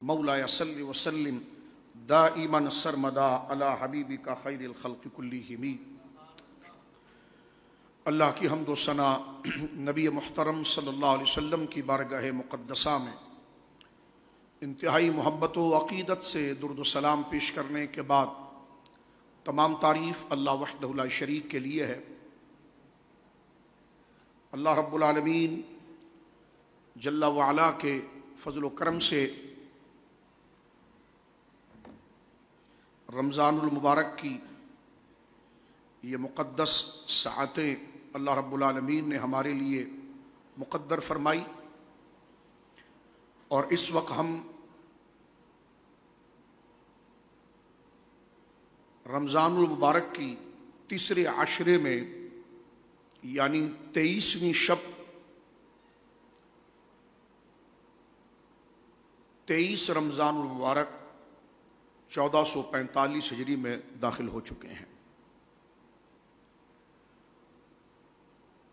مولاي صل وسلم دائما سرمدا علی حبیبک خیر الخلق کلہم۔ اللہ کی حمد و ثنا نبی محترم صلی اللہ علیہ وسلم کی بارگاہ مقدسہ میں انتہائی محبت و عقیدت سے درود و سلام پیش کرنے کے بعد تمام تعریف اللہ وحدہ لا شریک کے لیے ہے۔ اللہ رب العالمین جل وعلا کے فضل و کرم سے رمضان المبارک کی یہ مقدس ساعتیں اللہ رب العالمین نے ہمارے لیے مقدر فرمائی، اور اس وقت ہم رمضان المبارک کی تیسرے عشرے میں یعنی 23ویں شب 23 رمضان المبارک 1445 ہجری میں داخل ہو چکے ہیں۔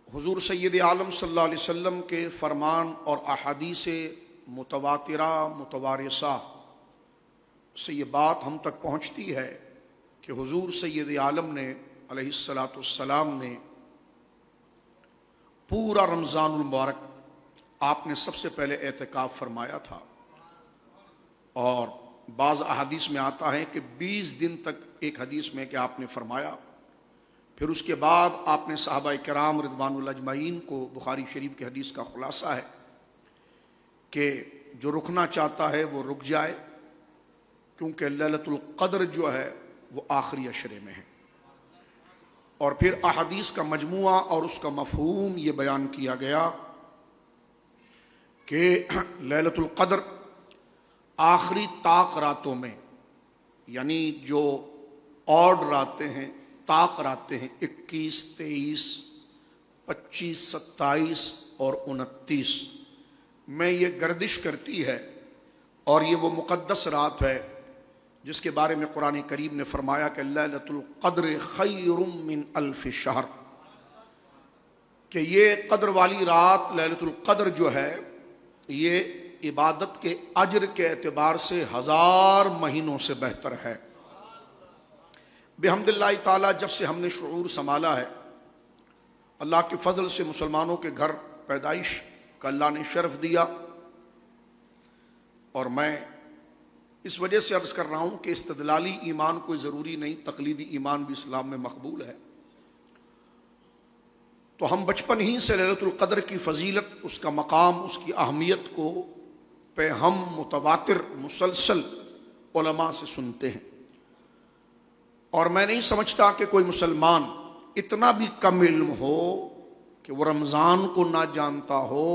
حضور سید عالم صلی اللہ علیہ وسلم کے فرمان اور احادیث متواترہ متوارثہ سے یہ بات ہم تک پہنچتی ہے کہ حضور سید عالم نے علیہ السلام نے پورا رمضان المبارک آپ نے سب سے پہلے اعتکاف فرمایا تھا، اور بعض احادیث میں آتا ہے کہ 20 دن تک، ایک حدیث میں کہ آپ نے فرمایا، پھر اس کے بعد آپ نے صحابہ کرام رضوان اللہ اجمعین کو، بخاری شریف کی حدیث کا خلاصہ ہے کہ جو رکنا چاہتا ہے وہ رک جائے، کیونکہ لیلۃ القدر جو ہے وہ آخری عشرے میں ہے۔ اور پھر احادیث کا مجموعہ اور اس کا مفہوم یہ بیان کیا گیا کہ لیلۃ القدر آخری طاق راتوں میں، یعنی جو اوڈ راتیں ہیں، طاق راتیں ہیں 21، 23، 25، 27 اور 29 میں یہ گردش کرتی ہے، اور یہ وہ مقدس رات ہے جس کے بارے میں قرآن کریم نے فرمایا کہ لیلۃ القدر خیر من الف شہر، کہ یہ قدر والی رات لیلۃ القدر جو ہے یہ عبادت کے اجر کے اعتبار سے 1000 مہینوں سے بہتر ہے۔ بحمد اللہ تعالیٰ جب سے ہم نے شعور سنبھالا ہے، اللہ کے فضل سے مسلمانوں کے گھر پیدائش کا اللہ نے شرف دیا، اور میں اس وجہ سے عرض کر رہا ہوں کہ استدلالی ایمان کوئی ضروری نہیں، تقلیدی ایمان بھی اسلام میں مقبول ہے۔ تو ہم بچپن ہی سے لیلۃ القدر کی فضیلت، اس کا مقام، اس کی اہمیت کو پہ ہم متواتر مسلسل علماء سے سنتے ہیں، اور میں نہیں سمجھتا کہ کوئی مسلمان اتنا بھی کم علم ہو کہ وہ رمضان کو نہ جانتا ہو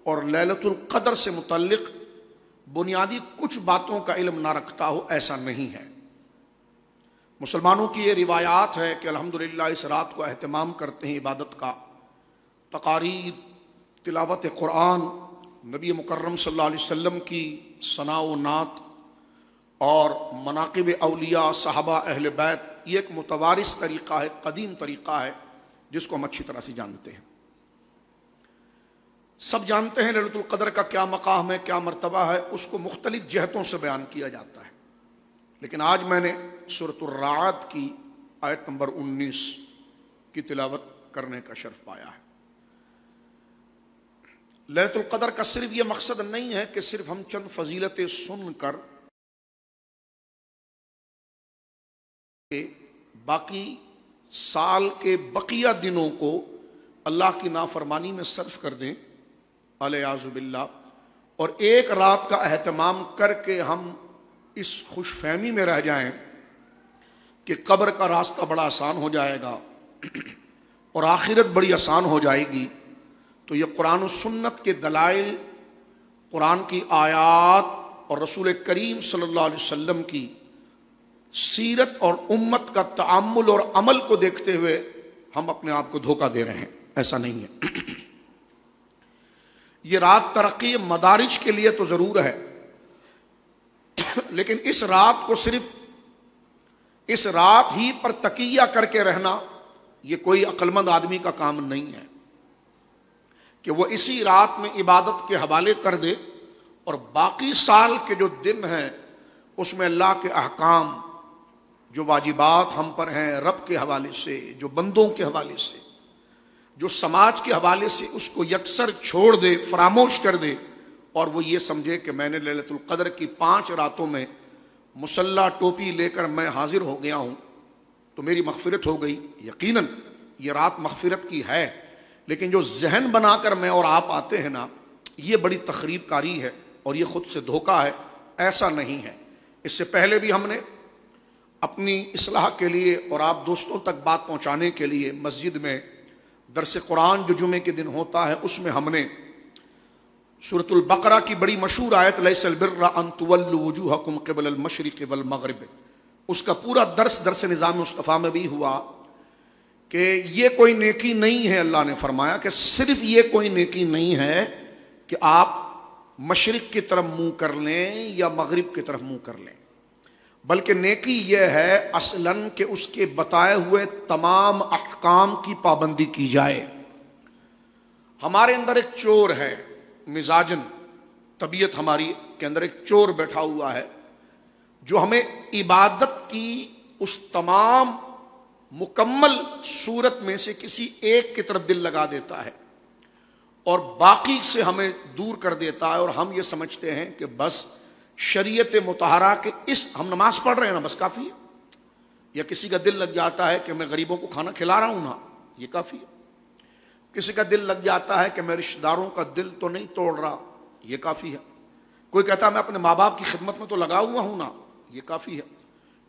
اور لیلۃ القدر سے متعلق بنیادی کچھ باتوں کا علم نہ رکھتا ہو، ایسا نہیں ہے۔ مسلمانوں کی یہ روایات ہے کہ الحمدللہ اس رات کو اہتمام کرتے ہیں عبادت کا، تقاریر، تلاوت قرآن، نبی مکرم صلی اللہ علیہ وسلم کی ثنا و نعت، اور مناقب اولیاء، صحابہ، اہل بیت۔ یہ ایک متوارث طریقہ ہے، قدیم طریقہ ہے جس کو ہم اچھی طرح سے جانتے ہیں۔ سب جانتے ہیں لیلۃ القدر کا کیا مقام ہے، کیا مرتبہ ہے، اس کو مختلف جہتوں سے بیان کیا جاتا ہے، لیکن آج میں نے سورۃ الرعد کی آیت نمبر 19 کی تلاوت کرنے کا شرف پایا ہے۔ لیلۃ القدر کا صرف یہ مقصد نہیں ہے کہ صرف ہم چند فضیلتیں سن کر باقی سال کے بقیہ دنوں کو اللہ کی نافرمانی میں صرف کر دیں، الیاذ باللہ، اور ایک رات کا اہتمام کر کے ہم اس خوش فہمی میں رہ جائیں کہ قبر کا راستہ بڑا آسان ہو جائے گا اور آخرت بڑی آسان ہو جائے گی۔ تو یہ قرآن و سنت کے دلائل، قرآن کی آیات اور رسول کریم صلی اللہ علیہ وسلم کی سیرت اور امت کا تعامل اور عمل کو دیکھتے ہوئے ہم اپنے آپ کو دھوکہ دے رہے ہیں، ایسا نہیں ہے۔ یہ رات ترقی مدارج کے لیے تو ضرور ہے، لیکن اس رات کو صرف اس رات ہی پر تکیہ کر کے رہنا یہ کوئی عقل مند آدمی کا کام نہیں ہے کہ وہ اسی رات میں عبادت کے حوالے کر دے اور باقی سال کے جو دن ہیں اس میں اللہ کے احکام، جو واجبات ہم پر ہیں رب کے حوالے سے، جو بندوں کے حوالے سے، جو سماج کے حوالے سے، اس کو یکسر چھوڑ دے، فراموش کر دے، اور وہ یہ سمجھے کہ میں نے لیلۃ القدر کی 5 راتوں میں مسلح ٹوپی لے کر میں حاضر ہو گیا ہوں تو میری مغفرت ہو گئی۔ یقیناً یہ رات مغفرت کی ہے، لیکن جو ذہن بنا کر میں اور آپ آتے ہیں نا، یہ بڑی تخریب کاری ہے اور یہ خود سے دھوکہ ہے۔ ایسا نہیں ہے۔ اس سے پہلے بھی ہم نے اپنی اصلاح کے لیے اور آپ دوستوں تک بات پہنچانے کے لیے مسجد میں درس قرآن جو جمعے کے دن ہوتا ہے، اس میں ہم نے سورۃ البقرہ کی بڑی مشہور آیت لیس البر ان تولوا وجوہکم قبل المشرق والمغرب، اس کا پورا درس نظام مصطفیٰ میں بھی ہوا کہ یہ کوئی نیکی نہیں ہے۔ اللہ نے فرمایا کہ صرف یہ کوئی نیکی نہیں ہے کہ آپ مشرق کی طرف منہ کر لیں یا مغرب کی طرف منہ کر لیں، بلکہ نیکی یہ ہے اصلاً کہ اس کے بتائے ہوئے تمام احکام کی پابندی کی جائے۔ ہمارے اندر ایک چور ہے، مزاجن طبیعت ہماری کے اندر ایک چور بیٹھا ہوا ہے جو ہمیں عبادت کی اس تمام مکمل صورت میں سے کسی ایک کی طرف دل لگا دیتا ہے اور باقی سے ہمیں دور کر دیتا ہے، اور ہم یہ سمجھتے ہیں کہ بس شریعت مطہرہ کے اس ہم نماز پڑھ رہے ہیں نا بس کافی ہے، یا کسی کا دل لگ جاتا ہے کہ میں غریبوں کو کھانا کھلا رہا ہوں نا، یہ کافی ہے، کسی کا دل لگ جاتا ہے کہ میں رشتہ داروں کا دل تو نہیں توڑ رہا، یہ کافی ہے، کوئی کہتا ہے میں اپنے ماں باپ کی خدمت میں تو لگا ہوا ہوں نا، یہ کافی ہے،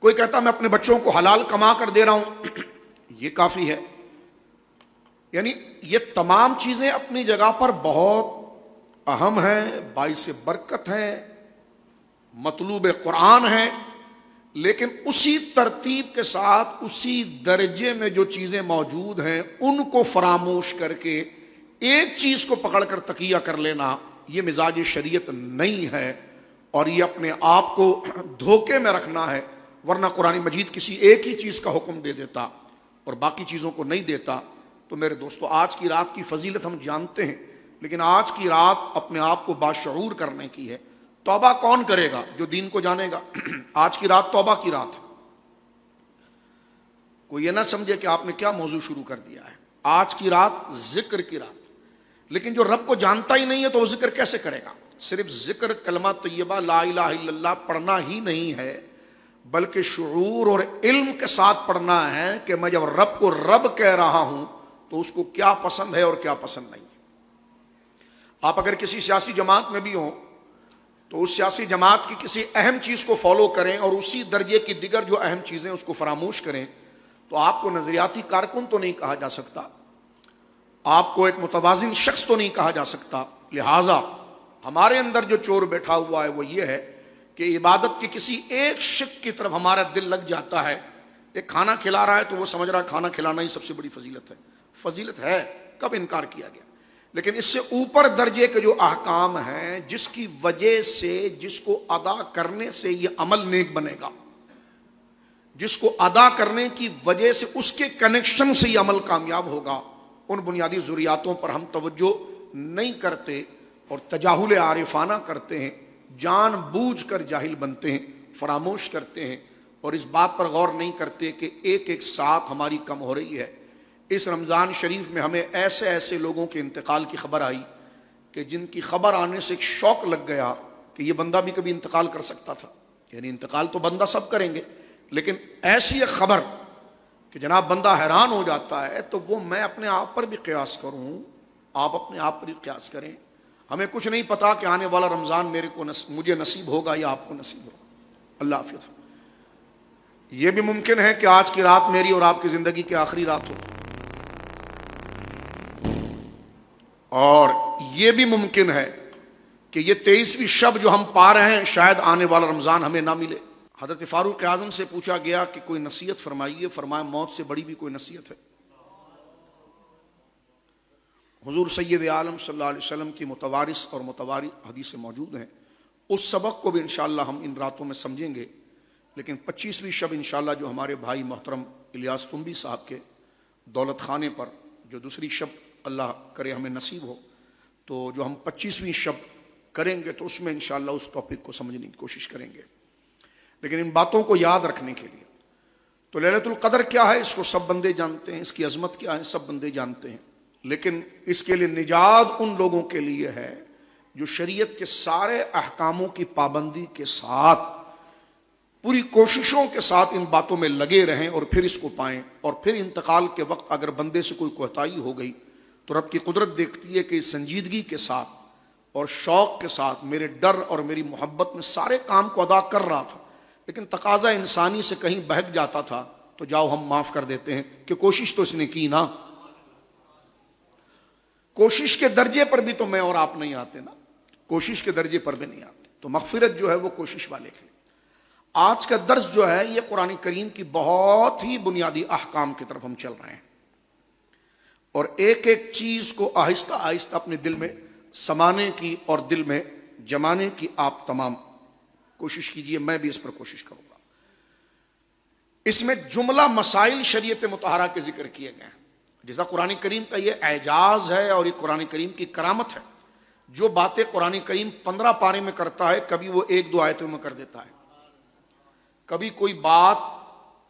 کوئی کہتا ہے میں اپنے بچوں کو حلال کما کر دے رہا ہوں، یہ کافی ہے۔ یعنی یہ تمام چیزیں اپنی جگہ پر بہت اہم ہیں، باعث برکت ہیں، مطلوب قرآن ہیں، لیکن اسی ترتیب کے ساتھ اسی درجے میں جو چیزیں موجود ہیں ان کو فراموش کر کے ایک چیز کو پکڑ کر تقیہ کر لینا، یہ مزاج شریعت نہیں ہے، اور یہ اپنے آپ کو دھوکے میں رکھنا ہے، ورنہ قرآن مجید کسی ایک ہی چیز کا حکم دے دیتا اور باقی چیزوں کو نہیں دیتا۔ تو میرے دوستو، آج کی رات کی فضیلت ہم جانتے ہیں، لیکن آج کی رات اپنے آپ کو باشعور کرنے کی ہے۔ توبہ کون کرے گا؟ جو دین کو جانے گا۔ آج کی رات توبہ کی رات ہے۔ کوئی یہ نہ سمجھے کہ آپ نے کیا موضوع شروع کر دیا ہے۔ آج کی رات ذکر کی رات، لیکن جو رب کو جانتا ہی نہیں ہے تو وہ ذکر کیسے کرے گا؟ صرف ذکر کلمہ طیبہ لا الہ الا اللہ پڑھنا ہی نہیں ہے، بلکہ شعور اور علم کے ساتھ پڑھنا ہے کہ میں جب رب کو رب کہہ رہا ہوں تو اس کو کیا پسند ہے اور کیا پسند نہیں۔ آپ اگر کسی سیاسی جماعت میں بھی ہوں تو اس سیاسی جماعت کی کسی اہم چیز کو فالو کریں اور اسی درجے کی دیگر جو اہم چیزیں اس کو فراموش کریں، تو آپ کو نظریاتی کارکن تو نہیں کہا جا سکتا، آپ کو ایک متوازن شخص تو نہیں کہا جا سکتا۔ لہٰذا ہمارے اندر جو چور بیٹھا ہوا ہے وہ یہ ہے کہ عبادت کے کسی ایک شق کی طرف ہمارا دل لگ جاتا ہے۔ ایک کھانا کھلا رہا ہے تو وہ سمجھ رہا ہے کھانا کھلانا ہی سب سے بڑی فضیلت ہے۔ فضیلت ہے، کب انکار کیا گیا؟ لیکن اس سے اوپر درجے کے جو احکام ہیں جس کی وجہ سے، جس کو ادا کرنے سے یہ عمل نیک بنے گا، جس کو ادا کرنے کی وجہ سے اس کے کنیکشن سے یہ عمل کامیاب ہوگا، ان بنیادی ضروریاتوں پر ہم توجہ نہیں کرتے اور تجاہل عارفانہ کرتے ہیں، جان بوجھ کر جاہل بنتے ہیں، فراموش کرتے ہیں، اور اس بات پر غور نہیں کرتے کہ ایک ایک ساتھ ہماری کم ہو رہی ہے۔ اس رمضان شریف میں ہمیں ایسے ایسے لوگوں کے انتقال کی خبر آئی کہ جن کی خبر آنے سے ایک شوق لگ گیا کہ یہ بندہ بھی کبھی انتقال کر سکتا تھا۔ یعنی انتقال تو بندہ سب کریں گے، لیکن ایسی ایک خبر کہ جناب بندہ حیران ہو جاتا ہے، تو وہ میں اپنے آپ پر بھی قیاس کروں، آپ اپنے آپ پر بھی قیاس کریں۔ ہمیں کچھ نہیں پتا کہ آنے والا رمضان مجھے نصیب ہوگا یا آپ کو نصیب ہوگا۔ اللہ حافظ۔ یہ بھی ممکن ہے کہ آج کی رات میری اور آپ کی زندگی کی آخری رات ہو، اور یہ بھی ممکن ہے کہ یہ 23ویں شب جو ہم پا رہے ہیں شاید آنے والا رمضان ہمیں نہ ملے۔ حضرت فاروق اعظم سے پوچھا گیا کہ کوئی نصیحت فرمائیے، فرمایا موت سے بڑی بھی کوئی نصیحت ہے؟ حضور سید عالم صلی اللہ علیہ وسلم کی متوارث اور متواری حدیثیں موجود ہیں، اس سبق کو بھی انشاءاللہ ہم ان راتوں میں سمجھیں گے۔ لیکن 25ویں شب انشاءاللہ جو ہمارے بھائی محترم الیاس تنبی صاحب کے دولت خانے پر جو دوسری شب اللہ کرے ہمیں نصیب ہو، تو جو ہم 25ویں شب کریں گے تو اس میں انشاءاللہ اس ٹاپک کو سمجھنے کی کوشش کریں گے. لیکن ان باتوں کو یاد رکھنے کے لیے تو لیلۃ القدر کیا ہے اس کو سب بندے جانتے ہیں، اس کی عظمت کیا ہے سب بندے جانتے ہیں، لیکن اس کے لیے نجات ان لوگوں کے لیے ہے جو شریعت کے سارے احکاموں کی پابندی کے ساتھ پوری کوششوں کے ساتھ ان باتوں میں لگے رہیں اور پھر اس کو پائیں. اور پھر انتقال کے وقت اگر بندے سے کوئی کوتاہی ہو گئی تو رب کی قدرت دیکھتی ہے کہ سنجیدگی کے ساتھ اور شوق کے ساتھ میرے ڈر اور میری محبت میں سارے کام کو ادا کر رہا تھا، لیکن تقاضا انسانی سے کہیں بہک جاتا تھا تو جاؤ ہم معاف کر دیتے ہیں کہ کوشش تو اس نے کی نا. کوشش کے درجے پر بھی تو میں اور آپ نہیں آتے نا، کوشش کے درجے پر بھی نہیں آتے. تو مغفرت جو ہے وہ کوشش والے کے. آج کا درس جو ہے یہ قرآن کریم کی بہت ہی بنیادی احکام کی طرف ہم چل رہے ہیں، اور ایک ایک چیز کو آہستہ آہستہ اپنے دل میں سمانے کی اور دل میں جمانے کی آپ تمام کوشش کیجئے. میں بھی اس پر کوشش کروں گا. اس میں جملہ مسائل شریعت مطہرہ کے ذکر کیے گئے ہیں. جیسا قرآن کریم کا یہ اعجاز ہے اور یہ قرآن کریم کی کرامت ہے، جو باتیں قرآن کریم 15 پارے میں کرتا ہے کبھی وہ 1-2 آیتوں میں کر دیتا ہے، کبھی کوئی بات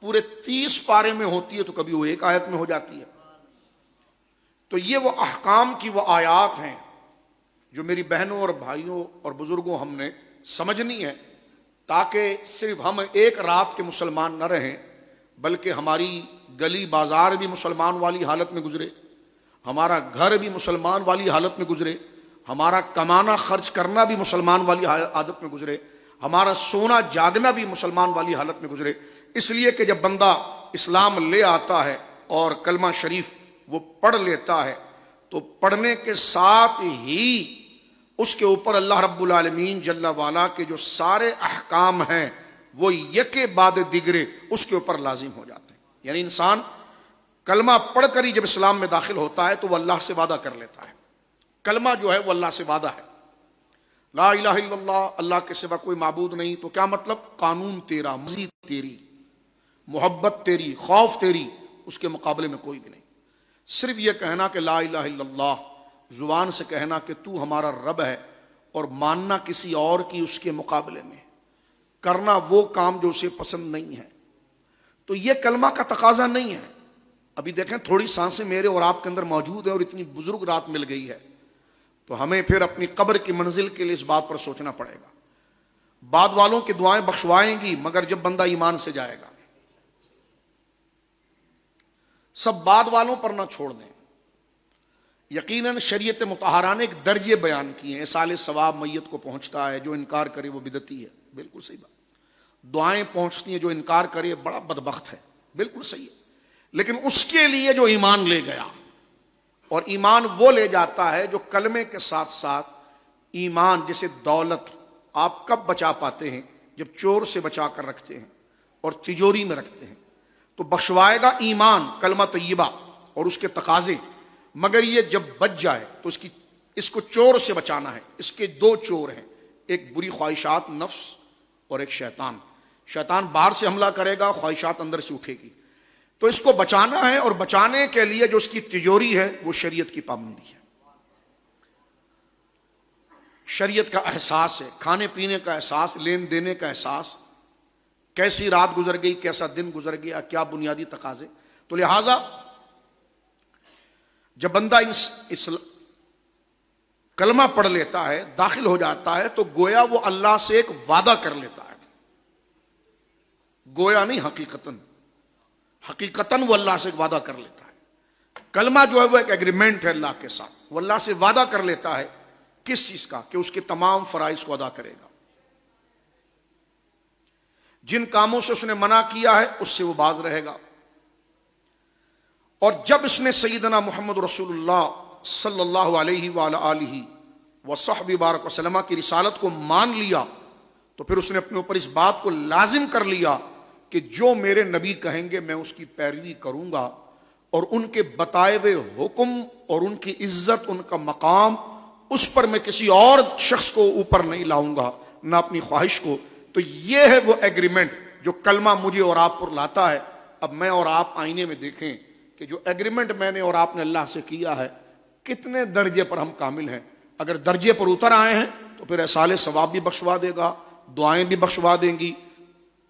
پورے 30 پارے میں ہوتی ہے تو کبھی وہ 1 آیت میں ہو جاتی ہے. تو یہ وہ احکام کی وہ آیات ہیں جو میری بہنوں اور بھائیوں اور بزرگوں ہم نے سمجھنی ہے، تاکہ صرف ہم ایک رات کے مسلمان نہ رہیں بلکہ ہماری گلی بازار بھی مسلمان والی حالت میں گزرے، ہمارا گھر بھی مسلمان والی حالت میں گزرے، ہمارا کمانا خرچ کرنا بھی مسلمان والی عادت میں گزرے، ہمارا سونا جاگنا بھی مسلمان والی حالت میں گزرے. اس لیے کہ جب بندہ اسلام لے آتا ہے اور کلمہ شریف وہ پڑھ لیتا ہے تو پڑھنے کے ساتھ ہی اس کے اوپر اللہ رب العالمین جل والا کے جو سارے احکام ہیں وہ یکے بعد دیگرے اس کے اوپر لازم ہو جاتے ہیں. یعنی انسان کلمہ پڑھ کر ہی جب اسلام میں داخل ہوتا ہے تو وہ اللہ سے وعدہ کر لیتا ہے. کلمہ جو ہے وہ اللہ سے وعدہ ہے. لا الہ الا اللہ، اللہ کے سوا کوئی معبود نہیں. تو کیا مطلب؟ قانون تیرا، مرضی تیری، محبت تیری، خوف تیری، اس کے مقابلے میں کوئی بھی نہیں. صرف یہ کہنا کہ لا الہ الا اللہ، زبان سے کہنا کہ تو ہمارا رب ہے، اور ماننا کسی اور کی اس کے مقابلے میں، کرنا وہ کام جو اسے پسند نہیں ہے. تو یہ کلمہ کا تقاضا نہیں ہے. ابھی دیکھیں تھوڑی سانسیں میرے اور آپ کے اندر موجود ہیں اور اتنی بزرگ رات مل گئی ہے تو ہمیں پھر اپنی قبر کی منزل کے لیے اس بات پر سوچنا پڑے گا. بعد والوں کی دعائیں بخشوائیں گی مگر جب بندہ ایمان سے جائے گا. سب بعد والوں پر نہ چھوڑ دیں. یقیناً شریعت مطہرہ نے ایک درجے بیان کیے ہیں. اصال ثواب میت کو پہنچتا ہے، جو انکار کرے وہ بدعتی ہے، بالکل صحیح بات. دعائیں پہنچتی ہیں، جو انکار کرے بڑا بدبخت ہے، بالکل صحیح ہے. لیکن اس کے لیے جو ایمان لے گیا، اور ایمان وہ لے جاتا ہے جو کلمے کے ساتھ ساتھ ایمان، جیسے دولت آپ کب بچا پاتے ہیں؟ جب چور سے بچا کر رکھتے ہیں اور تجوری میں رکھتے ہیں. تو بخشوائے گا ایمان، کلمہ طیبہ اور اس کے تقاضے. مگر یہ جب بچ جائے تو اس کو چور سے بچانا ہے. اس کے 2 چور ہیں، ایک بری خواہشات نفس اور ایک شیطان. شیطان باہر سے حملہ کرے گا، خواہشات اندر سے اٹھے گی. تو اس کو بچانا ہے، اور بچانے کے لیے جو اس کی تجوری ہے وہ شریعت کی پابندی ہے، شریعت کا احساس ہے، کھانے پینے کا احساس، لین دینے کا احساس، کیسی رات گزر گئی، کیسا دن گزر گیا، کیا بنیادی تقاضے. تو لہذا جب بندہ اس کلمہ پڑھ لیتا ہے، داخل ہو جاتا ہے، تو گویا وہ اللہ سے ایک وعدہ کر لیتا ہے. گویا نہیں، حقیقتاً وہ اللہ سے ایک وعدہ کر لیتا ہے. کلمہ جو ہے وہ ایک ایگریمنٹ ہے اللہ کے ساتھ. وہ اللہ سے وعدہ کر لیتا ہے کس چیز کا؟ کہ اس کے تمام فرائض کو ادا کرے گا. جن کاموں سے اس نے منع کیا ہے اس سے وہ باز رہے گا. اور جب اس نے سیدنا محمد رسول اللہ صلی اللہ علیہ وآلہ وصحبہ بارک وسلم کی رسالت کو مان لیا تو پھر اس نے اپنے اوپر اس بات کو لازم کر لیا کہ جو میرے نبی کہیں گے میں اس کی پیروی کروں گا، اور ان کے بتائے ہوئے حکم اور ان کی عزت، ان کا مقام، اس پر میں کسی اور شخص کو اوپر نہیں لاؤں گا، نہ اپنی خواہش کو. تو یہ ہے وہ ایگریمنٹ جو کلمہ مجھے اور آپ پر لاتا ہے. اب میں اور آپ آئینے میں دیکھیں کہ جو ایگریمنٹ میں نے اور آپ نے اللہ سے کیا ہے کتنے درجے پر ہم کامل ہیں. اگر درجے پر اتر آئے ہیں تو پھر احصال ثواب بھی بخشوا دے گا، دعائیں بھی بخشوا دیں گی،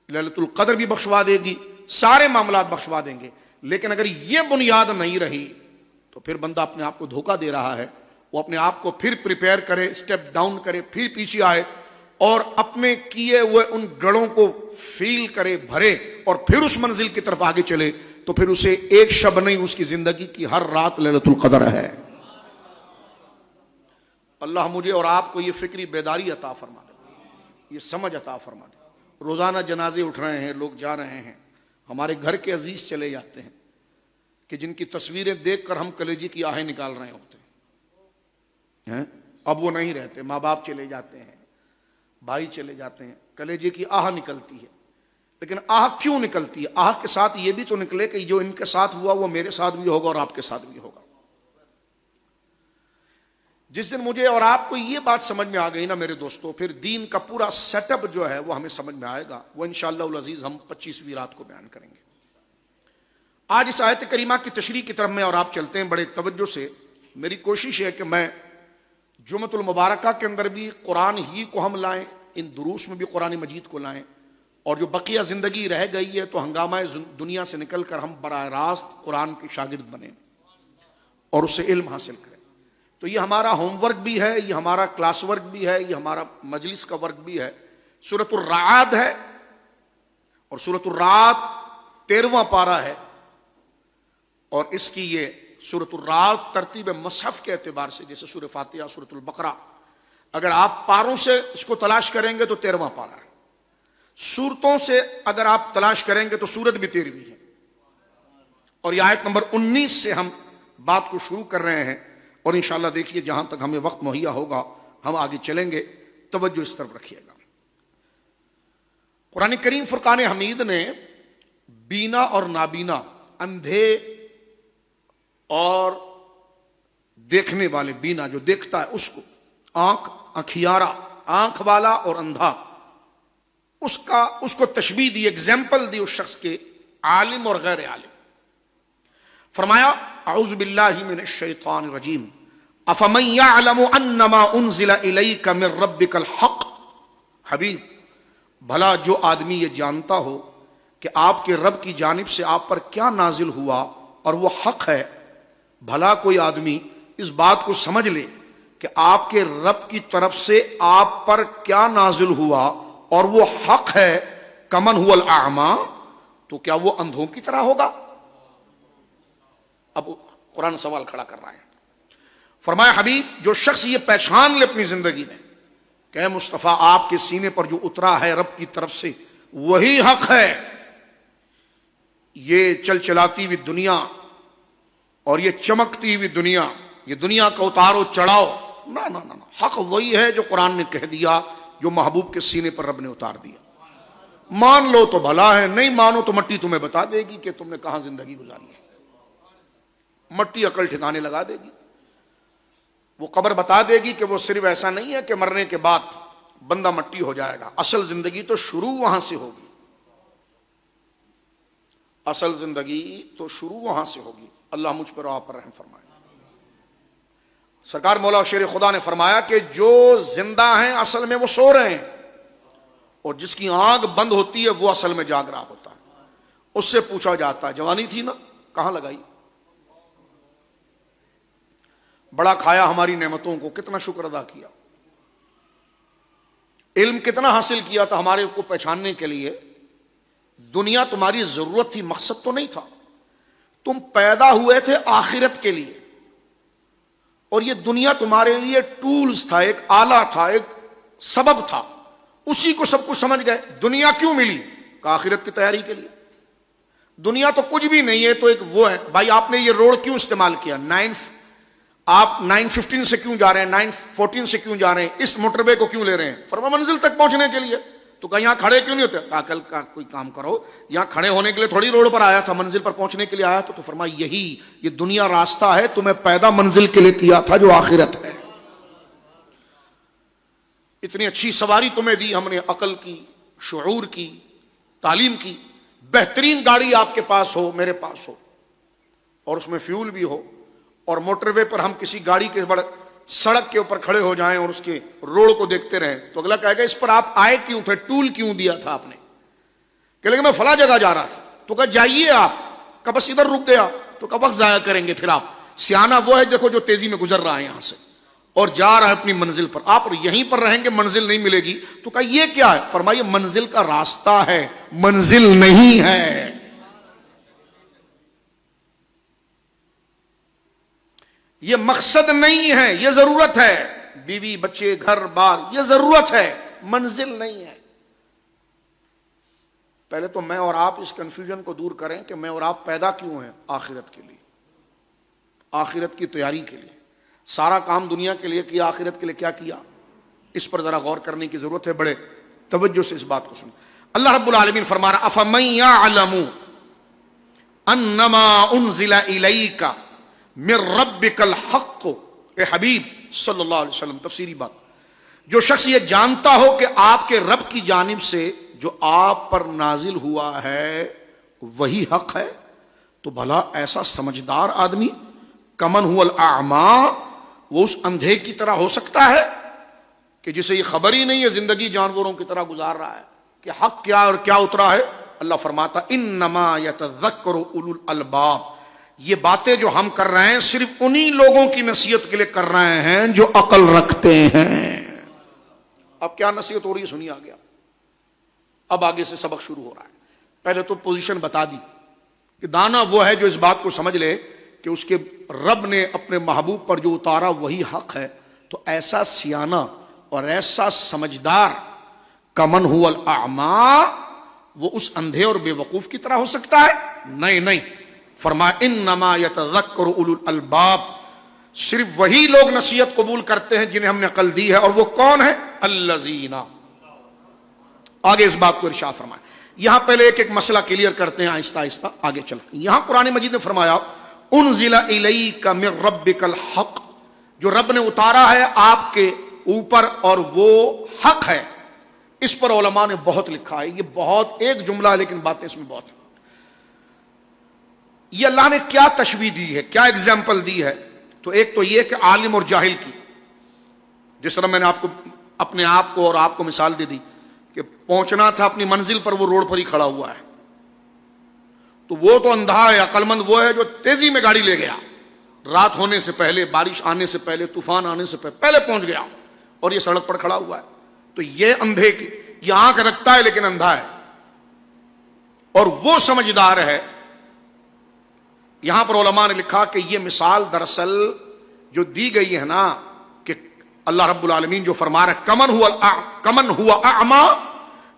لیلۃ القدر بھی بخشوا دے گی، سارے معاملات بخشوا دیں گے۔ لیکن اگر یہ بنیاد نہیں رہی تو پھر بندہ اپنے آپ کو دھوکہ دے رہا ہے۔ وہ اپنے آپ کو پھر پریپیئر کرے، اسٹیپ ڈاؤن کرے، پھر پیچھے آئے اور اپنے کیے ہوئے ان گڑھوں کو فیل کرے، بھرے، اور پھر اس منزل کی طرف آگے چلے، تو پھر اسے ایک شب نہیں، اس کی زندگی کی ہر رات لیلۃ القدر ہے۔ اللہ مجھے اور آپ کو یہ فکری بیداری عطا فرما دے، یہ سمجھ عطا فرما دے۔ روزانہ جنازے اٹھ رہے ہیں، لوگ جا رہے ہیں، ہمارے گھر کے عزیز چلے جاتے ہیں کہ جن کی تصویریں دیکھ کر ہم کلیجے کی آہیں نکال رہے ہوتے ہیں۔ اب وہ نہیں رہتے، ماں باپ چلے جاتے ہیں، بھائی چلے جاتے ہیں، کلیجے کی آہ نکلتی ہے۔ لیکن آہ کیوں نکلتی ہے؟ آہ کے ساتھ یہ بھی تو نکلے کہ جو ان کے ساتھ ہوا وہ میرے ساتھ بھی ہوگا اور آپ کے ساتھ بھی ہوگا۔ جس دن مجھے اور آپ کو یہ بات سمجھ میں آ گئی نا میرے دوستو، پھر دین کا پورا سیٹ اپ جو ہے وہ ہمیں سمجھ میں آئے گا۔ وہ انشاءاللہ العزیز ہم 25ویں رات کو بیان کریں گے۔ آج اس آیت کریمہ کی تشریح کی طرف میں اور آپ چلتے ہیں بڑے توجہ سے۔ میری کوشش ہے کہ میں جمعۃ المبارکہ کے اندر بھی قرآن ہی کو ہم لائیں، ان دروس میں بھی قرآن مجید کو لائیں، اور جو بقیہ زندگی رہ گئی ہے تو ہنگامہ دنیا سے نکل کر ہم براہ راست قرآن کے شاگرد بنیں اور اس سے علم حاصل کریں۔ تو یہ ہمارا ہوم ورک بھی ہے، یہ ہمارا کلاس ورک بھی ہے، یہ ہمارا مجلس کا ورک بھی ہے۔ سورۃ الرعد ہے، اور سورۃ الرعد 13واں پارہ ہے، اور اس کی یہ سورۃ الرعد ترتیب مصحف کے اعتبار سے، جیسے سورہ فاتحہ، سورۃ البقرہ، اگر آپ پاروں سے اس کو تلاش کریں گے تو 13واں پارہ ہے۔ سورتوں سے اگر آپ تلاش کریں گے تو سورت بھی 13ویں ہے۔ اور یہ آیت نمبر 19 سے ہم بات کو شروع کر رہے ہیں، اور انشاءاللہ دیکھیے جہاں تک ہمیں وقت مہیا ہوگا ہم آگے چلیں گے، توجہ اس طرف رکھیے گا۔ قرآن کریم فرقان حمید نے بینا اور نابینا، اندھے اور دیکھنے والے، بینا جو دیکھتا ہے اس کو، آنکھ، آنکھیارا، آنکھ والا اور اندھا، اس کو تشبیہ دی، ایگزامپل دی اس شخص کے، عالم اور غیر عالم۔ فرمایا اعوذ باللہ من الشیطان الرجیم افمن یعلم انما انزل الیک من ربک الحق۔ حبیب، بھلا جو آدمی یہ جانتا ہو کہ آپ کے رب کی جانب سے آپ پر کیا نازل ہوا اور وہ حق ہے، بھلا کوئی آدمی اس بات کو سمجھ لے کہ آپ کے رب کی طرف سے آپ پر کیا نازل ہوا اور وہ حق ہے، کمن هو الاعمی، تو کیا وہ اندھوں کی طرح ہوگا؟ اب قرآن سوال کھڑا کر رہا ہے۔ فرمایا حبیب، جو شخص یہ پہچان لے اپنی زندگی میں کہ اے مصطفیٰ آپ کے سینے پر جو اترا ہے رب کی طرف سے وہی حق ہے، یہ چلچلاتی ہوئی دنیا اور یہ چمکتی ہوئی دنیا، یہ دنیا کا اتار و چڑھاؤ، نہ نہ نہ، حق وہی ہے جو قرآن نے کہہ دیا، جو محبوب کے سینے پر رب نے اتار دیا۔ مان لو تو بھلا ہے، نہیں مانو تو مٹی تمہیں بتا دے گی کہ تم نے کہاں زندگی گزاری ہے۔ مٹی عقل ٹھکانے لگا دے گی، وہ قبر بتا دے گی کہ وہ صرف ایسا نہیں ہے کہ مرنے کے بعد بندہ مٹی ہو جائے گا، اصل زندگی تو شروع وہاں سے ہوگی، اصل زندگی تو شروع وہاں سے ہوگی۔ اللہ مجھ پر اور آپ پر رحم فرمائے۔ سرکار مولا شیر خدا نے فرمایا کہ جو زندہ ہیں اصل میں وہ سو رہے ہیں، اور جس کی آنکھ بند ہوتی ہے وہ اصل میں جاگ رہا ہوتا ہے۔ اس سے پوچھا جاتا ہے جوانی تھی نا، کہاں لگائی؟ بڑا کھایا ہماری نعمتوں کو، کتنا شکر ادا کیا؟ علم کتنا حاصل کیا تھا ہمارے کو پہچاننے کے لیے؟ دنیا تمہاری ضرورت تھی، مقصد تو نہیں تھا۔ تم پیدا ہوئے تھے آخرت کے لیے، اور یہ دنیا تمہارے لیے ٹولز تھا، ایک آلہ تھا، ایک سبب تھا، اسی کو سب کچھ سمجھ گئے۔ دنیا کیوں ملی؟ کہ آخرت کی تیاری کے لیے۔ دنیا تو کچھ بھی نہیں ہے، تو ایک وہ ہے بھائی آپ نے یہ روڈ کیوں استعمال کیا، آپ 915 سے کیوں جا رہے ہیں، 914 سے کیوں جا رہے ہیں، اس موٹر وے کو کیوں لے رہے ہیں؟ فرمایا منزل تک پہنچنے کے لیے۔ تو کہیں یہاں کھڑے کیوں نہیں ہوتے؟ کہا کل کا کوئی کام کرو، یہاں کھڑے ہونے کے لیے تھوڑی روڈ پر آیا تھا، منزل پر پہنچنے کے لیے آیا تھا۔ تو فرمایا یہی یہ دنیا راستہ ہے، تمہیں پیدا منزل کے لیے کیا تھا جو آخرت ہے۔ اتنی اچھی سواری تمہیں دی ہم نے، عقل کی، شعور کی، تعلیم کی، بہترین گاڑی آپ کے پاس ہو، میرے پاس ہو، اور اس میں فیول بھی ہو، اور موٹر وے پر ہم کسی گاڑی کے سڑک کے اوپر کھڑے ہو جائیں اور اس کے روڈ کو دیکھتے رہیں تو اگلا کہے گا اس پر آپ آئے کیوں تھے, ٹول کیوں دیا تھا آپ نے؟ کہ لیکن میں فلاں جگہ جا رہا تھا. تو کہا جائیے آپ, کہ بس ادھر رک گیا تو کب وقت ضائع کریں گے پھر آپ. سیانہ وہ ہے دیکھو جو تیزی میں گزر رہا ہے یہاں سے اور جا رہا ہے اپنی منزل پر, آپ یہیں پر رہیں گے منزل نہیں ملے گی. تو کہا یہ کیا ہے؟ فرمائیے منزل کا راستہ ہے, منزل نہیں ہے. یہ مقصد نہیں ہے, یہ ضرورت ہے. بیوی بچے گھر بار یہ ضرورت ہے, منزل نہیں ہے. پہلے تو میں اور آپ اس کنفیوژن کو دور کریں کہ میں اور آپ پیدا کیوں ہیں؟ آخرت کے لیے, آخرت کی تیاری کے لیے. سارا کام دنیا کے لیے کیا, آخرت کے لیے کیا کیا؟ اس پر ذرا غور کرنے کی ضرورت ہے. بڑے توجہ سے اس بات کو سنیں. اللہ رب العالمین فرما رہا افمن یعلم انما انزل الیک من ربک الحق. اے حبیب صلی اللہ علیہ وسلم, تفسیری بات, جو شخص یہ جانتا ہو کہ آپ کے رب کی جانب سے جو آپ پر نازل ہوا ہے وہی حق ہے, تو بھلا ایسا سمجھدار آدمی کمن هو الاعمى, وہ اس اندھے کی طرح ہو سکتا ہے کہ جسے یہ خبر ہی نہیں ہے, زندگی جانوروں کی طرح گزار رہا ہے کہ حق کیا اور کیا اترا ہے. اللہ فرماتا انما یتذکر اولو الالباب, یہ باتیں جو ہم کر رہے ہیں صرف انہی لوگوں کی نصیحت کے لیے کر رہے ہیں جو عقل رکھتے ہیں. اب کیا نصیحت ہو رہی ہے سنیے آگے. اب آگے سے سبق شروع ہو رہا ہے. پہلے تو پوزیشن بتا دی کہ دانا وہ ہے جو اس بات کو سمجھ لے کہ اس کے رب نے اپنے محبوب پر جو اتارا وہی حق ہے. تو ایسا سیانہ اور ایسا سمجھدار کمن هو الاعمى, وہ اس اندھے اور بے وقوف کی طرح ہو سکتا ہے؟ نہیں. فرمایا انما یتذکر اولو الالباب, صرف وہی لوگ نصیحت قبول کرتے ہیں جنہیں ہم نے عقل دی ہے. اور وہ کون ہے؟ الذین. آگے اس بات کو ارشاد فرمایا. یہاں پہلے ایک ایک مسئلہ کلیئر کرتے ہیں, آہستہ آہستہ آگے چلتے ہیں. یہاں قرآن مجید نے فرمایا انزل الیک من ربک الحق, جو رب نے اتارا ہے آپ کے اوپر اور وہ حق ہے. اس پر علماء نے بہت لکھا ہے. یہ بہت ایک جملہ ہے لیکن باتیں اس میں بہت ہیں. یہ اللہ نے کیا تشبیہ دی ہے, کیا اگزامپل دی ہے؟ تو ایک تو یہ کہ عالم اور جاہل کی, جس طرح میں نے آپ کو اپنے آپ کو اور آپ کو مثال دے دی کہ پہنچنا تھا اپنی منزل پر, وہ روڈ پر ہی کھڑا ہوا ہے, تو وہ تو اندھا ہے. عقل مند وہ ہے جو تیزی میں گاڑی لے گیا, رات ہونے سے پہلے, بارش آنے سے پہلے, طوفان آنے سے پہلے پہنچ گیا, اور یہ سڑک پر کھڑا ہوا ہے. تو یہ اندھے کی, یہ آنکھ رکھتا ہے لیکن اندھا ہے, اور وہ سمجھدار ہے. یہاں پر علماء نے لکھا کہ یہ مثال دراصل جو دی گئی ہے نا, کہ اللہ رب العالمین جو فرما رہا ہے کمن ہوا اعما,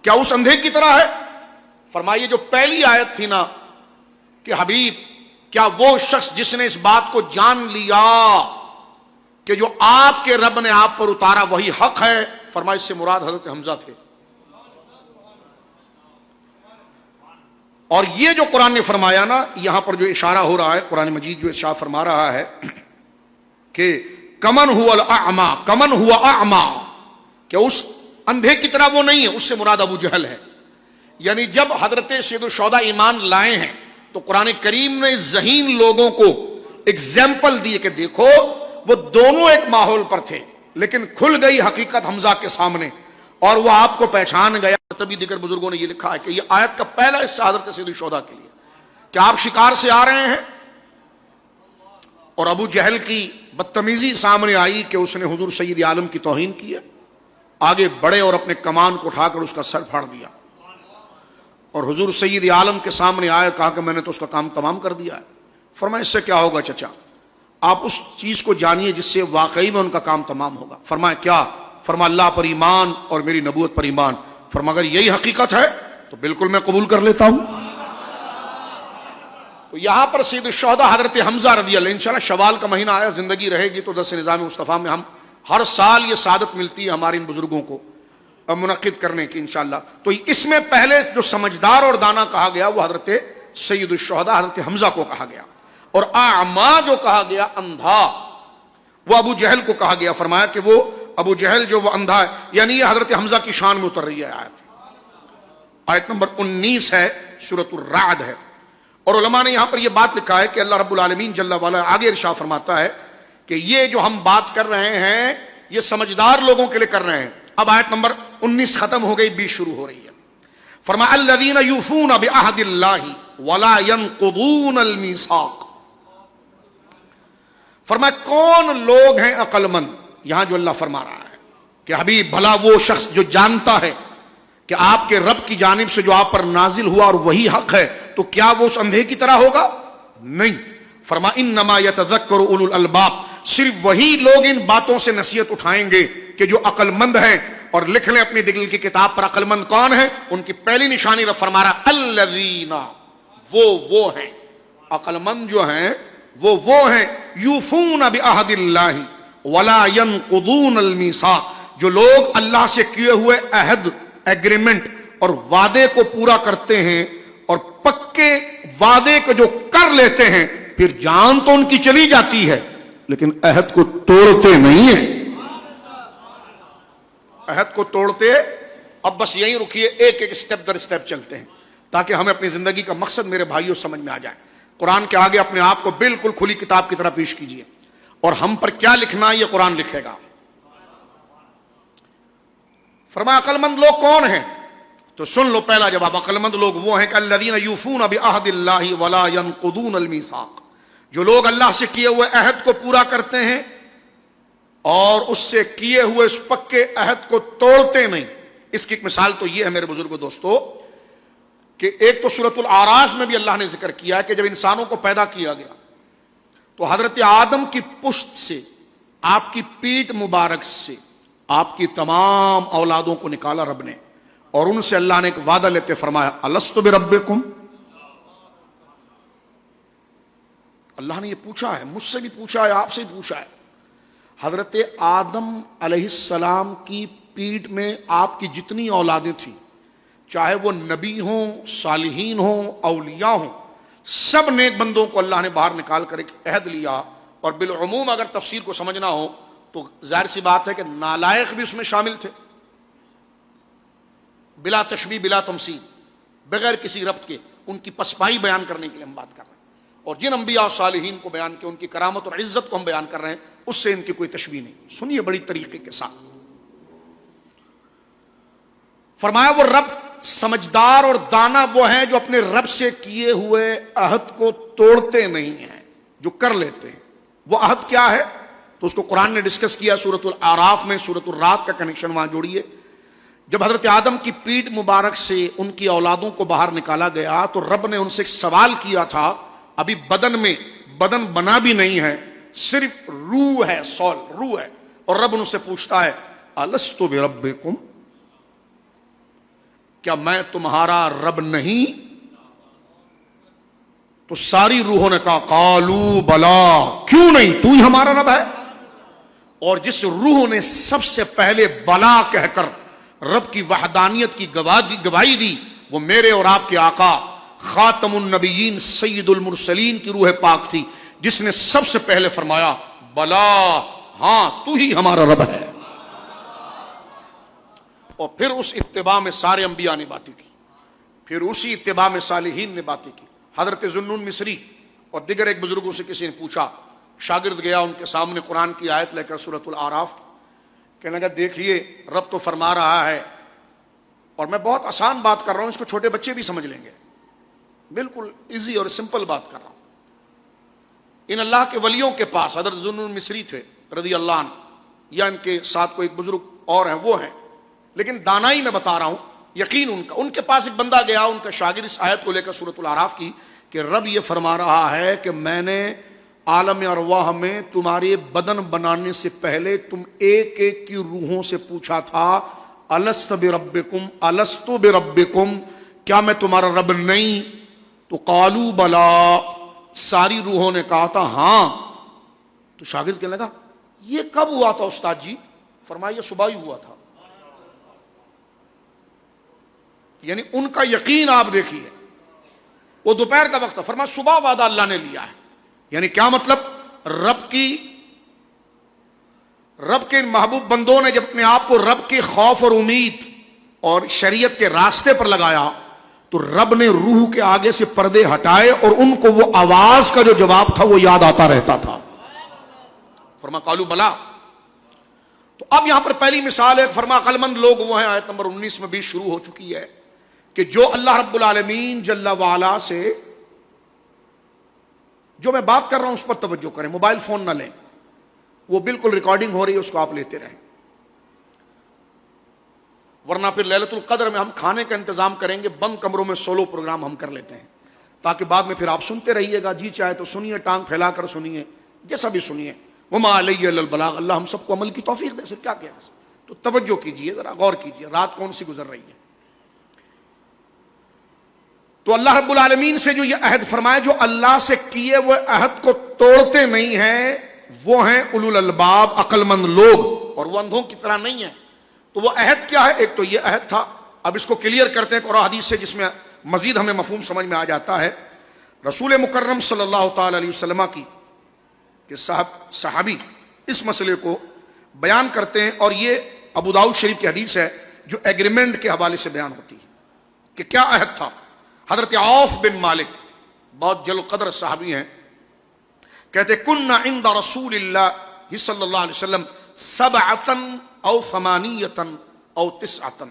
کیا اس اندھے کی طرح ہے؟ فرمائیے جو پہلی آیت تھی نا کہ حبیب کیا وہ شخص جس نے اس بات کو جان لیا کہ جو آپ کے رب نے آپ پر اتارا وہی حق ہے, فرمایا اس سے مراد حضرت حمزہ تھے. اور یہ جو قرآن نے فرمایا نا, یہاں پر جو اشارہ ہو رہا ہے, قرآن مجید جو ارشاد فرما رہا ہے کہ کمن ہوا الاعمى, کمن ہوا اعمى, کہ اس اندھے کی طرح وہ نہیں ہے, اس سے مراد ابو جہل ہے. یعنی جب حضرت سید الشہداء ایمان لائے ہیں تو قرآن کریم نے ذہین لوگوں کو ایگزامپل دی کہ دیکھو وہ دونوں ایک ماحول پر تھے, لیکن کھل گئی حقیقت حمزہ کے سامنے اور وہ آپ کو پہچان گیا. تبھی دیگر بزرگوں نے یہ لکھا ہے کہ یہ آیت کا پہلا حصہ حضرت سید الشہداء کے لیے کہ آپ شکار سے آ رہے ہیں اور ابو جہل کی بدتمیزی سامنے آئی کہ اس نے حضور سید عالم کی توہین کی ہے. آگے بڑھے اور اپنے کمان کو اٹھا کر اس کا سر پھاڑ دیا, اور حضور سید عالم کے سامنے آئے, کہا کہ میں نے تو اس کا کام تمام کر دیا ہے. فرمایا اس سے کیا ہوگا چچا, آپ اس چیز کو جانیے جس سے واقعی میں ان کا کام تمام ہوگا. فرمایا کیا؟ فرمایا اللہ پر ایمان اور میری نبوت پر ایمان. فرمایا اگر یہی حقیقت ہے تو بالکل میں قبول کر لیتا ہوں. تو یہاں پر سید الشہداء حضرت حمزہ رضی اللہ, انشاءاللہ شوال کا مہینہ آیا, زندگی رہے گی تو درس نظام مصطفیٰ میں ہم ہر سال یہ سعادت ملتی ہے ہمارے ان بزرگوں کو منعقد کرنے کی انشاءاللہ. تو اس میں پہلے جو سمجھدار اور دانا کہا گیا وہ حضرت سید الشہداء حضرت حمزہ کو کہا گیا, اور اعما جو کہا گیا اندھا وہ ابو جہل کو کہا گیا. فرمایا کہ وہ ابو جہل جو وہ اندھا ہے, یعنی یہ حضرت حمزہ کی شان میں اتر رہی ہے. آیت نمبر 19 ہے, سورۃ الرعد ہے. اور علماء نے یہاں پر یہ بات لکھا ہے کہ اللہ رب العالمین جل وعلا آگے ارشاد فرماتا ہے کہ یہ جو ہم بات کر رہے ہیں یہ سمجھدار لوگوں کے لیے کر رہے ہیں. اب آیت نمبر 19 ختم ہو گئی، 20 شروع ہو رہی ہے. فرمایا الذین یوفون بعہد اللہ ولا ینقضون المیثاق. فرمایا کون لوگ ہیں عقل مند؟ یہاں جو اللہ فرما رہا ہے کہ حبیب بھلا وہ شخص جو جانتا ہے کہ آپ کے رب کی جانب سے جو آپ پر نازل ہوا اور وہی حق ہے، تو کیا وہ اس اندھے کی طرح ہوگا؟ نہیں. فرمایا انما یتذکر اولو الالباب، صرف وہی لوگ ان باتوں سے نصیحت اٹھائیں گے کہ جو عقل مند ہیں. اور لکھ لیں اپنی دل کی کتاب پر عقل مند کون ہے. ان کی پہلی نشانی رب فرما رہا الذین، وہ ہیں عقل مند جو ہیں وہ ہیں یوفون بعہد اللہ ولا ینقضون المیثاق، جو لوگ اللہ سے کیے ہوئے عہد، ایگریمنٹ اور وعدے کو پورا کرتے ہیں اور پکے وعدے کو جو کر لیتے ہیں، پھر جان تو ان کی چلی جاتی ہے لیکن عہد کو توڑتے نہیں ہیں. عہد کو توڑتے. اب بس یہیں رکیے، ایک ایک سٹیپ در سٹیپ چلتے ہیں تاکہ ہمیں اپنی زندگی کا مقصد میرے بھائیوں سمجھ میں آ جائے. قرآن کے آگے اپنے آپ کو بالکل کھلی کتاب کی طرح پیش کیجئے، اور ہم پر کیا لکھنا یہ قرآن لکھے گا. فرمایا عقل مند لوگ کون ہیں؟ تو سن لو پہلا جواب. عقل مند لوگ وہ ہیں کہ الذین یوفون بعہد اللہ ولا ینقضون المیثاق، جو لوگ اللہ سے کیے ہوئے عہد کو پورا کرتے ہیں اور اس سے کیے ہوئے اس پکے عہد کو توڑتے نہیں. اس کی ایک مثال تو یہ ہے میرے بزرگوں دوستو کہ ایک تو سورۃ الاعراف میں بھی اللہ نے ذکر کیا کہ جب انسانوں کو پیدا کیا گیا تو حضرت آدم کی پشت سے، آپ کی پیٹھ مبارک سے آپ کی تمام اولادوں کو نکالا رب نے، اور ان سے اللہ نے ایک وعدہ لیتے فرمایا الست بربکم. اللہ نے یہ پوچھا ہے، مجھ سے بھی پوچھا ہے، آپ سے بھی پوچھا ہے. حضرت آدم علیہ السلام کی پیٹھ میں آپ کی جتنی اولادیں تھیں، چاہے وہ نبی ہوں، صالحین ہوں، اولیاء ہوں، سب نیک بندوں کو اللہ نے باہر نکال کر ایک عہد لیا. اور بالعموم اگر تفسیر کو سمجھنا ہو تو ظاہر سی بات ہے کہ نالائق بھی اس میں شامل تھے، بلا تشبیہ بلا تمثیل، بغیر کسی ربط کے ان کی پسپائی بیان کرنے کے لیے ہم بات کر رہے ہیں. اور جن انبیاء اور صالحین کو بیان کیا، ان کی کرامت اور عزت کو ہم بیان کر رہے ہیں، اس سے ان کی کوئی تشبیہ نہیں. سنیے بڑی طریقے کے ساتھ. فرمایا وہ رب سمجھدار اور دانا وہ ہیں جو اپنے رب سے کیے ہوئے عہد کو توڑتے نہیں ہیں، جو کر لیتے ہیں. وہ عہد کیا ہے تو اس کو قرآن نے ڈسکس کیا سورۃ الاعراف میں. سورۃ الرعد کا کنیکشن وہاں جوڑیے. جب حضرت آدم کی پیٹھ مبارک سے ان کی اولادوں کو باہر نکالا گیا تو رب نے ان سے ایک سوال کیا تھا. ابھی بدن میں بدن بنا بھی نہیں ہے، صرف روح ہے، سول روح ہے. اور رب ان سے پوچھتا ہے الست بربکم، کیا میں تمہارا رب نہیں؟ تو ساری روحوں نے کہا قالوا بلا، کیوں نہیں، تو ہی ہمارا رب ہے. اور جس روح نے سب سے پہلے بلا کہہ کر رب کی وحدانیت کی گواہی دی وہ میرے اور آپ کے آقا خاتم النبیین سید المرسلین کی روح پاک تھی، جس نے سب سے پہلے فرمایا بلا، ہاں تو ہی ہمارا رب ہے. اور پھر اس اتباع میں سارے انبیاء نے باتیں کی، پھر اسی اتباع میں صالحین نے باتیں کی. حضرت ذوالنون مصری اور دیگر ایک بزرگوں سے کسی نے پوچھا، شاگرد گیا ان کے سامنے قرآن کی آیت لے کر سورۃ الاعراف کی، کہنے لگا دیکھیے رب تو فرما رہا ہے، اور میں بہت آسان بات کر رہا ہوں، اس کو چھوٹے بچے بھی سمجھ لیں گے، بالکل ایزی اور سمپل بات کر رہا ہوں. ان اللہ کے ولیوں کے پاس حضرت ذوالنون مصری تھے رضی اللہ عنہ، یا ان کے ساتھ کوئی بزرگ اور ہیں وہ ہیں، لیکن دانائی میں بتا رہا ہوں، یقین ان کے پاس ایک بندہ گیا، ان کا شاگرد اس آیت کو لے کر سورۃ الاعراف کی کہ رب یہ فرما رہا ہے کہ میں نے عالم ارواح میں تمہارے بدن بنانے سے پہلے تم ایک ایک کی روحوں سے پوچھا تھا الست بربکم، الست بربکم، کیا میں تمہارا رب نہیں؟ تو قالوا بلا، ساری روحوں نے کہا تھا ہاں. تو شاگرد کہنے لگا یہ کب ہوا تھا استاد جی؟ فرمایا یہ صبح ہی ہوا تھا. یعنی ان کا یقین آپ دیکھیے، وہ دوپہر کا وقت تھا، فرمایا صبح وعدہ اللہ نے لیا ہے. یعنی کیا مطلب؟ رب کے ان محبوب بندوں نے جب اپنے آپ کو رب کے خوف اور امید اور شریعت کے راستے پر لگایا تو رب نے روح کے آگے سے پردے ہٹائے اور ان کو وہ آواز کا جو جواب تھا وہ یاد آتا رہتا تھا. فرما قالوا بلا. تو اب یہاں پر پہلی مثال ہے، فرما عقل مند لوگ وہ ہیں، آیت نمبر 19 میں بھی شروع ہو چکی ہے کہ جو اللہ رب العالمین جل وعلا سے جو میں بات کر رہا ہوں اس پر توجہ کریں، موبائل فون نہ لیں، وہ بالکل ریکارڈنگ ہو رہی ہے، اس کو آپ لیتے رہیں، ورنہ پھر لیلۃ القدر میں ہم کھانے کا انتظام کریں گے، بند کمروں میں سولو پروگرام ہم کر لیتے ہیں تاکہ بعد میں پھر آپ سنتے رہیے گا، جی چاہے تو سنیے، ٹانگ پھیلا کر سنیے، جیسا بھی سنیے، وما علیہ الا البلاغ. اللہ ہم سب کو عمل کی توفیق دے، صرف کیا کہنا. تو توجہ کیجئے، ذرا غور کیجئے، رات کون سی گزر رہی ہے. تو اللہ رب العالمین سے جو یہ عہد فرمایا، جو اللہ سے کیے وہ عہد کو توڑتے نہیں ہیں، وہ ہیں اولو الالباب، عقل مند لوگ، اور وہ اندھوں کی طرح نہیں ہیں. تو وہ عہد کیا ہے؟ ایک تو یہ عہد تھا. اب اس کو کلیئر کرتے ہیں قرآن حدیث سے، جس میں مزید ہمیں مفہوم سمجھ میں آ جاتا ہے. رسول مکرم صلی اللہ تعالی علیہ وسلم کی کہ صحابی اس مسئلے کو بیان کرتے ہیں، اور یہ ابو داؤد شریف کی حدیث ہے جو ایگریمنٹ کے حوالے سے بیان ہوتی ہے کہ کیا عہد تھا. حضرت عوف بن مالک بہت جل قدر صحابی ہیں، کہتے کننا عند رسول اللہ صلی اللہ علیہ وسلم سبعتا او ثمانیتا او تسعتا.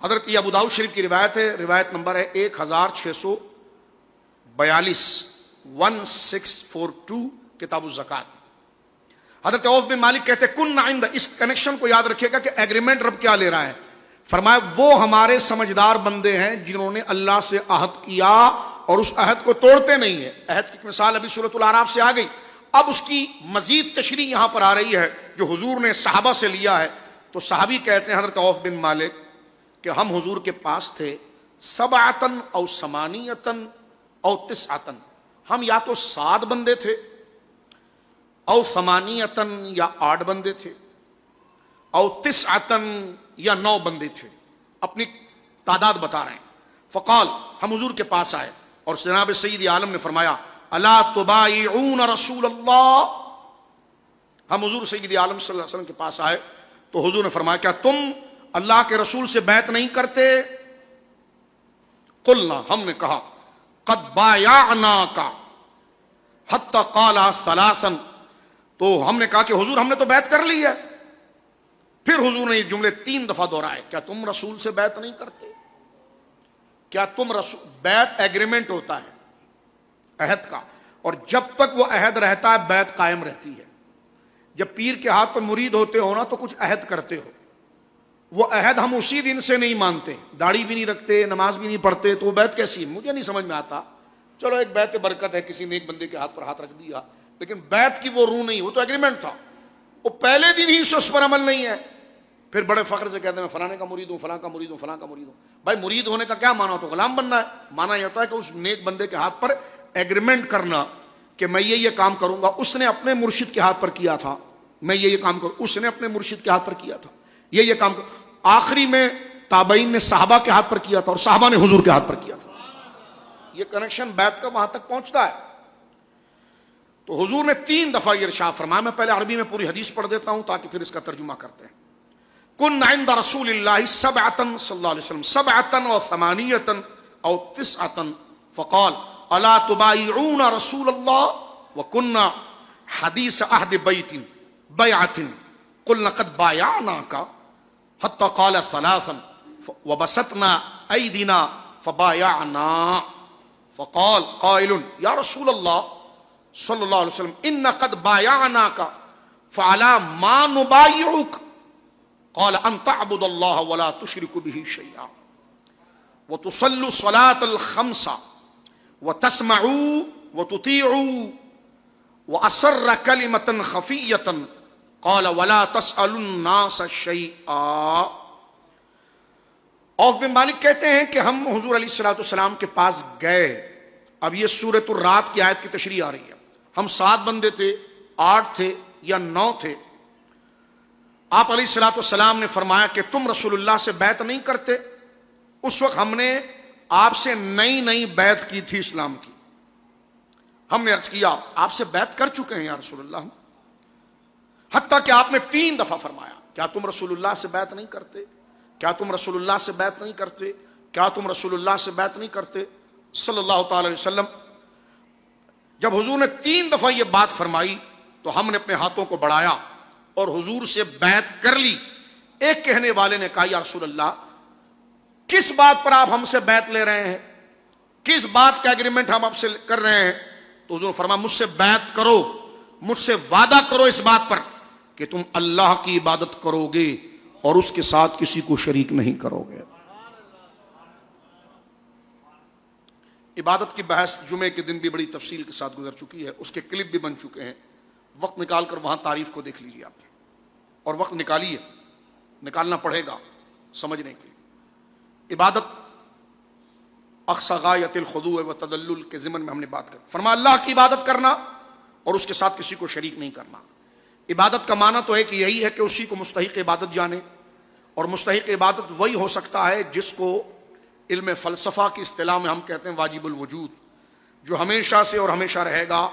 حضرت یہ ابو داؤد شریف کی روایت ہے، روایت نمبر ہے 1642 1642 کتاب الزکات. حضرت عوف بن مالک کہتے کننا عند، اس کنیکشن کو یاد رکھیے گا کہ ایگریمنٹ رب کیا لے رہا ہے. فرمایا وہ ہمارے سمجھدار بندے ہیں جنہوں نے اللہ سے عہد کیا اور اس عہد کو توڑتے نہیں ہیں. عہد کی مثال ابھی سورۃ الاعراف سے آ گئی، اب اس کی مزید تشریح یہاں پر آ رہی ہے جو حضور نے صحابہ سے لیا ہے. تو صحابی کہتے ہیں حضرت عوف بن مالک کہ ہم حضور کے پاس تھے سبعتن او ثمانیتن او تسعتن، ہم یا تو 7 بندے تھے، او ثمانیتن یا 8 بندے تھے، او تسعتن یا 9 بندے تھے. اپنی تعداد بتا رہے ہیں. فقال، ہم حضور کے پاس آئے اور جناب سید عالم نے فرمایا الا تبایعون رسول اللہ. ہم حضور سید عالم صلی اللہ علیہ وسلم کے پاس آئے تو حضور نے فرمایا کیا تم اللہ کے رسول سے بیعت نہیں کرتے؟ قلنا، ہم نے کہا قد بایعناک حتی قال ثلاثا. تو ہم نے کہا کہ حضور ہم نے تو بیعت کر لی ہے. پھر حضور نے یہ جملے 3 دفعہ دہرائے، کیا تم رسول سے بیعت نہیں کرتے؟ کیا تم رسول، بیعت ایگریمنٹ ہوتا ہے عہد کا، اور جب تک وہ عہد رہتا ہے بیعت قائم رہتی ہے. جب پیر کے ہاتھ پر مرید ہوتے ہو نا تو کچھ عہد کرتے ہو، وہ عہد ہم اسی دن سے نہیں مانتے، داڑھی بھی نہیں رکھتے، نماز بھی نہیں پڑھتے، تو وہ بیعت کیسی ہے؟ مجھے نہیں سمجھ میں آتا. چلو ایک بیعت برکت ہے، کسی نے ایک بندے کے ہاتھ پر ہاتھ رکھ دیا، لیکن بیعت کی وہ روح نہیں، وہ تو ایگریمنٹ تھا. وہ پہلے دن ہی سے اس پر عمل نہیں ہے، پھر بڑے فخر سے کہتے ہیں میں فلانے کا مرید ہوں، فلاں کا مرید ہوں، فلاں کا مرید ہوں. بھائی مرید ہونے کا کیا مانا ہوتا ہے؟ غلام بننا ہے. مانا یہ ہوتا ہے کہ اس نیک بندے کے ہاتھ پر ایگریمنٹ کرنا کہ میں یہ کام کروں گا. اس نے اپنے مرشد کے ہاتھ پر کیا تھا، میں یہ کام کروں، اس نے اپنے مرشد کے ہاتھ پر کیا تھا، یہ کام کر. آخری میں تابعین نے صحابہ کے ہاتھ پر کیا تھا اور صحابہ نے حضور کے ہاتھ پر کیا تھا. یہ کنیکشن بیعت کا وہاں تک پہنچتا ہے. تو حضور نے 3 دفعہ یہ ارشاد فرمایا. میں پہلے عربی میں پوری حدیث پڑھ دیتا ہوں تاکہ پھر اس کا ترجمہ کرتے ہیں. کن عند رسول اللہ سبعتن صلی اللہ علیہ وسلم سبعتن و ثمانیتن او تسعتن فقال الا تبایعون رسول اللہ وکننا حدیث عہد بیعت قلنا قد بایعناک حتی قال ثلاثا وبسطنا ایدنا فبایعنا. فقال قائل یا رسول اللہ صلی اللہ علیہ وسلم ان قد بایعناک فعلا ما نبایعک؟ قال ان تعبد اللہ ولا تشرک به شیئا وتصلوا صلاة الخمس وتسمعوا وتطيعوا وأسر كلمة خفية قال ولا تسألوا الناس شيئا. عوف بن مالک کہتے ہیں کہ ہم حضور علیہ الصلوۃ والسلام کے پاس گئے. اب یہ سورۃ الرات کی آیت کی تشریح آ رہی ہے. ہم 7 بندے تھے، 8 تھے یا 9 تھے. آپ علیہ الصلوۃ والسلام نے فرمایا کہ تم رسول اللہ سے بیعت نہیں کرتے. اس وقت ہم نے آپ سے نئی بیعت کی تھی اسلام کی. ہم نے عرض کیا آپ سے بیعت کر چکے ہیں یا رسول اللہ، حتیٰ کہ آپ نے 3 دفعہ فرمایا کیا تم رسول اللہ سے بیعت نہیں کرتے؟ کیا تم رسول اللہ سے بیعت نہیں کرتے؟ کیا تم رسول اللہ سے بیعت نہیں کرتے صلی اللہ تعالی علیہ وسلم. جب حضور نے 3 دفعہ یہ بات فرمائی تو ہم نے اپنے ہاتھوں کو بڑھایا اور حضور سے بیعت کر لی۔ ایک کہنے والے نے کہا یا رسول اللہ کس بات پر آپ ہم سے بیعت لے رہے ہیں، کس بات کا ایگریمنٹ ہم آپ سے کر رہے ہیں؟ تو حضور نے فرمایا مجھ سے بیعت کرو، مجھ سے وعدہ کرو اس بات پر کہ تم اللہ کی عبادت کرو گے اور اس کے ساتھ کسی کو شریک نہیں کرو گے۔ عبادت کی بحث جمعے کے دن بھی بڑی تفصیل کے ساتھ گزر چکی ہے، اس کے کلپ بھی بن چکے ہیں، وقت نکال کر وہاں تعریف کو دیکھ لیجیے آپ، اور وقت نکالیے، نکالنا پڑے گا سمجھنے کے لیے۔ عبادت اقصی غایت الخضوع و تذلل کے ضمن میں ہم نے بات کر فرمایا اللہ کی عبادت کرنا اور اس کے ساتھ کسی کو شریک نہیں کرنا۔ عبادت کا معنی تو ہے کہ یہی ہے کہ اسی کو مستحق عبادت جانے، اور مستحق عبادت وہی ہو سکتا ہے جس کو علم فلسفہ کی اصطلاح میں ہم کہتے ہیں واجب الوجود، جو ہمیشہ سے اور ہمیشہ رہے گا،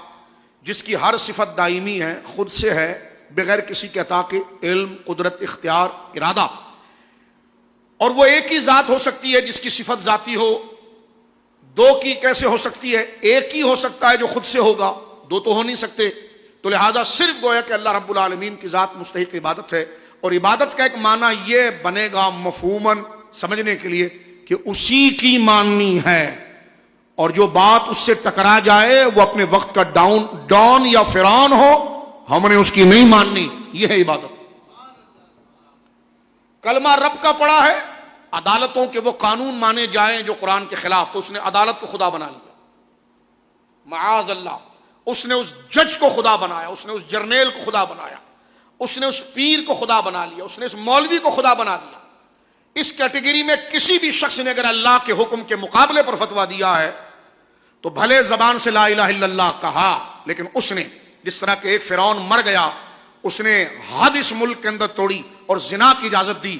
جس کی ہر صفت دائمی ہے، خود سے ہے، بغیر کسی کے عطا کے، علم، قدرت، اختیار، ارادہ، اور وہ ایک ہی ذات ہو سکتی ہے جس کی صفت ذاتی ہو۔ دو کی کیسے ہو سکتی ہے؟ ایک ہی ہو سکتا ہے جو خود سے ہوگا، دو تو ہو نہیں سکتے۔ تو لہذا صرف گویا کہ اللہ رب العالمین کی ذات مستحق عبادت ہے، اور عبادت کا ایک معنی یہ بنے گا مفہوماً سمجھنے کے لیے کہ اسی کی ماننی ہے، اور جو بات اس سے ٹکرا جائے وہ اپنے وقت کا ڈان یا فرعون ہو، ہم نے اس کی نہیں ماننی، یہ ہے عبادت۔ کلمہ رب کا پڑا ہے، عدالتوں کے وہ قانون مانے جائیں جو قرآن کے خلاف، تو اس نے عدالت کو خدا بنا لیا، معاذ اللہ۔ اس نے اس جج کو خدا بنایا، اس نے اس جرنیل کو خدا بنایا، اس نے اس پیر کو خدا بنا لیا، اس نے اس مولوی کو خدا بنا دیا۔ اس کیٹیگری میں کسی بھی شخص نے اگر اللہ کے حکم کے مقابلے پر فتویٰ دیا ہے تو بھلے زبان سے لا الہ الا اللہ کہا، لیکن اس نے جس طرح کہ ایک فرعون مر گیا، اس نے حد اس ملک کے اندر توڑی اور زنا کی اجازت دی،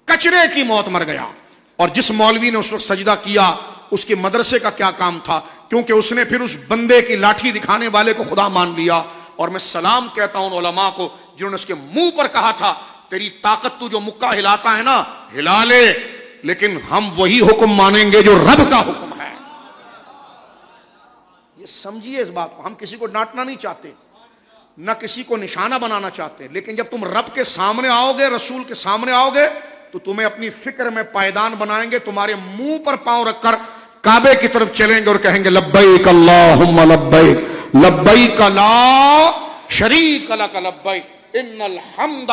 کچرے کی موت مر گیا۔ اور جس مولوی نے اس وقت سجدہ کیا، اس کے مدرسے کا کیا کام تھا؟ کیونکہ اس نے پھر اس بندے کی لاٹھی دکھانے والے کو خدا مان لیا۔ اور میں سلام کہتا ہوں علماء کو جنہوں نے اس کے منہ پر کہا تھا تیری طاقت تو جو مکہ ہلاتا ہے نا ہلا لے، لیکن ہم وہی حکم مانیں گے جو رب کا حکم ہے۔ یہ سمجھیے اس بات کو، ہم کسی کو ڈانٹنا نہیں چاہتے، نہ کسی کو نشانہ بنانا چاہتے، لیکن جب تم رب کے سامنے آؤ گے، رسول کے سامنے آؤ گے، تو تمہیں اپنی فکر میں پائیدان بنائیں گے، تمہارے منہ پر پاؤں رکھ کر کعبے کی طرف چلیں گے اور کہیں گے لبیک اللہم لبیک لبیک لا شریک لک لبیک ان الحمد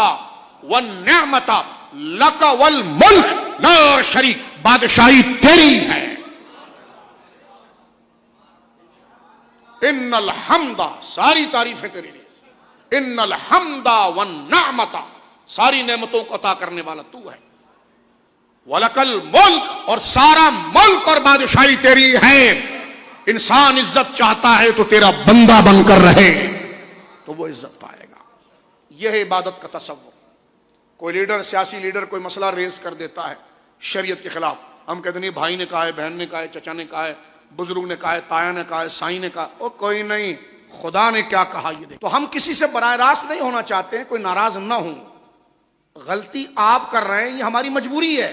والنعمت لک والملک لا شریک، بادشاہی تیری ہے۔ ان الحمد، ساری تعریفیں تیری لیے، ان الحمد والنعمت، ساری نعمتوں کو عطا کرنے والا تو ہے، وَلَكَ الْمُلْكُ، اور سارا ملک اور بادشاہی تیری ہے۔ انسان عزت چاہتا ہے تو تیرا بندہ بن کر رہے تو وہ عزت پائے گا۔ یہ ہے عبادت کا تصور۔ کوئی لیڈر، سیاسی لیڈر کوئی مسئلہ ریز کر دیتا ہے شریعت کے خلاف، ہم کہتے نہیں بھائی نے کہا ہے، بہن نے کہا ہے، چچا نے کہا ہے، بزرگ نے کہا ہے، تایا نے کہا ہے، سائی نے کہا، او کوئی نہیں، خدا نے کیا کہا یہ دیکھ۔ تو ہم کسی سے براہ راست نہیں ہونا چاہتے ہیں، کوئی ناراض نہ ہوں، غلطی آپ کر رہے ہیں، یہ ہماری مجبوری ہے۔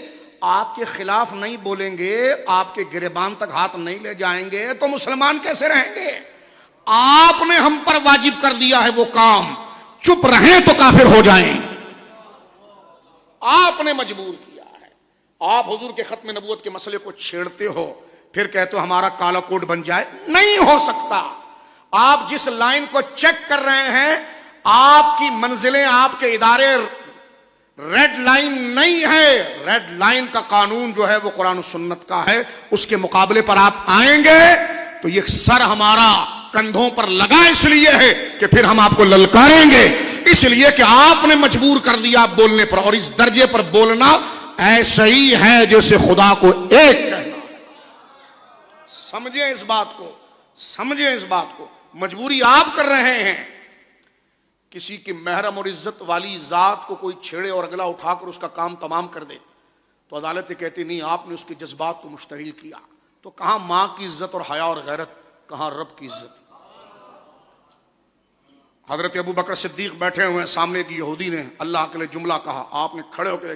آپ کے خلاف نہیں بولیں گے، آپ کے گریبان تک ہاتھ نہیں لے جائیں گے تو مسلمان کیسے رہیں گے؟ آپ نے ہم پر واجب کر دیا ہے وہ کام، چپ رہیں تو کافر ہو جائیں، آپ نے مجبور کیا ہے۔ آپ حضور کے ختم نبوت کے مسئلے کو چھیڑتے ہو، پھر کہتے ہو ہمارا کالا کوڈ بن جائے، نہیں ہو سکتا۔ آپ جس لائن کو چیک کر رہے ہیں، آپ کی منزلیں، آپ کے ادارے ریڈ لائن نہیں ہے۔ ریڈ لائن کا قانون جو ہے وہ قرآن و سنت کا ہے، اس کے مقابلے پر آپ آئیں گے تو یہ سر ہمارا کندھوں پر لگا اس لیے ہے کہ پھر ہم آپ کو للکاریں گے، اس لیے کہ آپ نے مجبور کر دیا بولنے پر، اور اس درجے پر بولنا ایسا ہی ہے جیسے خدا کو ایک کہنا۔ سمجھیں اس بات کو، سمجھیں اس بات کو، مجبوری آپ کر رہے ہیں۔ کسی کی محرم اور عزت والی ذات کو کوئی چھیڑے اور اگلا اٹھا کر اس کا کام تمام کر دے تو عدالت کہتی نہیں، آپ نے اس کے جذبات کو مشتعل کیا۔ تو کہاں ماں کی عزت اور حیا اور غیرت، کہاں رب کی عزت۔ حضرت ابو بکر صدیق بیٹھے ہوئے ہیں، سامنے کی یہودی نے اللہ کے لیے جملہ کہا، آپ نے کھڑے ہو کے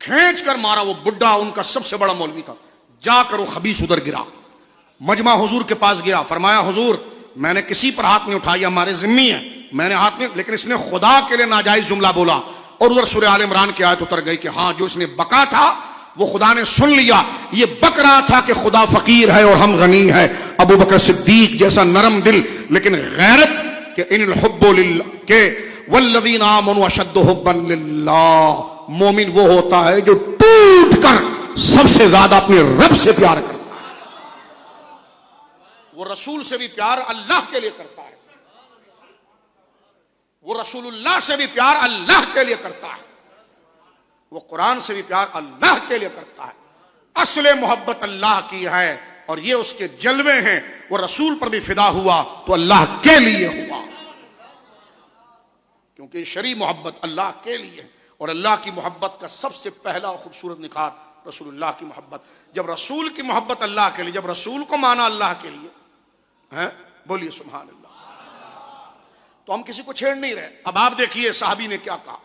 کھینچ کر مارا، وہ بڈھا ان کا سب سے بڑا مولوی تھا، جا کر وہ خبیث ادھر گرا۔ مجمع حضور کے پاس گیا، فرمایا حضور میں نے کسی پر ہاتھ نہیں اٹھایا، ہمارے ذمہ ہے، میں نے ہاتھ نہیں، لیکن اس نے خدا کے لیے ناجائز جملہ بولا، اور ادھر سورہ آل عمران کی آیت اتر گئی کہ ہاں جو اس نے بکا تھا وہ خدا نے سن لیا، یہ بک رہا تھا کہ خدا فقیر ہے اور ہم غنی ہے۔ ابو بکر صدیق جیسا نرم دل لیکن غیرت کہ ان الحب للہ کہ والذین آمنوا اشد حبا للہ، مومن وہ ہوتا ہے جو ٹوٹ کر سب سے زیادہ اپنے رب سے پیار کرتا ہے، وہ رسول سے بھی پیار اللہ کے لیے کرتا ہے، وہ رسول اللہ سے بھی پیار اللہ کے لیے کرتا ہے، وہ قرآن سے بھی پیار اللہ کے لیے کرتا ہے۔ اصل محبت اللہ کی ہے اور یہ اس کے جلوے ہیں، وہ رسول پر بھی فدا ہوا تو اللہ کے لیے ہوا، کیونکہ شرعی محبت اللہ کے لیے ہے، اور اللہ کی محبت کا سب سے پہلا اور خوبصورت نکات رسول اللہ کی محبت۔ جب رسول کی محبت اللہ کے لیے، جب رسول کو مانا اللہ کے لیے ہیں، بولیے سبحان اللہ، تو ہم کسی کو چھیڑ نہیں رہے۔ اب آپ دیکھیے صحابی نے کیا کہا،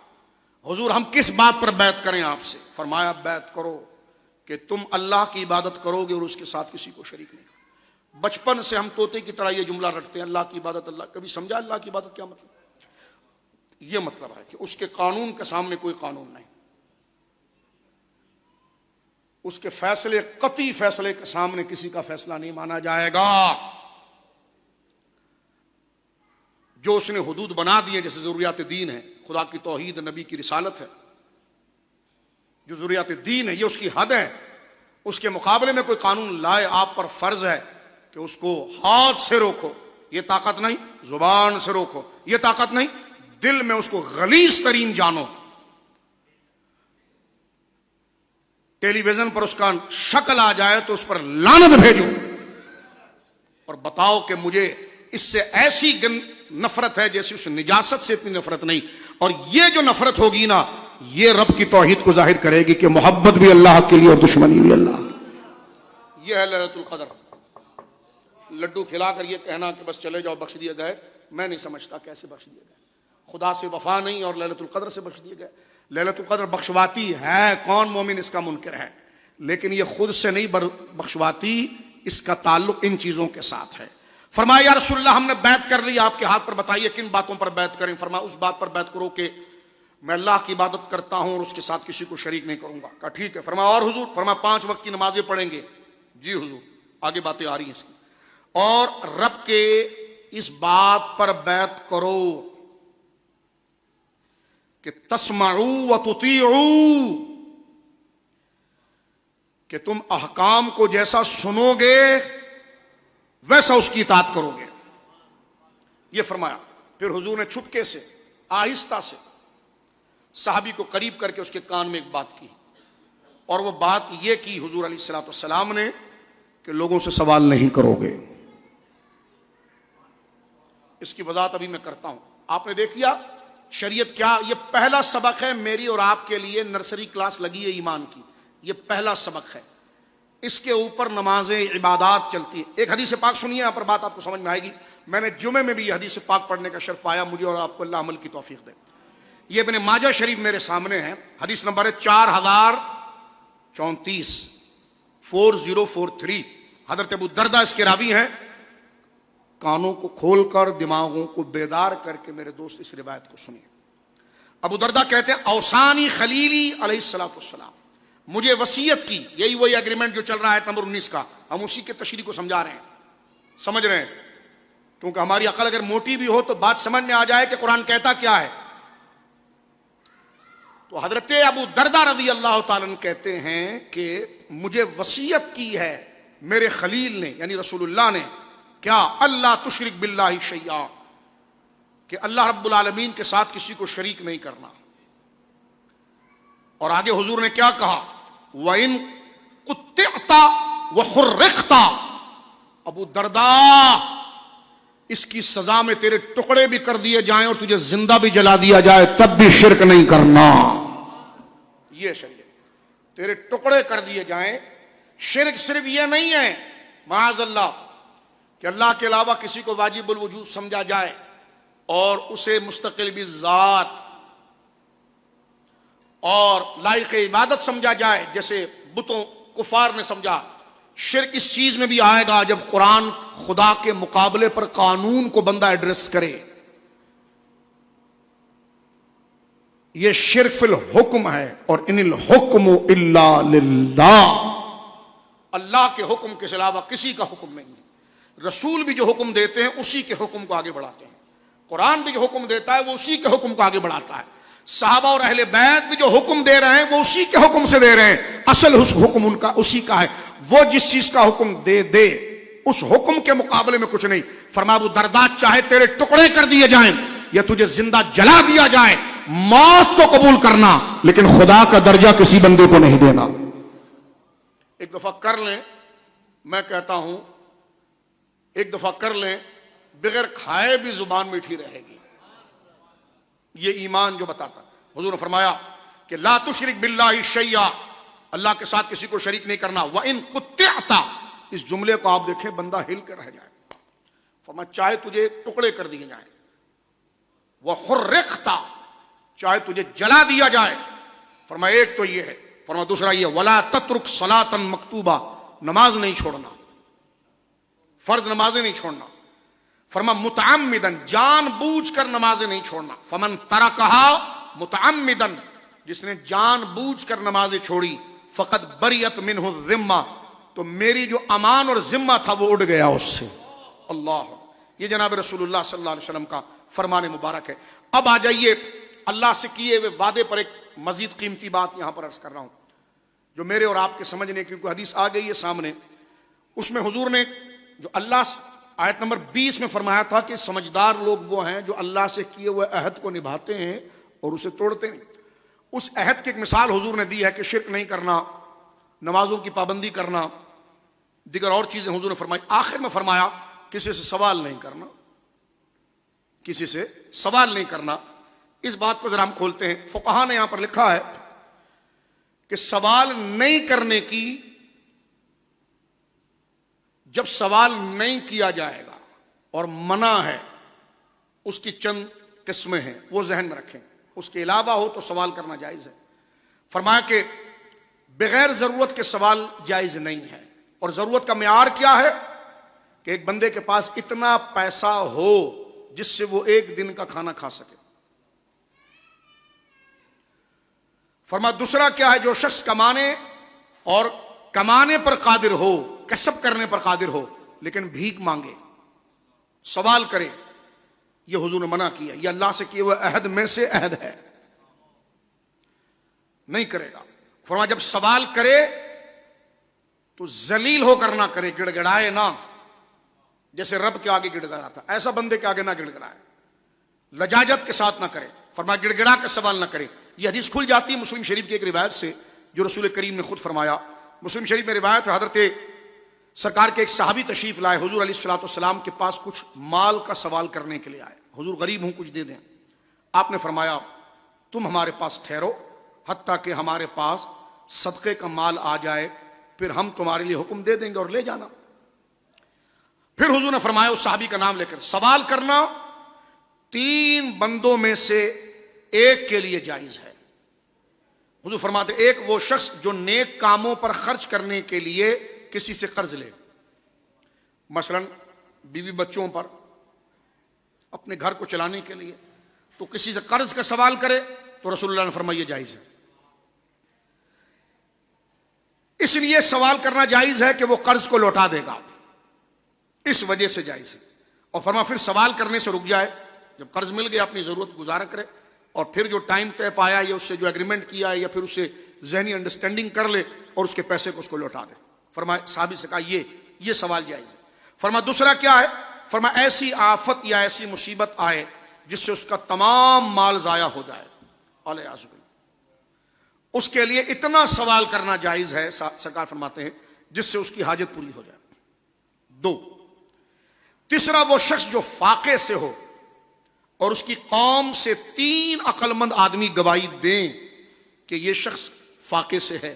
حضور ہم کس بات پر بیعت کریں آپ سے؟ فرمایا بیعت کرو کہ تم اللہ کی عبادت کرو گے اور اس کے ساتھ کسی کو شریک نہیں کرو۔ بچپن سے ہم طوطے کی طرح یہ جملہ رٹتے ہیں، اللہ کی عبادت اللہ، کبھی سمجھا اللہ کی عبادت کیا مطلب؟ یہ مطلب ہے کہ اس کے قانون کے سامنے کوئی قانون نہیں، اس کے فیصلے، قطعی فیصلے کے سامنے کسی کا فیصلہ نہیں مانا جائے گا۔ جو اس نے حدود بنا دی ہے، جیسے ضروریات دین ہے، خدا کی توحید، نبی کی رسالت ہے، جو ضروریات دین ہے یہ اس کی حد ہے، اس کے مقابلے میں کوئی قانون لائے آپ پر فرض ہے کہ اس کو ہاتھ سے روکو، یہ طاقت نہیں، زبان سے روکو، یہ طاقت نہیں، دل میں اس کو غلیظ ترین جانو، ٹیلی ویژن پر اس کا شکل آ جائے تو اس پر لعنت بھیجو اور بتاؤ کہ مجھے اس سے ایسی نفرت ہے جیسے اس نجاست سے اتنی نفرت نہیں، اور یہ جو نفرت ہوگی نا یہ رب کی توحید کو ظاہر کرے گی کہ محبت بھی اللہ کے لیے اور دشمنی بھی اللہ کی۔ یہ ہے لیلۃ القدر۔ لڈو کھلا کر یہ کہنا کہ بس چلے جاؤ بخش دیے گئے، میں نہیں سمجھتا کیسے بخش دیے گئے، خدا سے وفا نہیں اور لیلۃ القدر سے بخش دیے گئے۔ لیلۃ القدر بخشواتی ہے، کون مومن اس کا منکر ہے، لیکن یہ خود سے نہیں بخشواتی، اس کا تعلق ان چیزوں کے ساتھ ہے۔ فرمایا یا رسول اللہ ہم نے بیعت کر لی آپ کے ہاتھ پر، بتائیے کن باتوں پر بیعت کریں؟ فرمایا اس بات پر بیعت کرو کہ میں اللہ کی عبادت کرتا ہوں اور اس کے ساتھ کسی کو شریک نہیں کروں گا۔ کہا ٹھیک ہے۔ فرمایا اور حضور؟ فرمایا 5 وقت کی نمازیں پڑھیں گے۔ جی حضور، آگے باتیں آ رہی ہیں اس کی۔ اور رب کے اس بات پر بیعت کرو کہ تسمعوا وتطیعوا، کہ تم احکام کو جیسا سنو گے ویسا اس کی اطاعت کرو گے، یہ فرمایا۔ پھر حضور نے چھپکے سے آہستہ سے صحابی کو قریب کر کے اس کے کان میں ایک بات کی، اور وہ بات یہ کی حضور علیہ الصلوۃ والسلام نے کہ لوگوں سے سوال نہیں کرو گے۔ اس کی وضاحت ابھی میں کرتا ہوں۔ آپ نے دیکھ لیا شریعت کیا، یہ پہلا سبق ہے میری اور آپ کے لیے، نرسری کلاس لگی ہے ایمان کی، یہ پہلا سبق ہے، اس کے اوپر نمازیں، عبادات چلتی ہیں۔ ایک حدیث پاک سنیے، یہاں پر بات آپ کو سمجھ میں آئے گی۔ میں نے جمعے میں بھی یہ حدیث پاک پڑھنے کا شرف پایا، مجھے اور آپ کو اللہ عمل کی توفیق دے۔ یہ ابن ماجہ شریف میرے سامنے ہے، حدیث نمبر ہے 4034، 4043۔ حضرت ابو دردہ اس کے راوی ہیں۔ کانوں کو کھول کر، دماغوں کو بیدار کر کے میرے دوست اس روایت کو سنیے۔ ابو دردہ کہتے ہیں اوصانی خلیلی علیہ الصلوۃ والسلام، مجھے وصیت کی، یہی وہی ایگریمنٹ جو چل رہا ہے نمبر 19 کا، ہم اسی کے تشریح کو سمجھا رہے ہیں، سمجھ رہے ہیں، کیونکہ ہماری عقل اگر موٹی بھی ہو تو بات سمجھ میں آ جائے کہ قرآن کہتا کیا ہے۔ تو حضرت ابو دردہ رضی اللہ تعالیٰ عنہ کہتے ہیں کہ مجھے وصیت کی ہے میرے خلیل نے، یعنی رسول اللہ نے، کیا؟ اللہ تشرک باللہ شیئا، کہ اللہ رب العالمین کے ساتھ کسی کو شریک نہیں کرنا۔ اور آگے حضور نے کیا کہا؟ وَإِن قُطِّعْتَ وَخُرِّقْتَ، ابو درداء اس کی سزا میں تیرے ٹکڑے بھی کر دیے جائیں اور تجھے زندہ بھی جلا دیا جائے تب بھی شرک نہیں کرنا۔ یہ شریعت، تیرے ٹکڑے کر دیے جائیں۔ شرک صرف یہ نہیں ہے معاذ اللہ کہ اللہ کے علاوہ کسی کو واجب الوجود سمجھا جائے اور اسے مستقل بھی ذات اور لائق عبادت سمجھا جائے، جیسے بتوں کفار نے سمجھا۔ شرک اس چیز میں بھی آئے گا جب قرآن خدا کے مقابلے پر قانون کو بندہ ایڈریس کرے. یہ شرک فی الحکم ہے، اور ان الحکم الا للہ، اللہ کے حکم کے علاوہ کسی کا حکم نہیں ہے. رسول بھی جو حکم دیتے ہیں اسی کے حکم کو آگے بڑھاتے ہیں. قرآن بھی جو حکم دیتا ہے وہ اسی کے حکم کو آگے بڑھاتا ہے. صحابہ اور اہل بیت بھی جو حکم دے رہے ہیں وہ اسی کے حکم سے دے رہے ہیں. اصل حکم ان کا اسی کا ہے. وہ جس چیز کا حکم دے اس حکم کے مقابلے میں کچھ نہیں. فرمایا ابو درداء چاہے تیرے ٹکڑے کر دیے جائیں یا تجھے زندہ جلا دیا جائے، موت کو قبول کرنا، لیکن خدا کا درجہ کسی بندے کو نہیں دینا. ایک دفعہ کر لیں، میں کہتا ہوں ایک دفعہ کر لیں، بغیر کھائے بھی زبان میٹھی رہے گی. یہ ایمان جو بتاتا. حضور نے فرمایا کہ لا تشرک باللہ شیئا، اللہ کے ساتھ کسی کو شریک نہیں کرنا. وَإِن قُطِعْتَ، اس جملے کو آپ دیکھیں بندہ ہل کر رہ جائے. فرمایا چاہے تجھے ٹکڑے کر دیے جائیں. وَحُرِّقْتَ، چاہے تجھے جلا دیا جائے. فرمایا ایک تو یہ ہے. فرمایا دوسرا یہ وَلَا تَتْرُكْ صَلَاةً مَكْتُوبَةً، نماز نہیں چھوڑنا، فرض نمازیں نہیں چھوڑنا. فرمایا متعمدن، جان بوجھ کر نمازیں نہیں چھوڑنا. فمن ترکہا متعمدن، جس نے جان بوجھ کر نمازیں چھوڑی، فقد بریت منہ الذمہ، تو میری جو امان اور ذمہ تھا وہ اڑ گیا اس سے. اللہ، یہ جناب رسول اللہ صلی اللہ علیہ وسلم کا فرمان مبارک ہے. اب آ جائیے اللہ سے کیے ہوئے وعدے پر ایک مزید قیمتی بات یہاں پر عرض کر رہا ہوں جو میرے اور آپ کے سمجھنے، کیونکہ حدیث آ گئی ہے سامنے. اس میں حضور نے جو اللہ سے آیت نمبر 20 میں فرمایا تھا کہ سمجھدار لوگ وہ ہیں جو اللہ سے کیے ہوئے عہد کو نبھاتے ہیں اور اسے توڑتے نہیں. اس عہد کی ایک مثال حضور نے دی ہے کہ شرک نہیں کرنا، نمازوں کی پابندی کرنا، دیگر اور چیزیں حضور نے فرمائی. آخر میں فرمایا کسی سے سوال نہیں کرنا، کسی سے سوال نہیں کرنا. اس بات کو ذرا ہم کھولتے ہیں. فقہا نے یہاں پر لکھا ہے کہ سوال نہیں کرنے کی، جب سوال نہیں کیا جائے گا اور منع ہے، اس کی چند قسمیں ہیں، وہ ذہن میں رکھیں. اس کے علاوہ ہو تو سوال کرنا جائز ہے. فرمایا کہ بغیر ضرورت کے سوال جائز نہیں ہے. اور ضرورت کا معیار کیا ہے؟ کہ ایک بندے کے پاس اتنا پیسہ ہو جس سے وہ ایک دن کا کھانا کھا سکے. فرمایا دوسرا کیا ہے؟ جو شخص کمانے اور کمانے پر قادر ہو، کسب کرنے پر قادر ہو، لیکن بھیک مانگے، سوال کرے، یہ حضور نے منع کیا. یہ اللہ سے کیے ہوئے عہد میں سے عہد ہے، نہیں کرے گا. فرمایا جب سوال کرے تو ذلیل ہو کر نہ کرے، گڑ گڑائے نہ، جیسے رب کے آگے گڑ گڑاتا، ایسا بندے کے آگے نہ گڑ گڑائے، لجاجت کے ساتھ نہ کرے. فرمایا گڑ گڑا کے سوال نہ کرے. یہ حدیث کھل جاتی ہے مسلم شریف کی ایک روایت سے جو رسول کریم نے خود فرمایا. مسلم شریف میں روایت ہے، حضرت سرکار کے ایک صحابی تشریف لائے، حضور علیہ الصلوۃ والسلام کے پاس کچھ مال کا سوال کرنے کے لیے آئے. حضور غریب ہوں، کچھ دے دیں. آپ نے فرمایا تم ہمارے پاس ٹھہرو حتیٰ کہ ہمارے پاس صدقے کا مال آ جائے، پھر ہم تمہارے لیے حکم دے دیں گے اور لے جانا. پھر حضور نے فرمایا اس صحابی کا نام لے کر، سوال کرنا 3 بندوں میں سے ایک کے لیے جائز ہے. حضور فرماتے ایک وہ شخص جو نیک کاموں پر خرچ کرنے کے لیے کسی سے قرض لے، مثلا بیوی بچوں پر، اپنے گھر کو چلانے کے لیے، تو کسی سے قرض کا سوال کرے تو رسول اللہ نے فرمایا یہ جائز ہے. اس لیے سوال کرنا جائز ہے کہ وہ قرض کو لوٹا دے گا، اس وجہ سے جائز ہے. اور فرمایا پھر سوال کرنے سے رک جائے، جب قرض مل گیا اپنی ضرورت گزارا کرے، اور پھر جو ٹائم طے پایا یا اس سے جو ایگریمنٹ کیا ہے یا پھر اسے ذہنی انڈرسٹینڈنگ کر لے اور اس کے پیسے کو اس کو لوٹا دے. فرمایا صحابی سے کہا یہ سوال جائز ہے. فرمایا دوسرا کیا ہے؟ فرمایا ایسی آفت یا ایسی مصیبت آئے جس سے اس کا تمام مال ضائع ہو جائے، الیاذ باللہ، اس کے لیے اتنا سوال کرنا جائز ہے، سرکار فرماتے ہیں، جس سے اس کی حاجت پوری ہو جائے. 2. تیسرا وہ شخص جو فاقے سے ہو اور اس کی قوم سے 3 عقل مند آدمی گواہی دیں کہ یہ شخص فاقے سے ہے،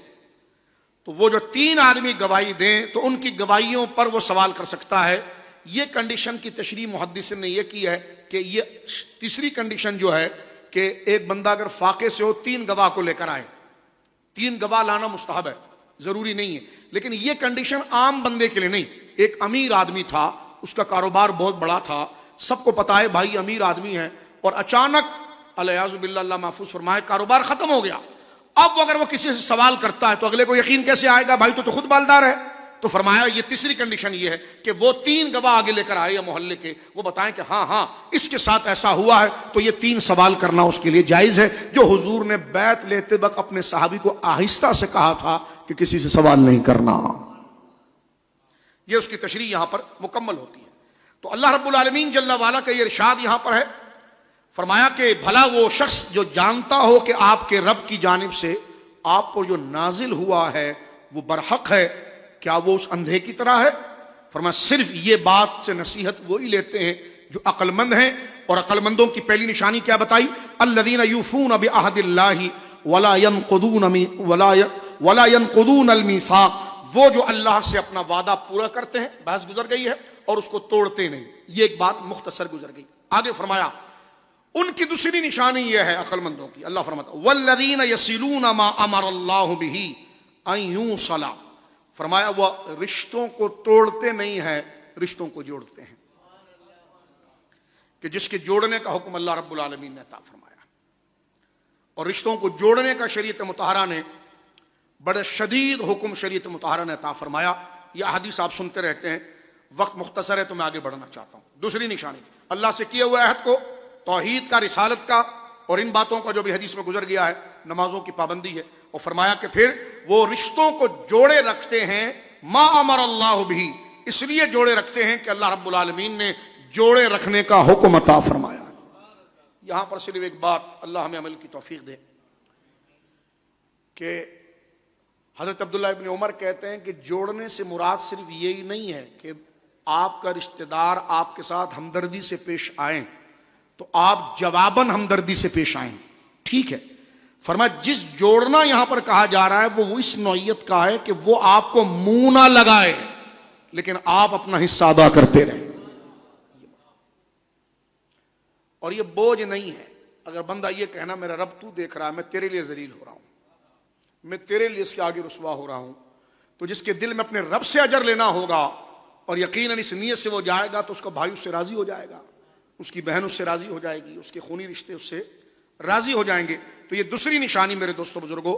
تو وہ جو 3 آدمی گواہی دیں تو ان کی گواہیوں پر وہ سوال کر سکتا ہے. یہ کنڈیشن کی تشریح محدثین نے یہ کی ہے کہ یہ تیسری کنڈیشن جو ہے کہ ایک بندہ اگر فاقے سے ہو 3 گواہ کو لے کر آئے، 3 گواہ لانا مستحب ہے. ضروری نہیں ہے، لیکن یہ کنڈیشن عام بندے کے لیے نہیں. ایک امیر آدمی تھا، اس کا کاروبار بہت بڑا تھا، سب کو پتا ہے بھائی امیر آدمی ہے، اور اچانک الیاذ باللہ اللہ محفوظ فرمائے کاروبار ختم ہو گیا. اب اگر وہ کسی سے سوال کرتا ہے تو اگلے کو یقین کیسے آئے گا؟ بھائی تو خود مالدار ہے. تو فرمایا یہ تیسری کنڈیشن یہ ہے کہ وہ 3 گواہ آگے لے کر آئے یا محلے کے، وہ بتائیں کہ ہاں اس کے ساتھ ایسا ہوا ہے، تو یہ 3 سوال کرنا اس کے لیے جائز ہے، جو حضور نے بیعت لیتے وقت اپنے صحابی کو آہستہ سے کہا تھا کہ کسی سے سوال نہیں کرنا. یہ اس کی تشریح یہاں پر مکمل ہوتی ہے. تو اللہ رب العالمین جل وعلا کا یہ ارشاد یہاں پر ہے، فرمایا کہ بھلا وہ شخص جو جانتا ہو کہ آپ کے رب کی جانب سے آپ پر جو نازل ہوا ہے وہ برحق ہے، کیا وہ اس اندھے کی طرح ہے؟ فرمایا صرف یہ بات سے نصیحت وہی لیتے ہیں جو عقل مند ہیں. اور عقل مندوں کی پہلی نشانی کیا بتائی؟ الذین یوفون بعہد اللہ ولا ينقضون المیثاق، وہ جو اللہ سے اپنا وعدہ پورا کرتے ہیں، بحث گزر گئی ہے، اور اس کو توڑتے نہیں. یہ ایک بات مختصر گزر گئی. آگے فرمایا ان کی دوسری نشانی یہ ہے عقل مندوں کی، اللہ فرماتا والذین یصلون ما امر اللہ بہ ان یوصل، فرمایا وہ رشتوں کو توڑتے نہیں ہیں، رشتوں کو جوڑتے ہیں. کہ جس کے جوڑنے کا حکم اللہ رب العالمین نے عطا فرمایا، اور رشتوں کو جوڑنے کا شریعت مطہرہ نے بڑے شدید حکم شریعت مطہرہ نے عطا فرمایا. یہ حدیث آپ سنتے رہتے ہیں، وقت مختصر ہے تو میں آگے بڑھنا چاہتا ہوں. دوسری نشانی اللہ سے کیے ہوئے عہد کو، توحید کا، رسالت کا، اور ان باتوں کا جو بھی حدیث میں گزر گیا ہے، نمازوں کی پابندی ہے. اور فرمایا کہ پھر وہ رشتوں کو جوڑے رکھتے ہیں، ما امر اللہ بھی، اس لیے جوڑے رکھتے ہیں کہ اللہ رب العالمین نے جوڑے رکھنے کا حکم عطا فرمایا. یہاں پر صرف ایک بات، اللہ ہمیں عمل کی توفیق دے، کہ حضرت عبداللہ ابن عمر کہتے ہیں کہ جوڑنے سے مراد صرف یہی نہیں ہے کہ آپ کا رشتہ دار آپ کے ساتھ ہمدردی سے پیش آئیں تو آپ جواباً ہمدردی سے پیش آئیں، ٹھیک ہے. فرمایا جس جوڑنا یہاں پر کہا جا رہا ہے وہ اس نوعیت کا ہے کہ وہ آپ کو منہ نہ لگائے لیکن آپ اپنا حصہ ادا کرتے رہیں. اور یہ بوجھ نہیں ہے. اگر بندہ یہ کہنا میرا رب تو دیکھ رہا ہے، میں تیرے لیے ذلیل ہو رہا ہوں، میں تیرے لیے اس کے آگے رسوا ہو رہا ہوں، تو جس کے دل میں اپنے رب سے اجر لینا ہوگا اور یقیناً اس نیت سے وہ جائے گا تو اس کا بھائی اس سے راضی ہو جائے گا، اس کی بہن اس سے راضی ہو جائے گی، اس کے خونی رشتے اس سے راضی ہو جائیں گے. تو یہ دوسری نشانی میرے دوستو بزرگوں،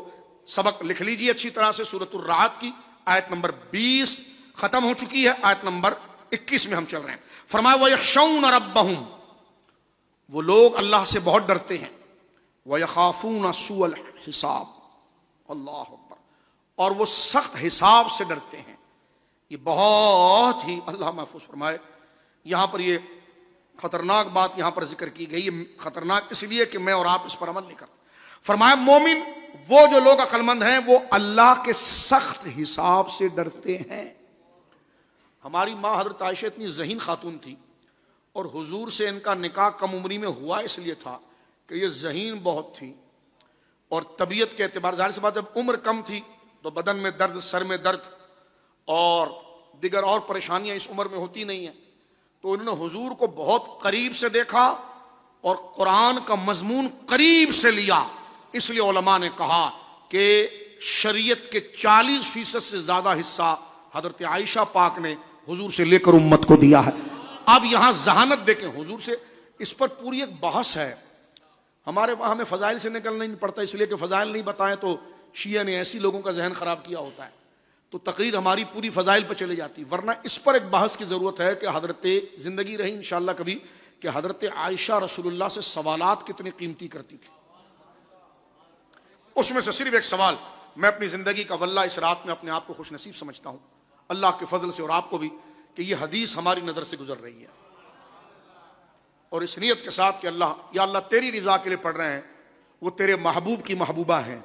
سبق لکھ لیجیے اچھی طرح سے. سورۃ الرعد کی آیت نمبر 20 ختم ہو چکی ہے، آیت نمبر 21 میں ہم چل رہے ہیں. فرمایا وَيَخْشَوْنَ رَبَّهُمْ، وہ لوگ اللہ سے بہت ڈرتے ہیں، وَيَخَافُونَ سُوءَ الْحِسَابِ، اللہ اکبر، اور وہ سخت حساب سے ڈرتے ہیں. یہ بہت ہی اللہ محفوظ فرمائے. یہاں پر یہ خطرناک بات یہاں پر ذکر کی گئی ہے، خطرناک اس لیے کہ میں اور آپ اس پر عمل نہیں کرتے. فرمایا مومن وہ جو لوگ عقل مند ہیں وہ اللہ کے سخت حساب سے ڈرتے ہیں. ہماری ماں حضرت عائشہ اتنی ذہین خاتون تھی، اور حضور سے ان کا نکاح کم عمری میں ہوا اس لیے تھا کہ یہ ذہین بہت تھی، اور طبیعت کے اعتبار ظاہر سی بات جب عمر کم تھی تو بدن میں درد، سر میں درد اور دیگر اور پریشانیاں اس عمر میں ہوتی نہیں ہیں. تو انہوں نے حضور کو بہت قریب سے دیکھا اور قرآن کا مضمون قریب سے لیا. اس لیے علماء نے کہا کہ شریعت کے 40% سے زیادہ حصہ حضرت عائشہ پاک نے حضور سے لے کر امت کو دیا ہے. اب یہاں ذہانت دیکھیں حضور سے، اس پر پوری ایک بحث ہے. ہمارے وہاں ہمیں فضائل سے نکلنا نہیں پڑتا، اس لیے کہ فضائل نہیں بتائیں تو شیعہ نے ایسی لوگوں کا ذہن خراب کیا ہوتا ہے، تو تقریر ہماری پوری فضائل پہ چلے جاتی. ورنہ اس پر ایک بحث کی ضرورت ہے کہ حضرت زندگی رہی انشاءاللہ کبھی کہ حضرت عائشہ رسول اللہ سے سوالات کتنی قیمتی کرتی تھی. اس میں سے صرف ایک سوال میں اپنی زندگی کا واللہ اس رات میں اپنے آپ کو خوش نصیب سمجھتا ہوں اللہ کے فضل سے اور آپ کو بھی، کہ یہ حدیث ہماری نظر سے گزر رہی ہے، اور اس نیت کے ساتھ کہ اللہ یا اللہ تیری رضا کے لیے پڑھ رہے ہیں، وہ تیرے محبوب کی محبوبہ ہیں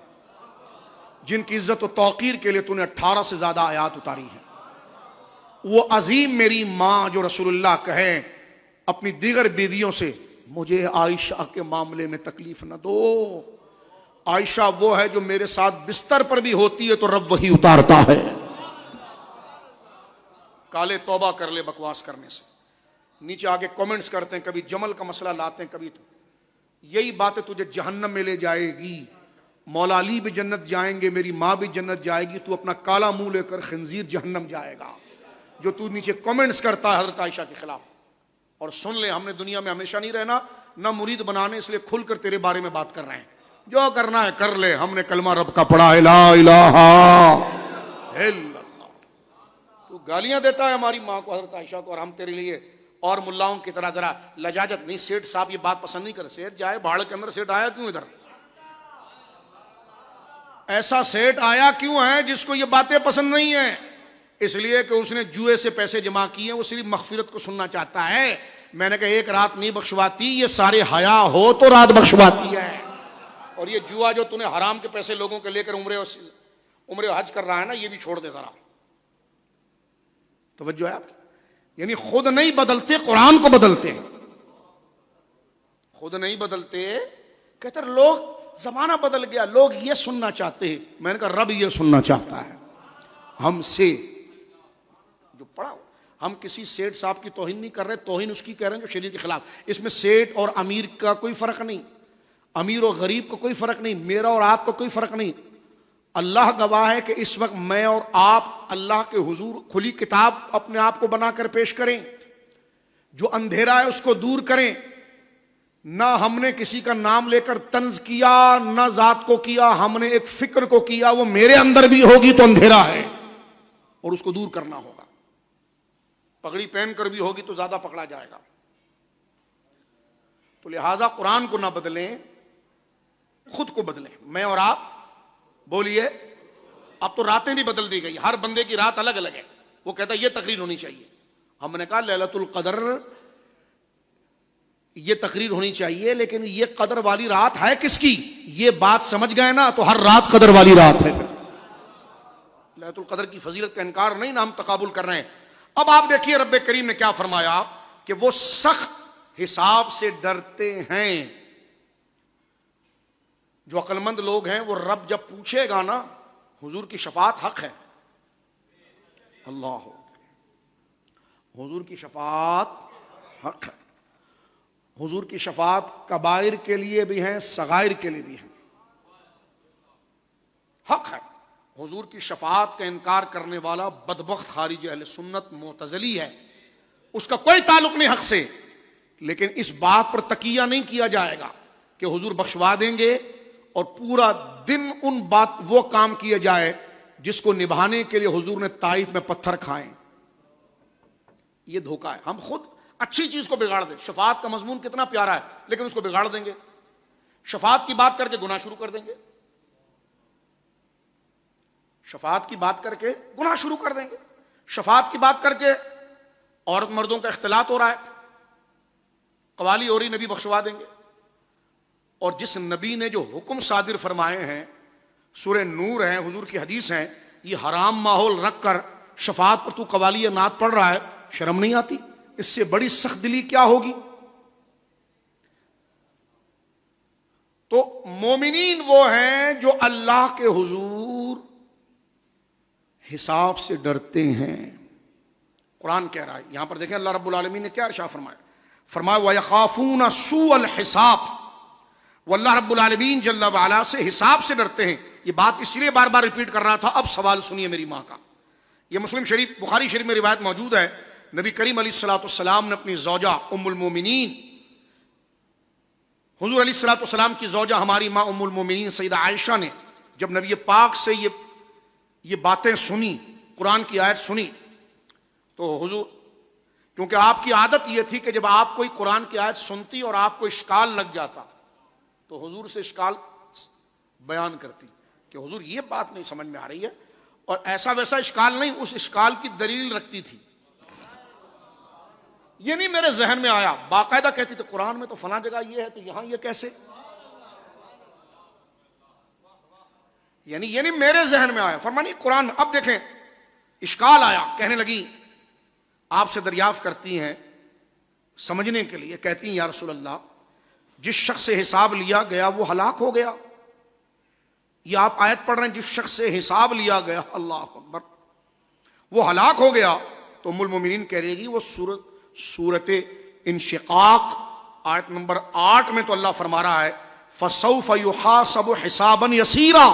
جن کی عزت و توقیر کے لیے تو نے 18 سے زیادہ آیات اتاری ہیں. وہ عظیم میری ماں جو رسول اللہ کہیں اپنی دیگر بیویوں سے مجھے عائشہ کے معاملے میں تکلیف نہ دو، عائشہ وہ ہے جو میرے ساتھ بستر پر بھی ہوتی ہے تو رب وہی اتارتا ہے. کالے توبہ کر لے بکواس کرنے سے. نیچے آگے کومنٹس کرتے ہیں، کبھی جمل کا مسئلہ لاتے ہیں، کبھی تو یہی باتیں تجھے جہنم میں لے جائے گی. مولا علی بھی جنت جائیں گے، میری ماں بھی جنت جائے گی، تو اپنا کالا منہ لے کر خنزیر جہنم جائے گا، جو تو نیچے کمنٹس کرتا ہے حضرت عائشہ کے خلاف۔ اور سن لے، ہم نے دنیا میں ہمیشہ نہیں رہنا، نہ مرید بنانے، اس لیے کھل کر تیرے بارے میں بات کر رہے ہیں، جو کرنا ہے کر لے، ہم نے کلمہ رب کا پڑھا ہے، لا الہ الا اللہ۔ تو گالیاں دیتا ہے ہماری ماں کو، حضرت عائشہ کو، اور ہم تیرے لیے اور ملاؤں کی طرح ذرا لجاجت نہیں۔ سیٹھ صاحب یہ بات پسند نہیں کرے، سیٹھ جائے بھاڑ کے اندر، سیٹھ آیا کیوں ادھر؟ ایسا سیٹ آیا کیوں ہے جس کو یہ باتیں پسند نہیں ہیں؟ اس لیے کہ اس نے جوئے سے پیسے جمع کیے، وہ صرف مغفرت کو سننا چاہتا ہے۔ میں نے کہا ایک رات نہیں بخشواتی، یہ سارے حیا ہو تو رات بخشواتی ہے۔ اور یہ جوا جو تُونے حرام کے پیسے لوگوں کے لے کر عمرے حج کر رہا ہے نا، یہ بھی چھوڑ دے ذرا۔ توجہ ہے آپ کی؟ یعنی خود نہیں بدلتے، قرآن کو بدلتے ہیں، خود نہیں بدلتے۔ کہتے ہیں لوگ، زمانہ بدل گیا، لوگ یہ سننا چاہتے ہیں۔ میں نے کہا رب یہ سننا چاہتا ہے ہم سے جو پڑھا ہو۔ ہم کسی سیٹ صاحب کی توہین نہیں کر رہے، توہین اس کی کہہ رہے ہیں جو شریعت کے خلاف۔ اس میں سیٹ اور امیر کا کوئی فرق نہیں، امیر اور غریب کا کوئی فرق نہیں، میرا اور آپ کا کوئی فرق نہیں۔ اللہ گواہ ہے کہ اس وقت میں اور آپ اللہ کے حضور کھلی کتاب اپنے آپ کو بنا کر پیش کریں، جو اندھیرا ہے اس کو دور کریں۔ نہ ہم نے کسی کا نام لے کر طنز کیا، نہ ذات کو کیا، ہم نے ایک فکر کو کیا، وہ میرے اندر بھی ہوگی تو اندھیرا ہے اور اس کو دور کرنا ہوگا۔ پگڑی پہن کر بھی ہوگی تو زیادہ پکڑا جائے گا۔ تو لہٰذا قرآن کو نہ بدلیں، خود کو بدلیں۔ میں اور آپ بولیے، اب تو راتیں بھی بدل دی گئی، ہر بندے کی رات الگ الگ ہے۔ وہ کہتا ہے یہ تقریر ہونی چاہیے، ہم نے کہا لیلۃ القدر یہ تقریر ہونی چاہیے، لیکن یہ قدر والی رات ہے کس کی؟ یہ بات سمجھ گئے نا، تو ہر رات قدر والی رات ہے۔ لیلۃ القدر کی فضیلت کا انکار نہیں نا ہم تقابل کر رہے ہیں۔ اب آپ دیکھیے رب کریم نے کیا فرمایا کہ وہ سخت حساب سے ڈرتے ہیں۔ جو عقل مند لوگ ہیں وہ رب جب پوچھے گا نا، حضور کی شفاعت حق ہے، اللہ حضور کی شفاعت حق ہے۔ حضور کی شفاعت کبائر کے لیے بھی ہیں، صغائر کے لیے بھی ہیں، حق ہے۔ حضور کی شفاعت کا انکار کرنے والا بدبخت خارج اہل سنت معتزلی ہے، اس کا کوئی تعلق نہیں حق سے۔ لیکن اس بات پر تکیہ نہیں کیا جائے گا کہ حضور بخشوا دیں گے اور پورا دن وہ کام کیے جائے جس کو نبھانے کے لیے حضور نے طائف میں پتھر کھائے۔ یہ دھوکہ ہے، ہم خود اچھی چیز کو بگاڑ دیں۔ شفاعت کا مضمون کتنا پیارا ہے، لیکن اس کو بگاڑ دیں گے، شفاعت کی بات کر کے گناہ شروع کر دیں گے، شفاعت کی بات کر کے گناہ شروع کر دیں گے، شفاعت کی بات کر کے عورت مردوں کا اختلاط ہو رہا ہے، قوالی ہو رہی، نبی بخشوا دیں گے۔ اور جس نبی نے جو حکم صادر فرمائے ہیں، سورہ نور ہے، حضور کی حدیث ہے، یہ حرام ماحول رکھ کر شفاعت پر تو قوالی نعت پڑھ رہا ہے، شرم نہیں آتی؟ اس سے بڑی سخت دلی کیا ہوگی؟ تو مومنین وہ ہیں جو اللہ کے حضور حساب سے ڈرتے ہیں۔ قرآن کہہ رہا ہے، یہاں پر دیکھیں اللہ رب العالمین نے کیا ارشاد فرمایا، فرمایا وَيَخَافُونَ سُوءَ الْحِسَابِ، وہ اللہ رب العالمین جل وعلا سے حساب سے ڈرتے ہیں۔ یہ بات اس لیے بار بار ریپیٹ کر رہا تھا، اب سوال سنیے میری ماں کا۔ یہ مسلم شریف، بخاری شریف میں روایت موجود ہے، نبی کریم علیہ الصلوۃ والسلام نے اپنی زوجہ ام المومنین، حضور علیہ الصلوۃ والسلام کی زوجہ ہماری ماں ام المومنین سیدہ عائشہ نے جب نبی پاک سے یہ باتیں سنی، قرآن کی آیت سنی، تو حضور، کیونکہ آپ کی عادت یہ تھی کہ جب آپ کوئی قرآن کی آیت سنتی اور آپ کو اشکال لگ جاتا تو حضور سے اشکال بیان کرتی کہ حضور یہ بات نہیں سمجھ میں آ رہی ہے، اور ایسا ویسا اشکال نہیں، اس اشکال کی دلیل رکھتی تھی۔ یہ نہیں میرے ذہن میں آیا، باقاعدہ کہتی تھی قرآن میں تو فلاں جگہ یہ ہے تو یہاں یہ کیسے، یعنی یہ نہیں میرے ذہن میں آیا، فرمانی قرآن میں۔ اب دیکھیں اشکال آیا، کہنے لگی، آپ سے دریافت کرتی ہیں سمجھنے کے لیے، کہتی ہیں یا رسول اللہ، جس شخص سے حساب لیا گیا وہ ہلاک ہو گیا۔ یہ آپ آیت پڑھ رہے ہیں، جس شخص سے حساب لیا گیا، اللہ اکبر، وہ ہلاک ہو گیا، تو ام المومنین کہہ رہے گی وہ سورت انشقاق آیت نمبر 8 میں تو اللہ فرما رہا ہے فسوف یحاسب حسابا یسیرا.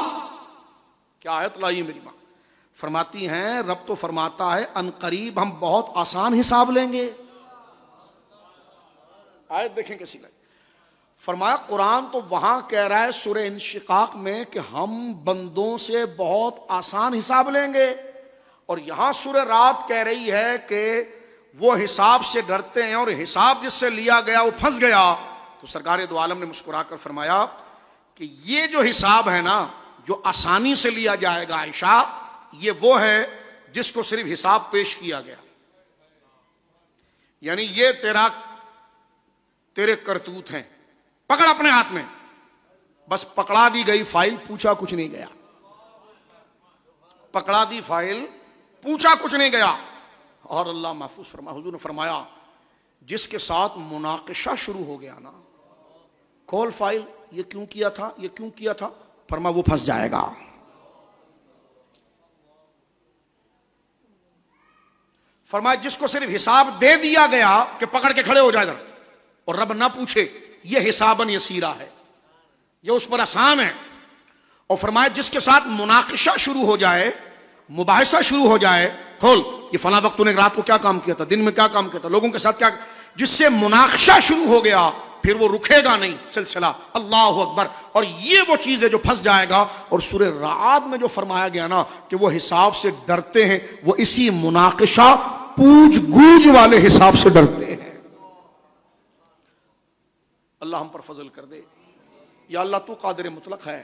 کیا آیت لائی میری ماں. فرماتی ہیں رب تو فرماتا ہے ان قریب ہم بہت آسان حساب لیں گے. آیت دیکھیں کیسی لگی. فرمایا قرآن تو وہاں کہہ رہا ہے سورہ انشقاق میں کہ ہم بندوں سے بہت آسان حساب لیں گے, اور یہاں سورہ رات کہہ رہی ہے کہ وہ حساب سے ڈرتے ہیں اور حساب جس سے لیا گیا وہ پھنس گیا. تو سرکار دو عالم نے مسکرا کر فرمایا کہ یہ جو حساب ہے نا جو آسانی سے لیا جائے گا عائشہ, یہ وہ ہے جس کو صرف حساب پیش کیا گیا. یعنی یہ تیرے کرتوت ہیں, پکڑ اپنے ہاتھ میں, بس پکڑا دی گئی فائل, پوچھا کچھ نہیں گیا. پکڑا دی فائل, پوچھا کچھ نہیں گیا. اور اللہ محفوظ فرمایا, حضور نے فرمایا جس کے ساتھ مناقشہ شروع ہو گیا نا, کھول فائل, یہ کیوں کیا تھا, یہ کیوں کیا تھا, فرمایا وہ پھنس جائے گا. فرمایا جس کو صرف حساب دے دیا گیا کہ پکڑ کے کھڑے ہو جائے ادھر, اور رب نہ پوچھے, یہ حساباً یسیرا ہے, یہ اس پر آسان ہے. اور فرمایا جس کے ساتھ مناقشہ شروع ہو جائے, مباحثہ شروع ہو جائے, کھول یہ فلاں وقت نے رات کو کیا کام کیا تھا, دن میں کیا کام کیا تھا, لوگوں کے ساتھ کیا, جس سے مناقشہ شروع ہو گیا پھر وہ رکے گا نہیں سلسلہ. اللہ اکبر. اور یہ وہ چیز ہے جو پھنس جائے گا. اور سورہ رعد میں جو فرمایا گیا نا کہ وہ حساب سے ڈرتے ہیں, وہ اسی مناقشہ پوچھ گوچھ والے حساب سے ڈرتے ہیں. اللہ ہم پر فضل کر دے. یا اللہ تو قادر مطلق ہے,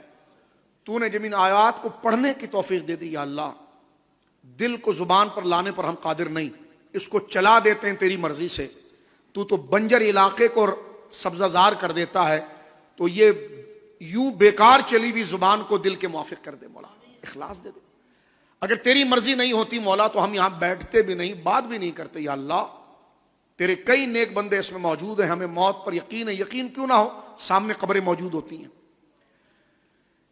تو نے جب ان آیات کو پڑھنے کی توفیق دے دی, یا اللہ دل کو زبان پر لانے پر ہم قادر نہیں, اس کو چلا دیتے ہیں تیری مرضی سے. تو بنجر علاقے کو سبزہ زار کر دیتا ہے, تو یہ یوں بیکار چلی ہوئی زبان کو دل کے موافق کر دے مولا, اخلاص دے دے. اگر تیری مرضی نہیں ہوتی مولا تو ہم یہاں بیٹھتے بھی نہیں, بات بھی نہیں کرتے. یا اللہ تیرے کئی نیک بندے اس میں موجود ہیں, ہمیں موت پر یقین ہے, یقین کیوں نہ ہو, سامنے قبریں موجود ہوتی ہیں.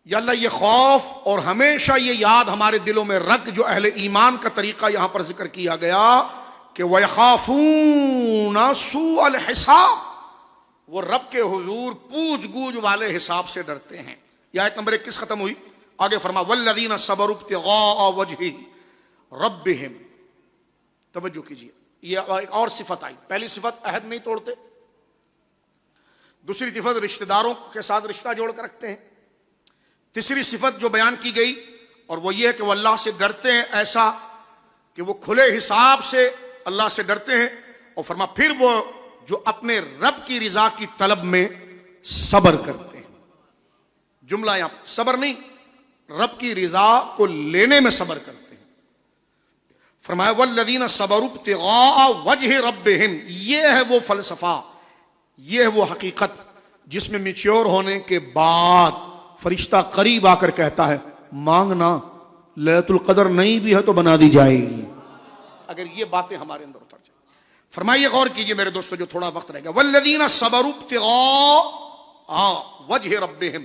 یا اللہ یہ خوف اور ہمیشہ یہ یاد ہمارے دلوں میں رکھ جو اہل ایمان کا طریقہ یہاں پر ذکر کیا گیا کہ وَيَخَافُونَ سُوءَ الْحِسَابِ, وہ رب کے حضور پوچھ گوچھ والے حساب سے ڈرتے ہیں. یہ آیت نمبر 21 ختم ہوئی. آگے فرما وَالَّذِينَ صَبَرُوا ابْتِغَاءَ وَجْهِ رَبِّهِمْ. توجہ کیجیے, یہ ایک اور صفت آئی. پہلی صفت عہد نہیں توڑتے, دوسری صفت رشتہ داروں کے ساتھ رشتہ جوڑ کر رکھتے ہیں, تیسری صفت جو بیان کی گئی اور وہ یہ ہے کہ وہ اللہ سے ڈرتے ہیں, ایسا کہ وہ کھلے حساب سے اللہ سے ڈرتے ہیں. اور فرما پھر وہ جو اپنے رب کی رضا کی طلب میں صبر کرتے ہیں. جملہ یہاں صبر نہیں, رب کی رضا کو لینے میں صبر کرتے ہیں. فرمایا والذین صبروا ابتغاء وجہ ربہم, یہ ہے وہ فلسفہ, یہ ہے وہ حقیقت جس میں میچور ہونے کے بعد فرشتہ قریب آ کر کہتا ہے مانگنا, لیلۃ القدر نہیں بھی ہے تو بنا دی جائے گی. اگر یہ باتیں ہمارے اندر اتر جائیں. فرمائیے غور کیجئے میرے دوستو جو تھوڑا وقت رہ گیا. والذین صبروا ابتغاء وجہ ربہم,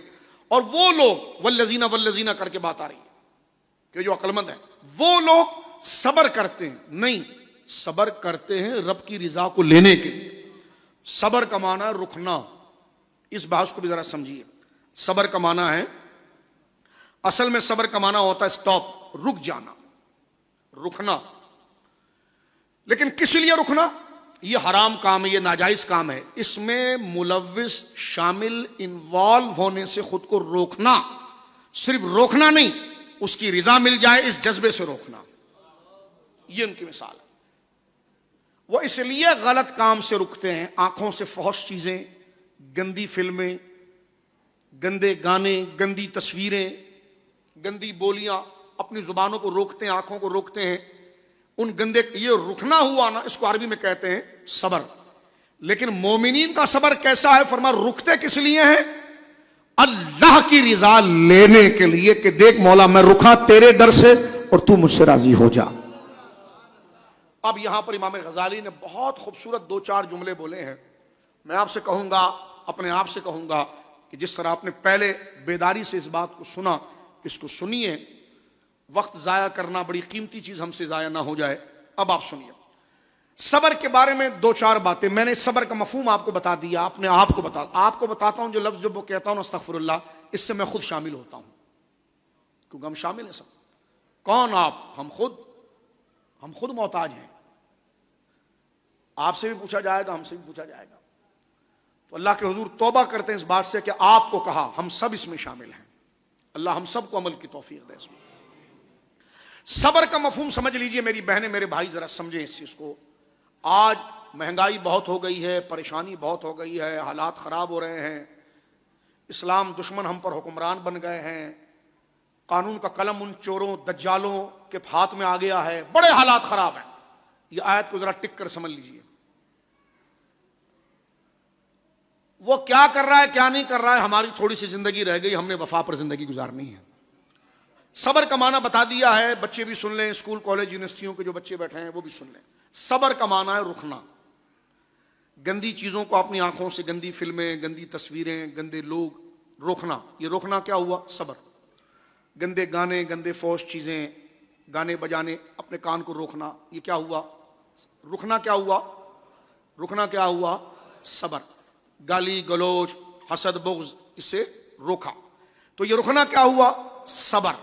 اور وہ لوگ والذین کر کے بات آ رہی ہے کہ جو عقل مند ہیں وہ لوگ صبر کرتے ہیں, نہیں صبر کرتے ہیں رب کی رضا کو لینے کے لیے. صبر کا معنی ہے رکنا. اس بحث کو بھی ذرا سمجھیے. صبر کا معنی ہے, اصل میں صبر کا معنی ہوتا ہے سٹاپ, رک جانا, رکنا. لیکن کس لیے رکنا؟ یہ حرام کام ہے, یہ ناجائز کام ہے, اس میں ملوث شامل انوالو ہونے سے خود کو روکنا. صرف روکنا نہیں, اس کی رضا مل جائے اس جذبے سے روکنا. یہ ان کی مثال ہے. وہ اس لیے غلط کام سے رکتے ہیں, آنکھوں سے فحش چیزیں, گندی فلمیں, گندے گانے, گندی تصویریں, گندی بولیاں, اپنی زبانوں کو روکتے ہیں, آنکھوں کو روکتے ہیں ان گندے. یہ رکنا ہوا نا, اس کو عربی میں کہتے ہیں صبر. لیکن مومنین کا صبر کیسا ہے؟ فرما رکتے کس لیے ہیں؟ اللہ کی رضا لینے کے لیے کہ دیکھ مولا میں رکا تیرے در سے اور تو مجھ سے راضی ہو جا. اب یہاں پر امام غزالی نے بہت خوبصورت 2-4 جملے بولے ہیں. میں آپ سے کہوں گا, اپنے آپ سے کہوں گا کہ جس طرح آپ نے پہلے بیداری سے اس بات کو سنا, اس کو سنیے. وقت ضائع کرنا بڑی قیمتی چیز ہم سے ضائع نہ ہو جائے. اب آپ سنیے. صبر کے بارے میں دو چار باتیں میں نے صبر کا مفہوم آپ کو بتا دیا. اپنے آپ کو بتاتا ہوں. جو لفظ جو وہ کہتا ہوں استغفر اللہ, اس سے میں خود شامل ہوتا ہوں, کیونکہ ہم شامل ہیں سب. کون آپ؟ ہم خود محتاج ہیں. آپ سے بھی پوچھا جائے گا, ہم سے بھی پوچھا جائے گا. تو اللہ کے حضور توبہ کرتے ہیں اس بات سے کہ آپ کو کہا, ہم سب اس میں شامل ہیں. اللہ ہم سب کو عمل کی توفیق دے. اس میں صبر کا مفہوم سمجھ لیجئے میری بہنیں میرے بھائی, ذرا سمجھیں اس چیز کو. آج مہنگائی بہت ہو گئی ہے, پریشانی بہت ہو گئی ہے, حالات خراب ہو رہے ہیں, اسلام دشمن ہم پر حکمران بن گئے ہیں, قانون کا قلم ان چوروں دجالوں کے ہاتھ میں آ گیا ہے, بڑے حالات خراب ہیں. یہ آیت کو ذرا ٹک کر سمجھ لیجئے. وہ کیا کر رہا ہے کیا نہیں کر رہا ہے, ہماری تھوڑی سی زندگی رہ گئی, ہم نے وفا پر زندگی گزارنی ہے. صبر کا معنی بتا دیا ہے, بچے بھی سن لیں, اسکول کالج یونیورسٹیوں کے جو بچے بیٹھے ہیں وہ بھی سن لیں. صبر کا معنی ہے رکنا. گندی چیزوں کو اپنی آنکھوں سے, گندی فلمیں, گندی تصویریں, گندے لوگ, روکنا. یہ روکنا کیا ہوا؟ صبر. گندے گانے, گندے فوش چیزیں, گانے بجانے, اپنے کان کو روکنا, یہ کیا ہوا؟ رکنا. کیا ہوا؟ رکنا کیا ہوا؟ صبر. گالی گلوچ, حسد بغض, اسے روکا. تو یہ رکنا کیا ہوا؟ صبر.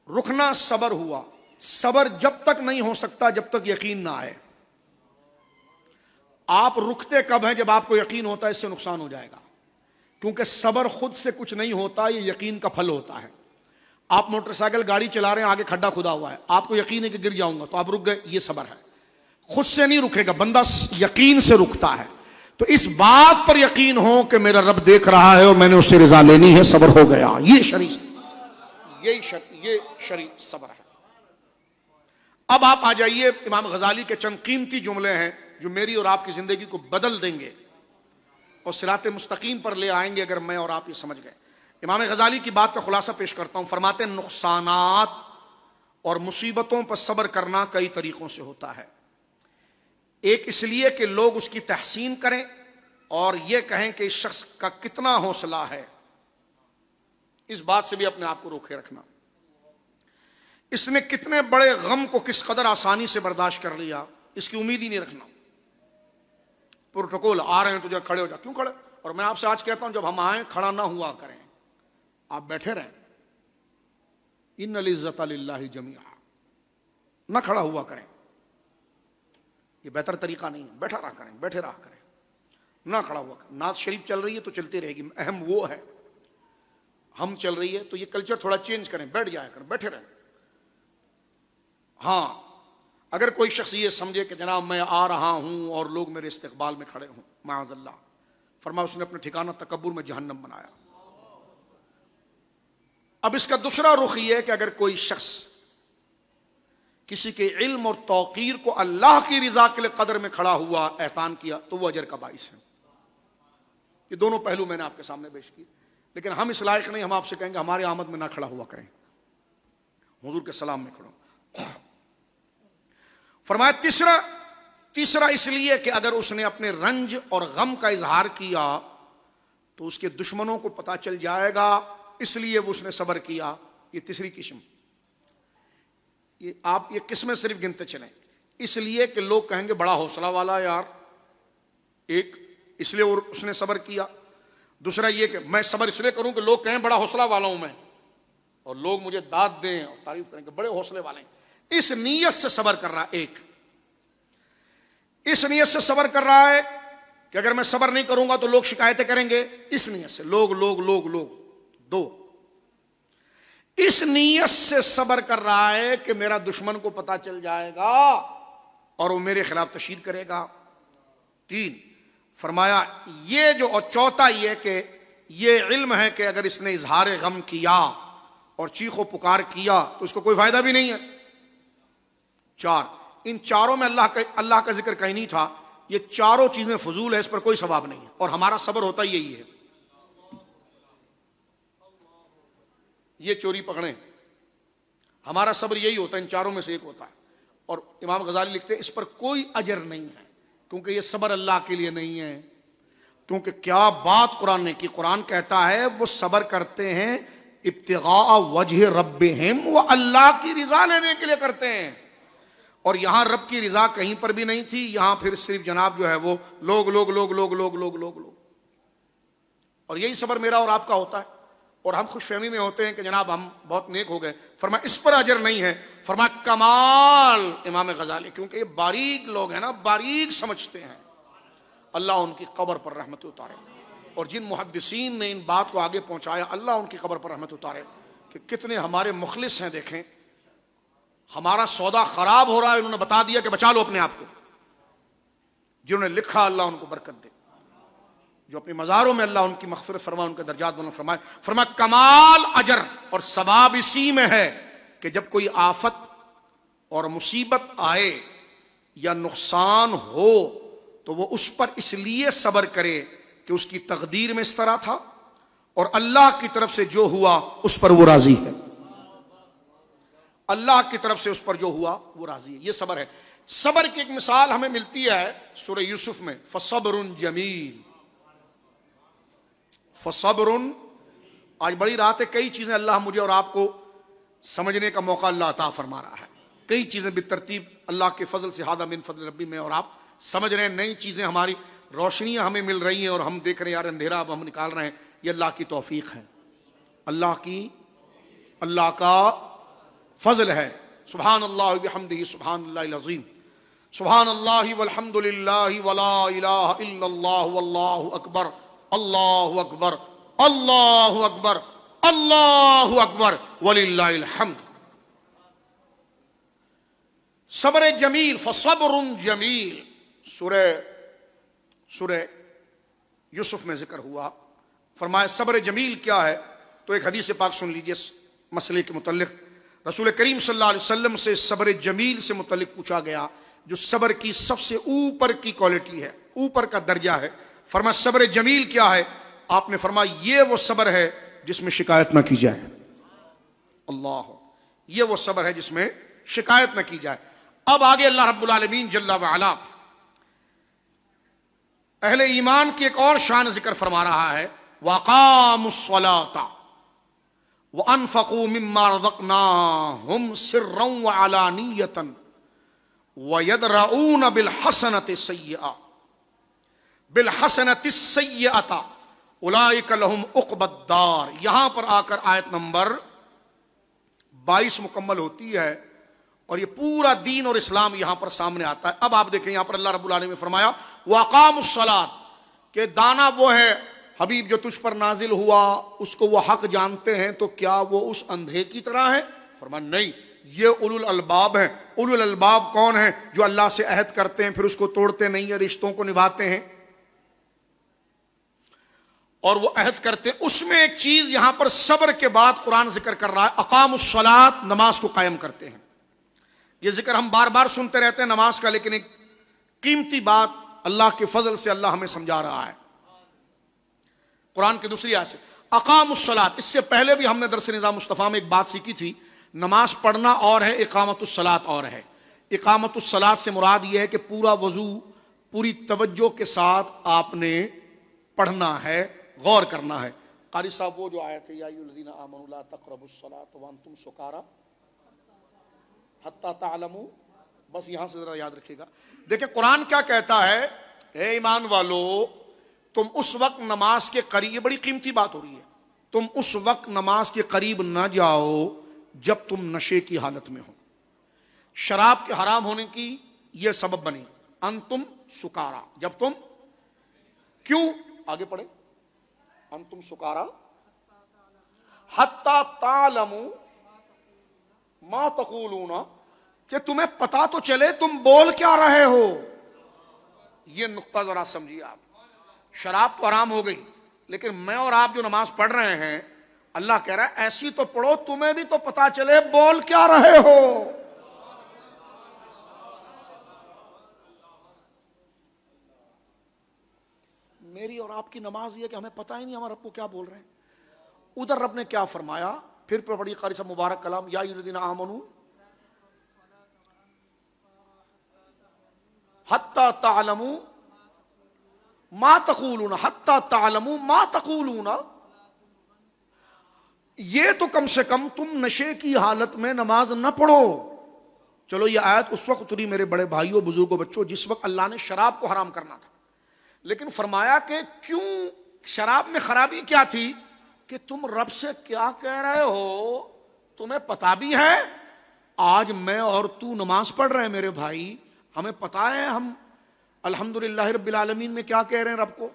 رکنا صبر ہوا. صبر جب تک نہیں ہو سکتا جب تک یقین نہ آئے. آپ رکتے کب ہیں؟ جب آپ کو یقین ہوتا ہے اس سے نقصان ہو جائے گا. کیونکہ صبر خود سے کچھ نہیں ہوتا, یہ یقین کا پھل ہوتا ہے. آپ موٹر سائیکل گاڑی چلا رہے ہیں, آگے کھڈا کھدا ہوا ہے, آپ کو یقین ہے کہ گر جاؤں گا, تو آپ رک گئے, یہ صبر ہے. خود سے نہیں رکے گا, بندہ یقین سے رکتا ہے. تو اس بات پر یقین ہو کہ میرا رب دیکھ رہا ہے اور میں نے اس سے رضا لینی ہے, صبر ہو گیا. یہ شرعی صبر ہے. اب آپ آ جائیے, امام غزالی کے چند قیمتی جملے ہیں جو میری اور آپ کی زندگی کو بدل دیں گے اور صراط مستقیم پر لے آئیں گے اگر میں اور آپ یہ سمجھ گئے. امام غزالی کی بات کا خلاصہ پیش کرتا ہوں. فرماتے ہیں نقصانات اور مصیبتوں پر صبر کرنا کئی طریقوں سے ہوتا ہے. ایک اس لیے کہ لوگ اس کی تحسین کریں اور یہ کہیں کہ اس شخص کا کتنا حوصلہ ہے, اس بات سے بھی اپنے آپ کو روکے رکھنا. اس نے کتنے بڑے غم کو کس قدر آسانی سے برداشت کر لیا, اس کی امید ہی نہیں رکھنا. پروٹوکول آ رہے ہیں تو جو کھڑے ہو جا, کیوں کھڑے؟ اور میں آپ سے آج کہتا ہوں جب ہم آئیں کھڑا نہ ہوا کریں, آپ بیٹھے رہیں. ان العزت للہ جمیعا, نہ کھڑا ہوا کریں, یہ بہتر طریقہ نہیں ہے. بیٹھا رہا کریں, بیٹھے رہا کریں, نہ کھڑا ہوا کریں. نعت شریف چل رہی ہے تو چلتی رہے گی, اہم وہ ہے. ہم چل رہی ہے تو یہ کلچر تھوڑا چینج کریں, بیٹھ جایا کریں, بیٹھے رہیں. ہاں اگر کوئی شخص یہ سمجھے کہ جناب میں آ رہا ہوں اور لوگ میرے استقبال میں کھڑے ہوں, معاذ اللہ, فرمایا اس نے اپنے ٹھکانہ تکبر میں جہنم بنایا. اب اس کا دوسرا رخ یہ ہے کہ اگر کوئی شخص کسی کے علم اور توقیر کو اللہ کی رضا کے لیے قدر میں کھڑا ہوا, احسان کیا, تو وہ اجر کا باعث ہے. یہ دونوں پہلو میں نے آپ کے سامنے پیش کیے. لیکن ہم اس لائق نہیں, ہم آپ سے کہیں گے ہماری آمد میں نہ کھڑا ہوا کریں, حضور کے سلام میں کھڑو. فرمایا تیسرا اس لیے کہ اگر اس نے اپنے رنج اور غم کا اظہار کیا تو اس کے دشمنوں کو پتہ چل جائے گا, اس لیے وہ اس نے صبر کیا. یہ تیسری قسم. آپ یہ قسمیں صرف گنتے چلیں. اس لیے کہ لوگ کہیں گے بڑا حوصلہ والا یار, ایک اس لیے اس نے صبر کیا. دوسرا یہ کہ میں صبر اس لیے کروں کہ لوگ کہیں بڑا حوصلہ والا ہوں میں, اور لوگ مجھے داد دیں اور تعریف کریں کہ بڑے حوصلے والے ہیں. اس نیت سے صبر کر رہا. ایک اس نیت سے صبر کر رہا ہے کہ اگر میں صبر نہیں کروں گا تو لوگ شکایتیں کریں گے, اس نیت سے لوگ. دو, اس نیت سے صبر کر رہا ہے کہ میرا دشمن کو پتا چل جائے گا اور وہ میرے خلاف تشہیر کرے گا. 3 فرمایا یہ جو, اور چوتھا یہ کہ یہ علم ہے کہ اگر اس نے اظہار غم کیا اور چیخ و پکار کیا تو اس کو کوئی فائدہ بھی نہیں ہے. 4 ان چاروں میں اللہ کا ذکر کہیں نہیں تھا. یہ چاروں چیزیں فضول ہے, اس پر کوئی ثواب نہیں ہے. اور ہمارا صبر ہوتا یہی ہے. یہ چوری پکڑیں, ہمارا صبر یہی ہوتا ہے, ان چاروں میں سے ایک ہوتا ہے. اور امام غزالی لکھتے ہیں اس پر کوئی اجر نہیں ہے, کیونکہ یہ صبر اللہ کے لیے نہیں ہے. کیونکہ کیا بات قرآن نے کی. قرآن کہتا ہے وہ صبر کرتے ہیں ابتغاء وجہ ربہم, وہ اللہ کی رضا لینے کے لیے کرتے ہیں. اور یہاں رب کی رضا کہیں پر بھی نہیں تھی، یہاں پھر صرف جناب جو ہے وہ لوگ لوگ لوگ لوگ لوگ لوگ لوگ لوگ اور یہی صبر میرا اور آپ کا ہوتا ہے، اور ہم خوش فہمی میں ہوتے ہیں کہ جناب ہم بہت نیک ہو گئے. فرمایا اس پر اجر نہیں ہے. فرمایا کمال امام غزالی، کیونکہ یہ باریک لوگ ہیں نا، باریک سمجھتے ہیں، اللہ ان کی قبر پر رحمت اتارے. اور جن محدثین نے ان بات کو آگے پہنچایا، اللہ ان کی قبر پر رحمت اتارے. کہ کتنے ہمارے مخلص ہیں، دیکھیں ہمارا سودا خراب ہو رہا ہے، انہوں نے بتا دیا کہ بچا لو اپنے آپ کو. جنہوں نے لکھا اللہ ان کو برکت دے، جو اپنے مزاروں میں اللہ ان کی مغفرت فرمائے، ان کے درجات بلند فرمائے. فرمایا کمال اجر اور ثواب اسی میں ہے کہ جب کوئی آفت اور مصیبت آئے یا نقصان ہو تو وہ اس پر اس لیے صبر کرے کہ اس کی تقدیر میں اس طرح تھا، اور اللہ کی طرف سے جو ہوا اس پر وہ راضی ہے. اللہ کی طرف سے اس پر جو ہوا وہ راضی ہے. یہ صبر ہے. صبر کی ایک مثال ہمیں ملتی ہے سورہ یوسف میں، فصبر جمیل. فصبر، آج بڑی رات ہے، کئی چیزیں اللہ مجھے اور آپ کو سمجھنے کا موقع اللہ عطا فرما رہا ہے. کئی چیزیں بالترتیب اللہ کے فضل سے، ہادہ من فضل ربی، میں اور آپ سمجھ رہے ہیں. نئی چیزیں، ہماری روشنیاں ہمیں مل رہی ہیں اور ہم دیکھ رہے ہیں یار اندھیرا اب ہم نکال رہے ہیں. یہ اللہ کی توفیق ہے، اللہ کا فضل ہے. سبحان اللہ بحمدہ، سبحان اللہ العظیم، سبحان اللہ والحمد للہ ولا الہ الا اللہ واللہ اکبر، اللہ اکبر، اللہ اکبر، اللہ اکبر وللہ الحمد. صبر جمیل، فصبر جمیل سورہ یوسف میں ذکر ہوا. فرمایا صبر جمیل کیا ہے؟ تو ایک حدیث پاک سن لیجئے اس مسئلے کے متعلق. رسول کریم صلی اللہ علیہ وسلم سے صبر جمیل سے متعلق پوچھا گیا، جو صبر کی سب سے اوپر کی کوالٹی ہے، اوپر کا درجہ ہے. فرمایا صبر جمیل کیا ہے؟ آپ نے فرمایا یہ وہ صبر ہے جس میں شکایت نہ کی جائے. اللہ، یہ وہ صبر ہے جس میں شکایت نہ کی جائے. اب آگے اللہ رب العالمین جل وعلا اہل ایمان کی ایک اور شان ذکر فرما رہا ہے. وَأَقَامُوا الصَّلَاةَ وَأَنفَقُوا مِمَّا رَزَقْنَاهُمْ سِرًّا وَعَلَانِيَّةً وَيَدْرَؤُونَ بِالْحَسَنَةِ السَّيِّئَةَ أُولَئِكَ لَهُمْ عُقْبَى الدَّارِ. یہاں پر آ کر آیت نمبر 22 مکمل ہوتی ہے اور یہ پورا دین اور اسلام یہاں پر سامنے آتا ہے. اب آپ دیکھیں یہاں پر اللہ رب العالمین نے فرمایا وَأَقَامُوا الصَّلَاةَ، کہ دانا وہ ہے حبیب جو تجھ پر نازل ہوا، اس کو وہ حق جانتے ہیں، تو کیا وہ اس اندھے کی طرح ہے؟ فرمایا نہیں، یہ اولو الالباب ہیں. اولو الالباب کون ہیں؟ جو اللہ سے عہد کرتے ہیں پھر اس کو توڑتے نہیں ہیں، رشتوں کو نبھاتے ہیں اور وہ عہد کرتے ہیں. اس میں ایک چیز یہاں پر صبر کے بعد قرآن ذکر کر رہا ہے، اقاموا الصلاۃ، نماز کو قائم کرتے ہیں. یہ ذکر ہم بار بار سنتے رہتے ہیں نماز کا، لیکن ایک قیمتی بات اللہ کے فضل سے اللہ ہمیں سمجھا رہا ہے قرآن کی دوسری آیت سے. اقاموا الصلاۃ، اس سے پہلے بھی ہم نے درس نظام مصطفیٰ میں ایک بات سیکھی تھی، نماز پڑھنا اور ہے، اقامت الصلاۃ اور ہے. اقامت الصلاۃ سے مراد یہ ہے کہ پورا وضو پوری توجہ کے ساتھ آپ نے پڑھنا ہے، غور کرنا ہے. قاری صاحب وہ جو آیت ہے یا ایھا الذین آمنوا لا تقربوا الصلاۃ وانتم سکارى حتی تعلموا، بس یہاں سے ذرا یاد رکھیے گا. دیکھیں قرآن کیا کہتا ہے، اے ایمان والو تم اس وقت نماز کے قریب، یہ بڑی قیمتی بات ہو رہی ہے، تم اس وقت نماز کے قریب نہ جاؤ جب تم نشے کی حالت میں ہو. شراب کے حرام ہونے کی یہ سبب بنی، انتم سکارا، جب تم، کیوں؟ آگے پڑھیں، انتم سکارا حتی تعلموا ما تقولون، کہ تمہیں پتا تو چلے تم بول کیا رہے ہو. یہ نقطہ ذرا سمجھیے آپ. شراب تو حرام ہو گئی، لیکن میں اور آپ جو نماز پڑھ رہے ہیں، اللہ کہہ رہا ہے ایسی تو پڑھو تمہیں بھی تو پتا چلے بول کیا رہے ہو. میری اور آپ کی نماز یہ کہ ہمیں پتہ ہی نہیں ہمارا رب کو کیا بول رہے ہیں. ادھر رب نے کیا فرمایا، پھر بڑی قاری صاحب مبارک کلام، یا ایھا الذین آمنوا حتی تعلموا ما تقولون، حتی تعلموا ما تقولون. یہ تو کم سے کم تم نشے کی حالت میں نماز نہ پڑھو. چلو یہ آیت اس وقت اتری میرے بڑے بھائیوں بزرگوں بچوں جس وقت اللہ نے شراب کو حرام کرنا تھا، لیکن فرمایا کہ کیوں شراب میں خرابی کیا تھی کہ تم رب سے کیا کہہ رہے ہو، تمہیں پتا بھی ہے آج میں اور تو نماز پڑھ رہے ہیں میرے بھائی، ہمیں پتا ہے ہم الحمدللہ رب العالمین میں کیا کہہ رہے ہیں رب کو،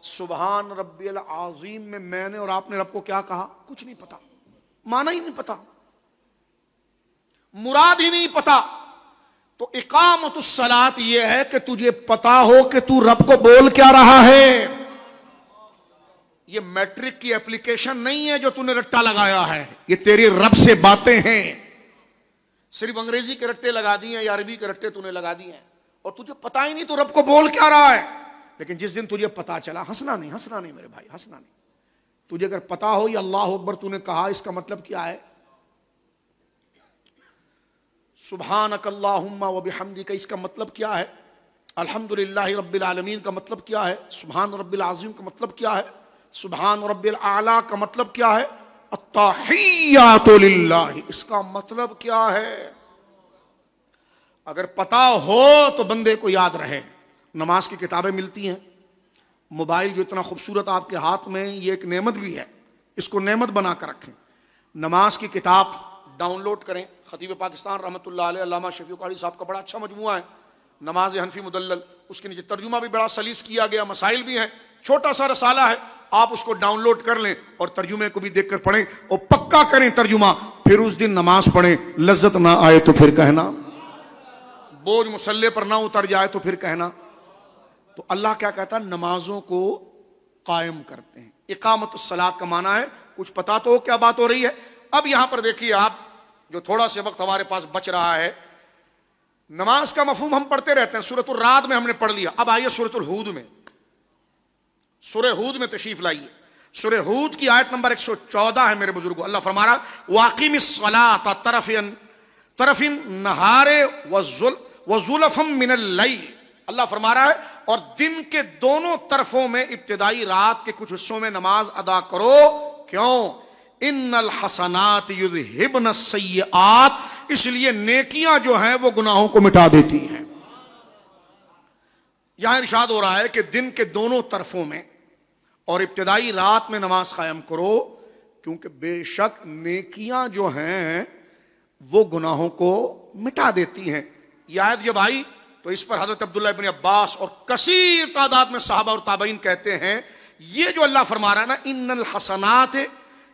سبحان ربی العظیم میں نے اور آپ نے رب کو کیا کہا، کچھ نہیں پتا، معنی ہی نہیں پتا، مراد ہی نہیں پتا۔ تو اقامت الصلاۃ یہ ہے کہ تجھے پتا ہو کہ تو رب کو بول کیا رہا ہے۔ یہ میٹرک کی اپلیکیشن نہیں ہے جو تو نے رٹا لگایا ہے، یہ تیری رب سے باتیں ہیں، صرف انگریزی کے رٹے لگا دیے ہیں یا عربی کے رٹے تو نے لگا دیے ہیں اور تجھے پتا ہی نہیں تو رب کو بول کیا رہا ہے۔ لیکن جس دن تجھے پتا چلا، ہنسنا نہیں میرے بھائی، ہنسنا نہیں، تجھے اگر پتا ہو یہ اللہ اکبر تو نے کہا، اس کا مطلب کیا ہے، سبحانک اللہم و بحمدک اس کا مطلب کیا ہے، الحمدللہ رب العالمین کا مطلب کیا ہے، سبحان رب العظیم کا مطلب کیا ہے، سبحان رب الاعلی کا مطلب کیا ہے، التحیات للہ اس کا مطلب کیا ہے۔ اگر پتا ہو تو بندے کو یاد رہے۔ نماز کی کتابیں ملتی ہیں، موبائل جو اتنا خوبصورت آپ کے ہاتھ میں، یہ ایک نعمت بھی ہے، اس کو نعمت بنا کر رکھیں۔ نماز کی کتاب ڈاؤن لوڈ کریں، خطیب پاکستان رحمۃ اللہ علیہ علامہ شفیع قاری صاحب کا بڑا اچھا مجموعہ ہے، نماز حنفی مدلل، اس کے نیچے ترجمہ بھی بڑا سلیس کیا گیا، مسائل بھی ہیں، چھوٹا سا رسالہ ہے، آپ اس کو ڈاؤن لوڈ کر لیں اور ترجمے کو بھی دیکھ کر پڑھیں اور پکا کریں ترجمہ، پھر اس دن نماز پڑھیں، لذت نہ آئے تو پھر کہنا، بوجھ مسلح پر نہ اتر جائے تو پھر کہنا۔ تو اللہ کیا کہتا ہے، نمازوں کو قائم کرتے ہیں۔ اقامت الصلاۃ کا معنی ہے کچھ پتا تو ہو کیا بات ہو رہی ہے۔ اب یہاں پر دیکھیے آپ، جو تھوڑا سے وقت ہمارے پاس بچ رہا ہے، نماز کا مفہوم ہم پڑھتے رہتے ہیں، سورۃ الرعد میں ہم نے پڑھ لیا، اب آئیے سورۃ الہود میں، سورہ ہود میں تشریف لائیے۔ سورہ ہود کی آیت نمبر 114 ہے میرے بزرگوں، اللہ فرما رہا واقیم الصلاۃ طرف النہار وزلفا من اللیل، اللہ فرما رہا ہے اور دن کے دونوں طرفوں میں ابتدائی رات کے کچھ حصوں میں نماز ادا کرو، کیوں؟ ان الحسنات یذہبن السیئات، اس لیے نیکیاں جو ہیں وہ گناہوں کو مٹا دیتی ہیں۔ یہاں ارشاد ہو رہا ہے کہ دن کے دونوں طرفوں میں اور ابتدائی رات میں نماز قائم کرو، کیونکہ بے شک نیکیاں جو ہیں وہ گناہوں کو مٹا دیتی ہیں۔ یہ آیت جب آئی تو اس پر حضرت عبداللہ ابن عباس اور کثیر تعداد میں صحابہ اور تابعین کہتے ہیں، یہ جو اللہ فرما رہا ہے نا، ان الحسنات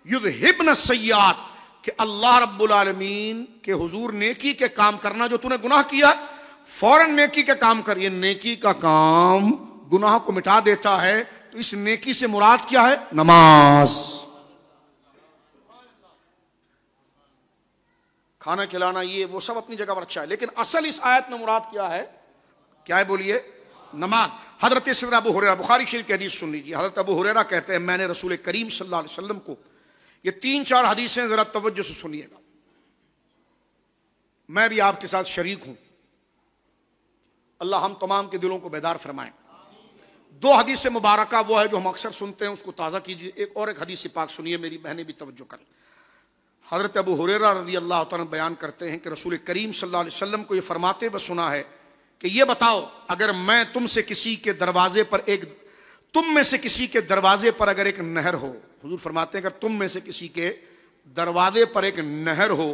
یذہبن السیئات، کہ اللہ رب العالمین کے حضور نیکی کے کام کرنا، جو تو نے گناہ کیا فوراً نیکی کا کام کر، یہ نیکی کا کام گناہ کو مٹا دیتا ہے۔ تو اس نیکی سے مراد کیا ہے؟ نماز، کھانا کھلانا، یہ وہ سب اپنی جگہ پر اچھا ہے، لیکن اصل اس آیت میں مراد کیا ہے؟ کیا ہے بولیے؟ نماز۔ حضرت سیدنا ابو ہریرہ، بخاری شریف کی حدیث سن لیجیے، حضرت ابو ہریرہ کہتے ہیں میں نے رسول کریم صلی اللہ علیہ وسلم کو، یہ 3-4 حدیثیں ذرا توجہ سے سنیے گا، میں بھی آپ کے ساتھ شریک ہوں، اللہ ہم تمام کے دلوں کو بیدار فرمائیں۔ 2 حدیث مبارکہ وہ ہے جو ہم اکثر سنتے ہیں، اس کو تازہ کیجیے، ایک حدیث پاک سنیے، میری بہنیں بھی توجہ کریں۔ حضرت ابو ہریرہ رضی اللہ تعالیٰ بیان کرتے ہیں کہ رسول کریم صلی اللہ علیہ وسلم کو یہ فرماتے ہوئے سنا ہے کہ یہ بتاؤ، اگر میں تم میں سے کسی کے دروازے پر اگر ایک نہر ہو، حضور فرماتے ہیں اگر تم میں سے کسی کے دروازے پر ایک نہر ہو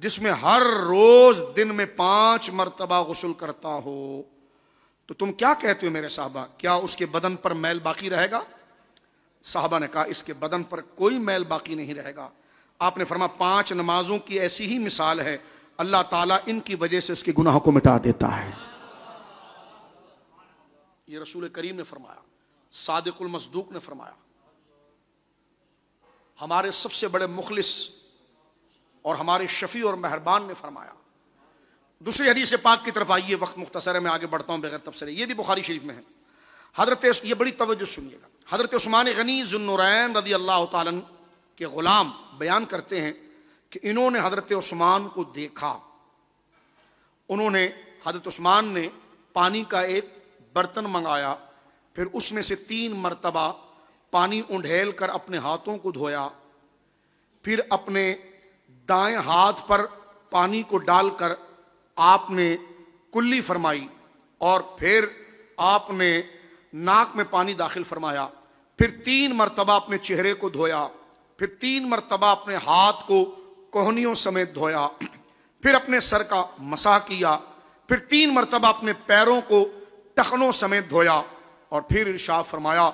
جس میں ہر روز دن میں 5 مرتبہ غسل کرتا ہو، تو تم کیا کہتے ہو میرے صحابہ، کیا اس کے بدن پر میل باقی رہے گا؟ صحابہ نے کہا اس کے بدن پر کوئی میل باقی نہیں رہے گا۔ آپ نے فرمایا 5 نمازوں کی ایسی ہی مثال ہے، اللہ تعالیٰ ان کی وجہ سے اس کے گناہوں کو مٹا دیتا ہے۔ یہ رسول کریم نے فرمایا، صادق المصدوق نے فرمایا، ہمارے سب سے بڑے مخلص اور ہمارے شفیع اور مہربان نے فرمایا۔ دوسری حدیث پاک کی طرف آئیے، وقت مختصر ہے، میں آگے بڑھتا ہوں بغیر تبصرے، یہ بھی بخاری شریف میں ہے۔ یہ بڑی توجہ سنیے گا، حضرت عثمان غنی ذو النورین رضی اللہ تعالیٰ کے غلام بیان کرتے ہیں کہ انہوں نے حضرت عثمان کو دیکھا، حضرت عثمان نے پانی کا ایک برتن منگایا، پھر اس میں سے 3 مرتبہ پانی انڈھیل کر اپنے ہاتھوں کو دھویا، پھر اپنے دائیں ہاتھ پر پانی کو ڈال کر آپ نے کلی فرمائی اور پھر آپ نے ناک میں پانی داخل فرمایا، پھر 3 مرتبہ اپنے چہرے کو دھویا، پھر 3 مرتبہ اپنے ہاتھ کو کوہنیوں سمیت دھویا، پھر اپنے سر کا مسح کیا، پھر 3 مرتبہ اپنے پیروں کو ٹخنوں سمیت دھویا، اور پھر ارشاد فرمایا،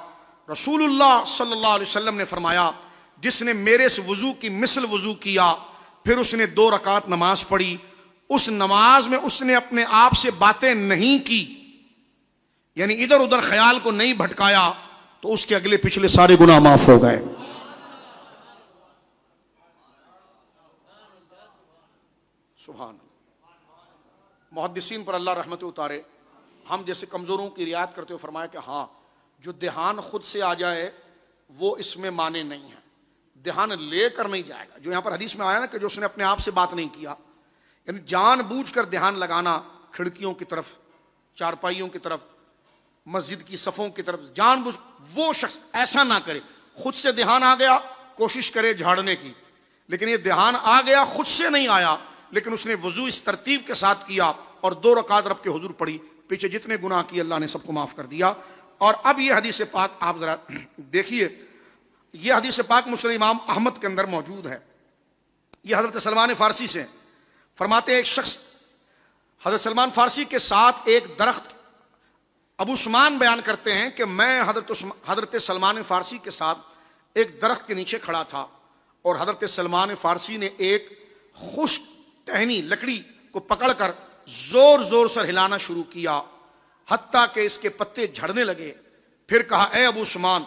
رسول اللہ صلی اللہ علیہ وسلم نے فرمایا، جس نے میرے سے وضو کی مثل وضو کیا پھر اس نے 2 رکعت نماز پڑھی، اس نماز میں اس نے اپنے آپ سے باتیں نہیں کی، یعنی ادھر ادھر خیال کو نہیں بھٹکایا، تو اس کے اگلے پچھلے سارے گناہ معاف ہو گئے۔ سبحان اللہ۔ محدثین پر اللہ رحمت اتارے، ہم جیسے کمزوروں کی رعایت کرتے ہوئے فرمایا کہ ہاں جو دھیان خود سے آ جائے وہ اس میں مانے نہیں ہے، دھیان لے کر نہیں جائے گا۔ جو یہاں پر حدیث میں آیا نا کہ جو اس نے اپنے آپ سے بات نہیں کیا، یعنی جان بوجھ کر دھیان لگانا کھڑکیوں کی طرف، چارپائیوں کی طرف، مسجد کی صفوں کی طرف، جان بوجھ، وہ شخص ایسا نہ کرے۔ خود سے دھیان آ گیا کوشش کرے جھاڑنے کی، لیکن یہ دھیان آ گیا خود سے نہیں آیا، لیکن اس نے وضو اس ترتیب کے ساتھ کیا اور 2 رکعت رب کے حضور پڑھی، پیچھے جتنے گناہ کیے اللہ نے سب کو معاف کر دیا۔ اور اب یہ حدیث پاک آپ ذرا دیکھیے، یہ حدیث پاک مسند امام احمد کے اندر موجود ہے۔ یہ حضرت سلمان فارسی سے فرماتے ہیں، ایک شخص حضرت سلمان فارسی کے ساتھ ایک درخت، ابو عثمان بیان کرتے ہیں کہ میں حضرت سلمان فارسی کے ساتھ ایک درخت کے نیچے کھڑا تھا، اور حضرت سلمان فارسی نے ایک خشک ٹہنی لکڑی کو پکڑ کر زور زور سے ہلانا شروع کیا، حتیٰ کہ اس کے پتے جھڑنے لگے۔ پھر کہا، اے ابو عثمان،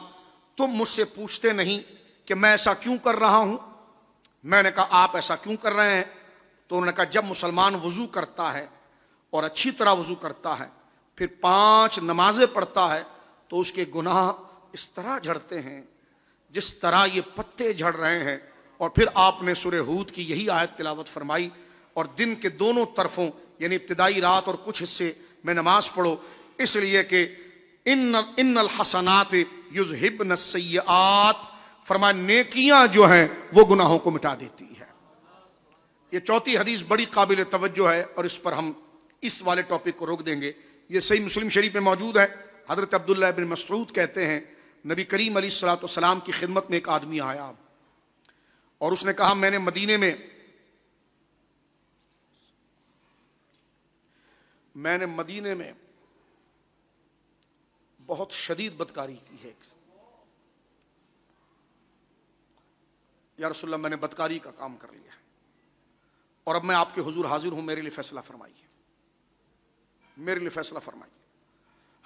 تم مجھ سے پوچھتے نہیں کہ میں ایسا کیوں کر رہا ہوں؟ میں نے کہا، آپ ایسا کیوں کر رہے ہیں؟ تو انہوں نے کہا، جب مسلمان وضو کرتا ہے اور اچھی طرح وضو کرتا ہے، پھر 5 نمازیں پڑھتا ہے، تو اس کے گناہ اس طرح جھڑتے ہیں جس طرح یہ پتے جھڑ رہے ہیں۔ اور پھر آپ نے سورہ ہود کی یہی آیت تلاوت فرمائی، اور دن کے دونوں طرفوں یعنی ابتدائی رات اور کچھ حصے میں نماز پڑھو، اس لیے کہ ان الحسنات یذہبن السیئات، فرمایا نیکیاں جو ہیں وہ گناہوں کو مٹا دیتی ہے۔ یہ 4تھی حدیث بڑی قابل توجہ ہے، اور اس پر ہم اس والے ٹاپک کو روک دیں گے۔ یہ صحیح مسلم شریف میں موجود ہے۔ حضرت عبداللہ بن مسعود کہتے ہیں، نبی کریم علیہ الصلوۃ والسلام کی خدمت میں ایک آدمی آیا اور اس نے کہا، میں نے مدینے میں بہت شدید بدکاری کی ہے۔ یا رسول اللہ، میں نے بدکاری کا کام کر لیا ہے اور اب میں آپ کے حضور حاضر ہوں، میرے لیے فیصلہ فرمائیے، میرے لیے فیصلہ فرمائیے۔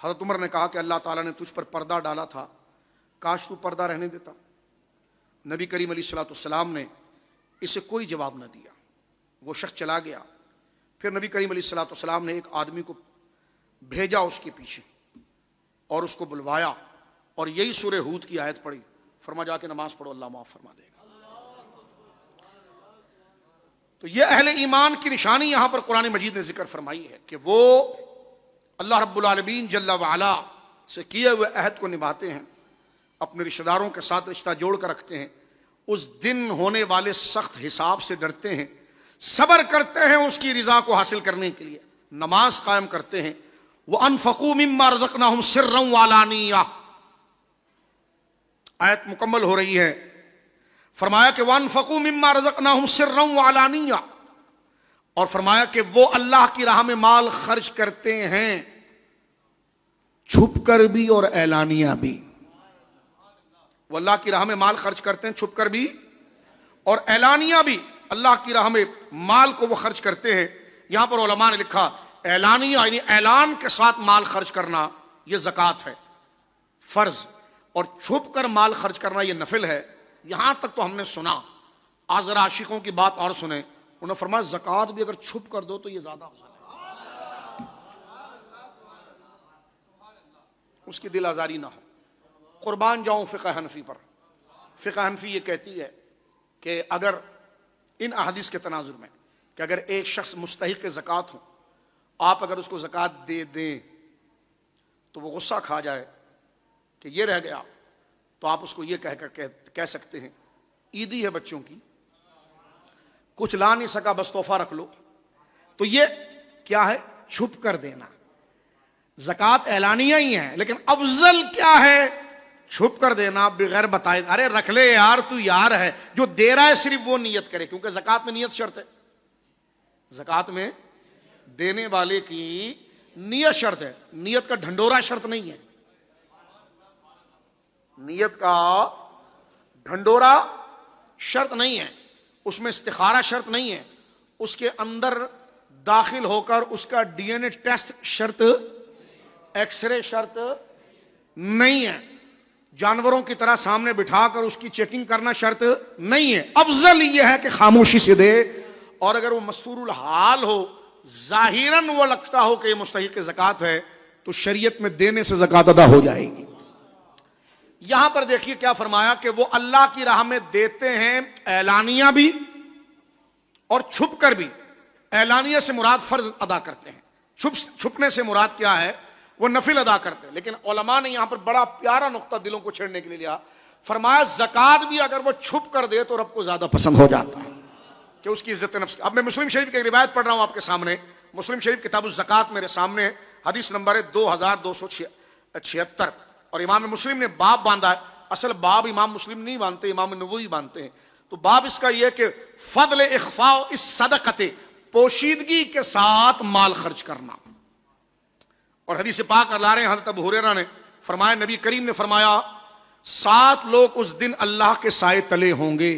حضرت عمر نے کہا کہ اللہ تعالیٰ نے تجھ پر پردہ ڈالا تھا، کاش تو پردہ رہنے دیتا۔ نبی کریم علیہ الصلوۃ والسلام نے اسے کوئی جواب نہ دیا، وہ شخص چلا گیا۔ پھر نبی کریم علیہ الصلوۃ والسلام نے ایک آدمی کو بھیجا اس کے پیچھے اور اس کو بلوایا، اور یہی سورہ ہود کی آیت پڑھی، فرما جا کے نماز پڑھو، اللہ معاف فرما دے گا۔ تو یہ اہل ایمان کی نشانی یہاں پر قرآن مجید نے ذکر فرمائی ہے کہ وہ اللہ رب العالمین جل وعلا سے کیے ہوئے عہد کو نبھاتے ہیں، اپنے رشتہ داروں کے ساتھ رشتہ جوڑ کر رکھتے ہیں، اس دن ہونے والے سخت حساب سے ڈرتے ہیں، صبر کرتے ہیں اس کی رضا کو حاصل کرنے کے لیے، نماز قائم کرتے ہیں۔ وَأَنفَقُوا مِمَّا رَزَقْنَاهُمْ سِرًّا وَعَلَانِيَّةً، آیت مکمل ہو رہی ہے۔ فرمایا کہ وَأَنفَقُوا مِمَّا رَزَقْنَاهُمْ سِرًّا وَعَلَانِيَّةً، اور فرمایا کہ وہ اللہ کی راہ میں مال خرچ کرتے ہیں چھپ کر بھی اور اعلانیہ بھی۔ وہ اللہ کی راہ میں مال خرچ کرتے ہیں چھپ کر بھی اور اعلانیہ بھی، اللہ کی راہ میں مال کو وہ خرچ کرتے ہیں۔ یہاں پر علماء نے لکھا اعلانیہ یعنی اعلان کے ساتھ مال خرچ کرنا یہ زکوٰۃ ہے، فرض، اور چھپ کر مال خرچ کرنا یہ نفل ہے۔ یہاں تک تو ہم نے سنا، آج ذرا عاشقوں کی بات اور سنیں، انہوں نے فرمایا زکوٰۃ بھی اگر چھپ کر دو تو یہ زیادہ ہو جائے، اس کی دل آزاری نہ ہو۔ قربان جاؤں فقہ حنفی پر۔ فقہ حنفی یہ کہتی ہے کہ اگر ان احادیث کے تناظر میں کہ اگر ایک شخص مستحق زکوٰۃ ہو، آپ اگر اس کو زکوٰۃ دے دیں تو وہ غصہ کھا جائے کہ یہ رہ گیا، تو آپ اس کو یہ کہہ سکتے ہیں عیدی ہے بچوں کی، کچھ لا نہیں سکا بس تحفہ رکھ لو. تو یہ کیا ہے؟ چھپ کر دینا. زکوٰۃ اعلانیہ ہی ہے لیکن افضل کیا ہے؟ چھپ کر دینا بغیر بتائے. ارے رکھ لے یار، تو یار ہے. جو دے رہا ہے صرف وہ نیت کرے، کیونکہ زکوٰۃ میں نیت شرط ہے. زکوٰۃ میں دینے والے کی نیت شرط ہے. نیت کا ڈھنڈورا شرط نہیں ہے. نیت کا ڈھنڈورا شرط نہیں ہے، اس میں استخارہ شرط نہیں ہے، اس کے اندر داخل ہو کر اس کا ڈی این اے ٹیسٹ شرط، ایکس رے شرط نہیں ہے، جانوروں کی طرح سامنے بٹھا کر اس کی چیکنگ کرنا شرط نہیں ہے. افضل یہ ہے کہ خاموشی سے دے، اور اگر وہ مستور الحال ہو، ظاہراً وہ لگتا ہو کہ یہ مستحق زکوٰۃ ہے، تو شریعت میں دینے سے زکوٰۃ ادا ہو جائے گی. یہاں پر دیکھیے کیا فرمایا کہ وہ اللہ کی راہ میں دیتے ہیں اعلانیہ بھی اور چھپ کر بھی. اعلانیہ سے مراد فرض ادا کرتے ہیں، چھپنے سے مراد کیا ہے؟ وہ نفل ادا کرتے ہیں. لیکن علماء نے یہاں پر بڑا پیارا نقطہ دلوں کو چھیڑنے کے لیے لیا. فرمایا زکوٰۃ بھی اگر وہ چھپ کر دے تو رب کو زیادہ پسند ہو جاتا ہے کہ اس کی عزت نفس. اب میں مسلم شریف کی ایک روایت پڑھ رہا ہوں آپ کے سامنے. مسلم شریف کتاب الزکوٰۃ میرے سامنے، حدیث نمبر ہے 2276، اور امام مسلم نے باب باندھا ہے. اصل باب امام مسلم نہیں باندھتے، امام نووی باندھتے ہیں. تو باب اس کا یہ کہ فضل اخفاء اس صدقۃ، پوشیدگی کے ساتھ مال خرچ کرنا. اور حدیث پاک لا رہے ہیں حضرت ابو ہریرہ نے فرمایا، نبی کریم نے فرمایا 7 لوگ اس دن اللہ کے سائے تلے ہوں گے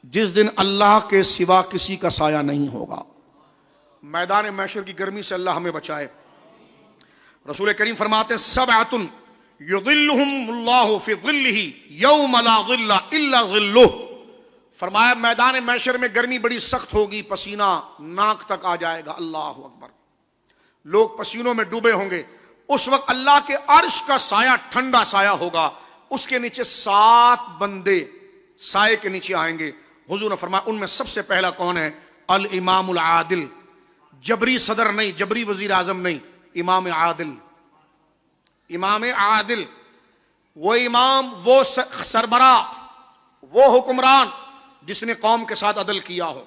جس دن اللہ کے سوا کسی کا سایہ نہیں ہوگا. میدان محشر کی گرمی سے اللہ ہمیں بچائے. رسول کریم فرماتے ہیں 7 یظلہم اللہ فی ظلہ یوم لا ظل الا ظلہ. فرمایا میدان محشر میں گرمی بڑی سخت ہوگی، پسینہ ناک تک آ جائے گا. اللہ اکبر. لوگ پسینوں میں ڈوبے ہوں گے. اس وقت اللہ کے عرش کا سایہ ٹھنڈا سایہ ہوگا، اس کے نیچے 7 بندے سائے کے نیچے آئیں گے. حضور نے فرمایا ان میں سب سے پہلا کون ہے؟ الامام العادل. جبری صدر نہیں، جبری وزیر اعظم نہیں، امام عادل. امام عادل، وہ امام، وہ سربراہ، وہ حکمران جس نے قوم کے ساتھ عدل کیا ہو،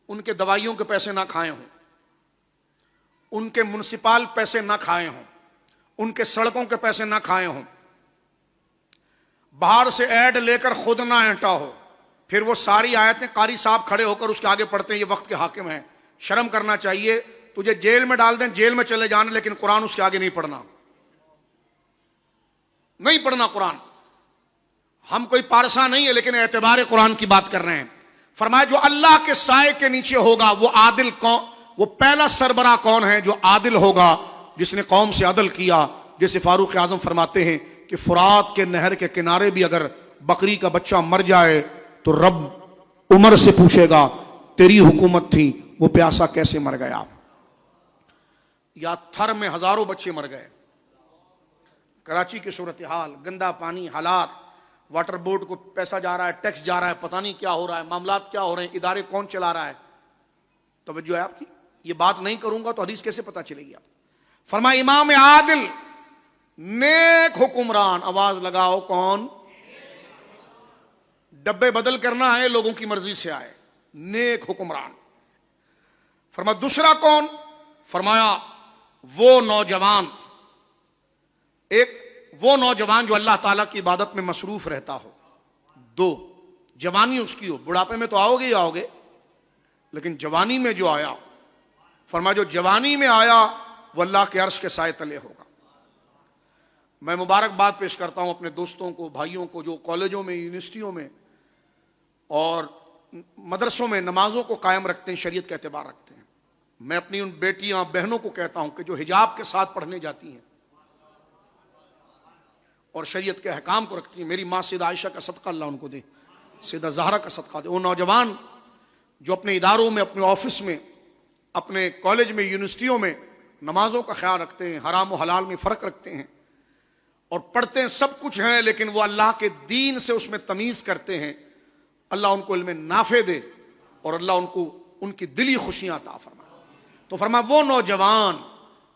ان کے دوائیوں کے پیسے نہ کھائے ہوں، ان کے منسپال پیسے نہ کھائے ہوں، ان کے سڑکوں کے پیسے نہ کھائے ہوں، باہر سے ایڈ لے کر خود نہ اینٹا ہو. پھر وہ ساری آیتیں قاری صاحب کھڑے ہو کر اس کے آگے پڑھتے ہیں یہ وقت کے حاکم ہیں. شرم کرنا چاہیے. تجھے جیل میں ڈال دیں، جیل میں چلے جانا، لیکن قرآن اس کے آگے نہیں پڑھنا، نہیں پڑھنا قرآن. ہم کوئی پارسا نہیں ہے لیکن اعتبار قرآن کی بات کر رہے ہیں. فرمایا جو اللہ کے سائے کے نیچے ہوگا وہ عادل کون؟ وہ پہلا سربراہ کون ہے جو عادل ہوگا، جس نے قوم سے عدل کیا. جیسے فاروق اعظم فرماتے ہیں کہ فرات کے نہر کے کنارے بھی اگر بکری کا بچہ مر جائے تو رب عمر سے پوچھے گا تیری حکومت تھی وہ پیاسا کیسے مر گیا. یا تھر میں ہزاروں بچے مر گئے. کراچی کی صورتحال، گندا پانی، حالات، واٹر بورڈ کو پیسہ جا رہا ہے، ٹیکس جا رہا ہے، پتہ نہیں کیا ہو رہا ہے، معاملات کیا ہو رہے ہیں، ادارے کون چلا رہا ہے. توجہ ہے آپ کی. یہ بات نہیں کروں گا تو حدیث کیسے پتہ چلے گی آپ. فرمایا امام عادل، نیک حکمران. آواز لگاؤ کون؟ ڈبے بدل کرنا ہے، لوگوں کی مرضی سے آئے. نیک حکمران. فرمایا دوسرا کون؟ فرمایا وہ نوجوان، ایک وہ نوجوان جو اللہ تعالیٰ کی عبادت میں مصروف رہتا ہو. 2 جوانی اس کی ہو. بڑھاپے میں تو آؤ گے ہی آؤ گے، لیکن جوانی میں جو آیا، فرمایا جو جوانی میں آیا وہ اللہ کے عرش کے سائے تلے ہوگا. میں مبارکباد پیش کرتا ہوں اپنے دوستوں کو، بھائیوں کو جو کالجوں میں، یونیورسٹیوں میں اور مدرسوں میں نمازوں کو قائم رکھتے ہیں، شریعت کا اعتبار رکھتے ہیں. میں اپنی ان بیٹیاں بہنوں کو کہتا ہوں کہ جو حجاب کے ساتھ پڑھنے جاتی ہیں اور شریعت کے احکام کو رکھتی ہیں، میری ماں سیدہ عائشہ کا صدقہ اللہ ان کو دے، سیدہ زہرا کا صدقہ دے. وہ نوجوان جو اپنے اداروں میں، اپنے آفس میں، اپنے کالج میں، یونیورسٹیوں میں نمازوں کا خیال رکھتے ہیں، حرام و حلال میں فرق رکھتے ہیں اور پڑھتے ہیں، سب کچھ ہیں، لیکن وہ اللہ کے دین سے اس میں تمیز کرتے ہیں، اللہ ان کو علم نافع دے اور اللہ ان کو ان کی دلی خوشیاں عطا فرمائے. تو فرمایا وہ نوجوان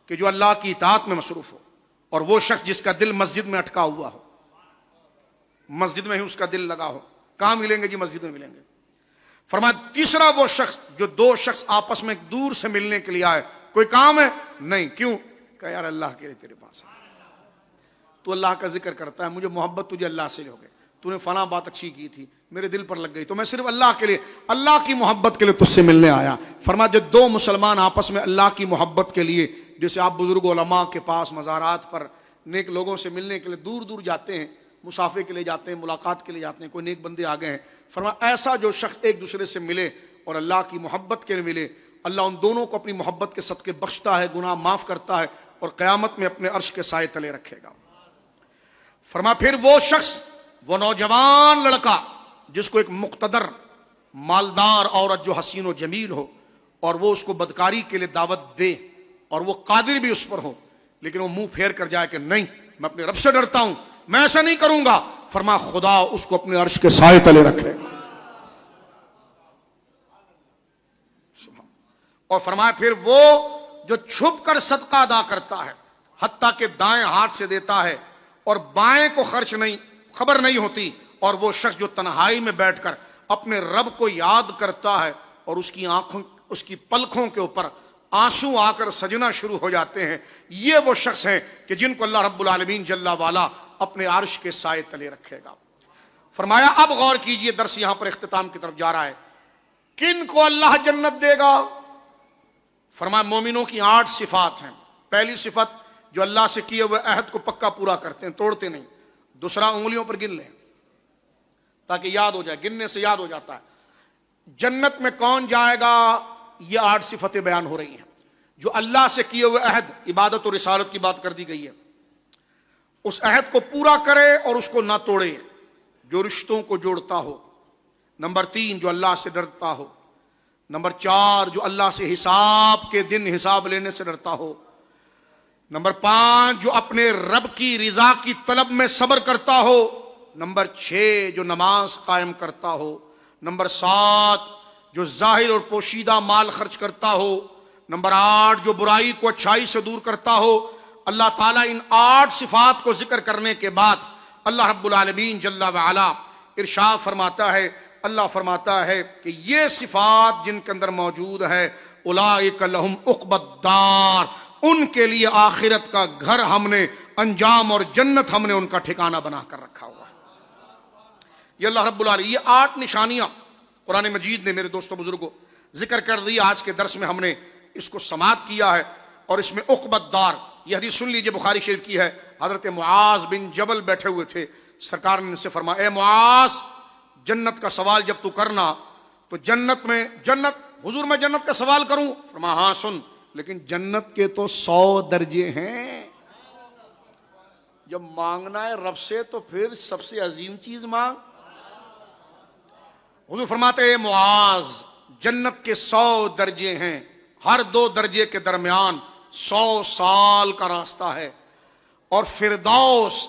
کہ جو اللہ کی اطاعت میں مصروف ہو، اور وہ شخص جس کا دل مسجد میں اٹکا ہوا ہو، مسجد میں ہی اس کا دل لگا ہو. کہاں ملیں گے جی؟ مسجد میں ملیں گے. فرمایا تیسرا وہ شخص جو دو شخص آپس میں دور سے ملنے کے لیے آئے، کوئی کام ہے؟ نہیں. کیوں؟ کہ یار اللہ کے لیے تیرے پاس ہے، تو اللہ کا ذکر کرتا ہے، مجھے محبت تجھے اللہ سے ہو گئی، تو نے فلاں بات اچھی کی تھی، میرے دل پر لگ گئی، تو میں صرف اللہ کے لیے، اللہ کی محبت کے لیے تجھ سے ملنے آیا. فرمایا جو دو مسلمان آپس میں اللہ کی محبت کے لیے، جیسے آپ بزرگ علماء کے پاس مزارات پر نیک لوگوں سے ملنے کے لیے دور دور جاتے ہیں، مسافے کے لیے جاتے ہیں، ملاقات کے لیے جاتے ہیں، کوئی نیک بندے آ گئے ہیں، فرمایا ایسا جو شخص ایک دوسرے سے ملے اور اللہ کی محبت کے لیے ملے، اللہ ان دونوں کو اپنی محبت کے صدقے بخشتا ہے، گناہ معاف کرتا ہے اور قیامت میں اپنے عرش کے سائے تلے رکھے گا. فرمایا پھر وہ شخص، وہ نوجوان لڑکا جس کو ایک مقتدر مالدار عورت جو حسین و جمیل ہو اور وہ اس کو بدکاری کے لیے دعوت دے اور وہ قادر بھی اس پر ہو، لیکن وہ منہ پھیر کر جائے کہ نہیں میں اپنے رب سے ڈرتا ہوں، میں ایسا نہیں کروں گا، فرمایا خدا اس کو اپنے عرش کے سائے تلے رکھے. اور فرمایا پھر وہ جو چھپ کر صدقہ ادا کرتا ہے، حتیٰ کہ دائیں ہاتھ سے دیتا ہے اور بائیں کو خبر نہیں ہوتی، اور وہ شخص جو تنہائی میں بیٹھ کر اپنے رب کو یاد کرتا ہے اور اس کی پلکوں کے اوپر آنسو آ کر سجنا شروع ہو جاتے ہیں، یہ وہ شخص ہیں کہ جن کو اللہ رب العالمین جل والا اپنے عرش کے سائے تلے رکھے گا. فرمایا اب غور کیجئے، درس یہاں پر اختتام کی طرف جا رہا ہے. کن کو اللہ جنت دے گا؟ فرمایا مومنوں کی 8 صفات ہیں. پہلی صفت جو اللہ سے کیے ہوئے عہد کو پکا پورا کرتے ہیں، توڑتے نہیں. دوسرا انگلیوں پر گن لیں تاکہ یاد ہو جائے، گننے سے یاد ہو جاتا ہے. جنت میں کون جائے گا؟ یہ 8 صفتیں بیان ہو رہی ہیں. جو اللہ سے کیے ہوئے عہد، عبادت اور رسالت کی بات کر دی گئی ہے، اس عہد کو پورا کرے اور اس کو نہ توڑے، جو رشتوں کو جوڑتا ہو. نمبر 3 جو اللہ سے ڈرتا ہو. نمبر 4 جو اللہ سے حساب کے دن حساب لینے سے ڈرتا ہو. نمبر 5 جو اپنے رب کی رضا کی طلب میں صبر کرتا ہو. نمبر 6 جو نماز قائم کرتا ہو. نمبر 7 جو ظاہر اور پوشیدہ مال خرچ کرتا ہو. نمبر 8 جو برائی کو اچھائی سے دور کرتا ہو. اللہ تعالیٰ ان 8 صفات کو ذکر کرنے کے بعد اللہ رب العالمین جل وعلا ارشاد فرماتا ہے، اللہ فرماتا ہے کہ یہ صفات جن کے اندر موجود ہے، اولئک لہم عقبی الدار، ان کے لیے آخرت کا گھر ہم نے انجام اور جنت ہم نے ان کا ٹھکانہ بنا کر رکھا ہوا ہے. یہ اللہ رب العالمین، یہ 8 نشانیاں قرآن مجید نے میرے دوستوں بزرگوں ذکر کر دی. آج کے درس میں ہم نے اس کو سماعت کیا ہے، اور اس میں عقبی الدار، یہ حدیث سن لیجئے، بخاری شریف کی ہے. حضرت معاذ بن جبل بیٹھے ہوئے تھے، سرکار نے ان سے فرمایا، اے معاذ جنت کا سوال جب تو کرنا تو جنت حضور میں جنت کا سوال کروں؟ فرمایا ہاں سن، لیکن جنت کے تو 100 درجے ہیں، جب مانگنا ہے رب سے تو پھر سب سے عظیم چیز مانگ. حضور فرماتے ہیں معاذ جنت کے 100 درجے ہیں، ہر 2 درجے کے درمیان 100 سال کا راستہ ہے، اور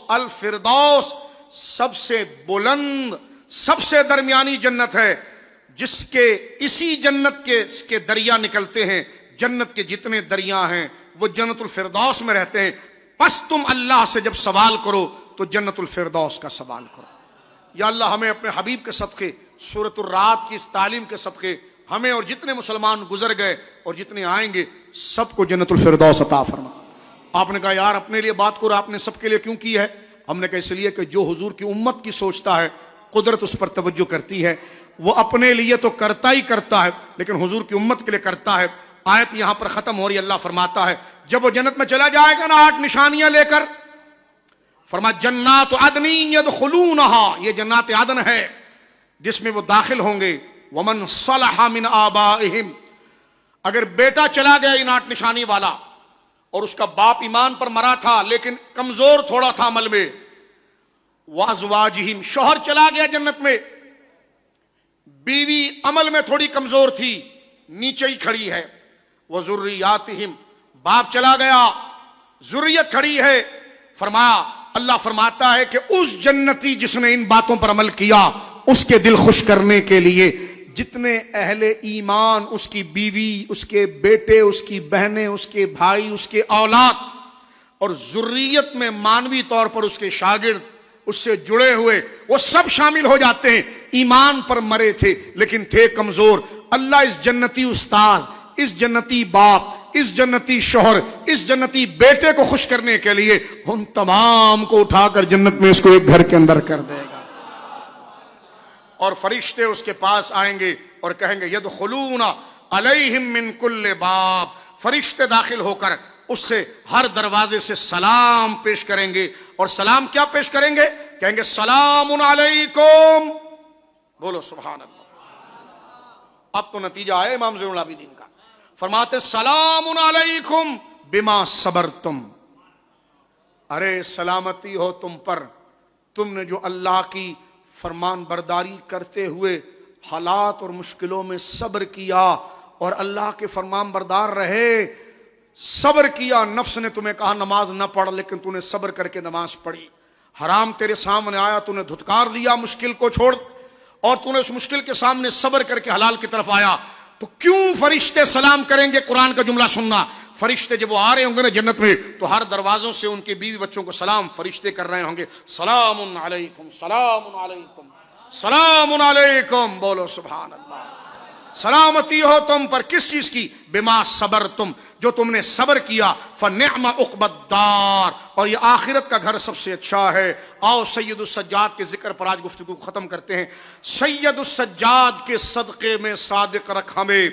الفردوس سب سے بلند، سب سے درمیانی جنت ہے، جس کے اسی جنت کے دریا نکلتے ہیں. جنت کے جتنے دریا ہیں وہ جنت الفردوس میں رہتے ہیں. پس تم اللہ سے جب سوال کرو تو جنت الفردوس کا سوال کرو. یا اللہ ہمیں اپنے حبیب کے صدقے، سورۃ الرعد کی اس تعلیم کے صدقے، ہمیں اور جتنے مسلمان گزر گئے اور جتنے آئیں گے سب کو جنت الفردوس عطا فرما. آپ نے کہا یار اپنے لیے بات کرو، آپ نے سب کے لیے کیوں کی ہے؟ ہم نے کہا اس لیے کہ جو حضور کی امت کی سوچتا ہے قدرت اس پر توجہ کرتی ہے. وہ اپنے لیے تو کرتا ہی کرتا ہے لیکن حضور کی امت کے لیے کرتا ہے. آیت یہاں پر ختم ہو رہی ہے. اللہ فرماتا ہے جب وہ جنت میں چلا جائے گا نا 8 نشانیاں لے کر، فرمایا جنات عدن یدخلونها، یہ جنات عدن ہے جس میں وہ داخل ہوں گے. ومن صلح من آبائہم، اگر بیٹا چلا گیا ان 8 نشانی والا اور اس کا باپ ایمان پر مرا تھا لیکن کمزور تھوڑا تھا عمل میں، وازواجہم، شوہر چلا گیا جنت میں، بیوی عمل میں تھوڑی کمزور تھی نیچے ہی کھڑی ہے، وذریاتہم، باپ چلا گیا ذریت کھڑی ہے. فرمایا اللہ فرماتا ہے کہ اس جنتی جس نے ان باتوں پر عمل کیا اس کے دل خوش کرنے کے لیے جتنے اہل ایمان، اس کی بیوی، اس کے بیٹے، اس کی بہنیں، اس کے بھائی، اس کے اولاد، اور ذریت میں مانوی طور پر اس کے شاگرد، اس سے جڑے ہوئے وہ سب شامل ہو جاتے ہیں. ایمان پر مرے تھے لیکن تھے کمزور. اللہ اس جنتی استاد، اس جنتی باپ، اس جنتی شوہر، اس جنتی بیٹے کو خوش کرنے کے لیے ان تمام کو اٹھا کر جنت میں اس کو ایک گھر کے اندر کر دے گا. اور فرشتے اس کے پاس آئیں گے اور کہیں گے یدخلون علیہم من کل باب. فرشتے داخل ہو کر اس سے ہر دروازے سے سلام پیش کریں گے. اور سلام کیا پیش کریں گے؟ کہیں گے سلام علیکم. بولو سبحان اللہ. اب تو نتیجہ آئے امام زین العابدین کا. فرماتے سلام علیکم بما صبرتم. ارے سلامتی ہو تم پر، تم نے جو اللہ کی فرمان برداری کرتے ہوئے حالات اور مشکلوں میں صبر کیا اور اللہ کے فرمان بردار رہے، صبر کیا. نفس نے تمہیں کہا نماز نہ پڑھ، لیکن تو نے صبر کر کے نماز پڑھی. حرام تیرے سامنے آیا، تو نے دھتکار دیا مشکل کو چھوڑ، اور تو نے اس مشکل کے سامنے صبر کر کے حلال کی طرف آیا. تو کیوں فرشتے سلام کریں گے؟ قرآن کا جملہ سننا. فرشتے جب وہ آ رہے ہوں گے نا جنت میں، تو ہر دروازوں سے ان کے بیوی بچوں کو سلام فرشتے کر رہے ہوں گے. سلام علیکم، سلام علیکم، سلام علیکم. بولو سبحان اللہ. سلامتی ہو تم پر کس چیز کی؟ بما صبرتم، جو تم نے صبر کیا. فنعم عقبی الدار، اور یہ آخرت کا گھر سب سے اچھا ہے. آؤ سید السجاد کے ذکر پر آج گفتگو ختم کرتے ہیں. سید السجاد کے صدقے میں صادق رکھ ہمیں،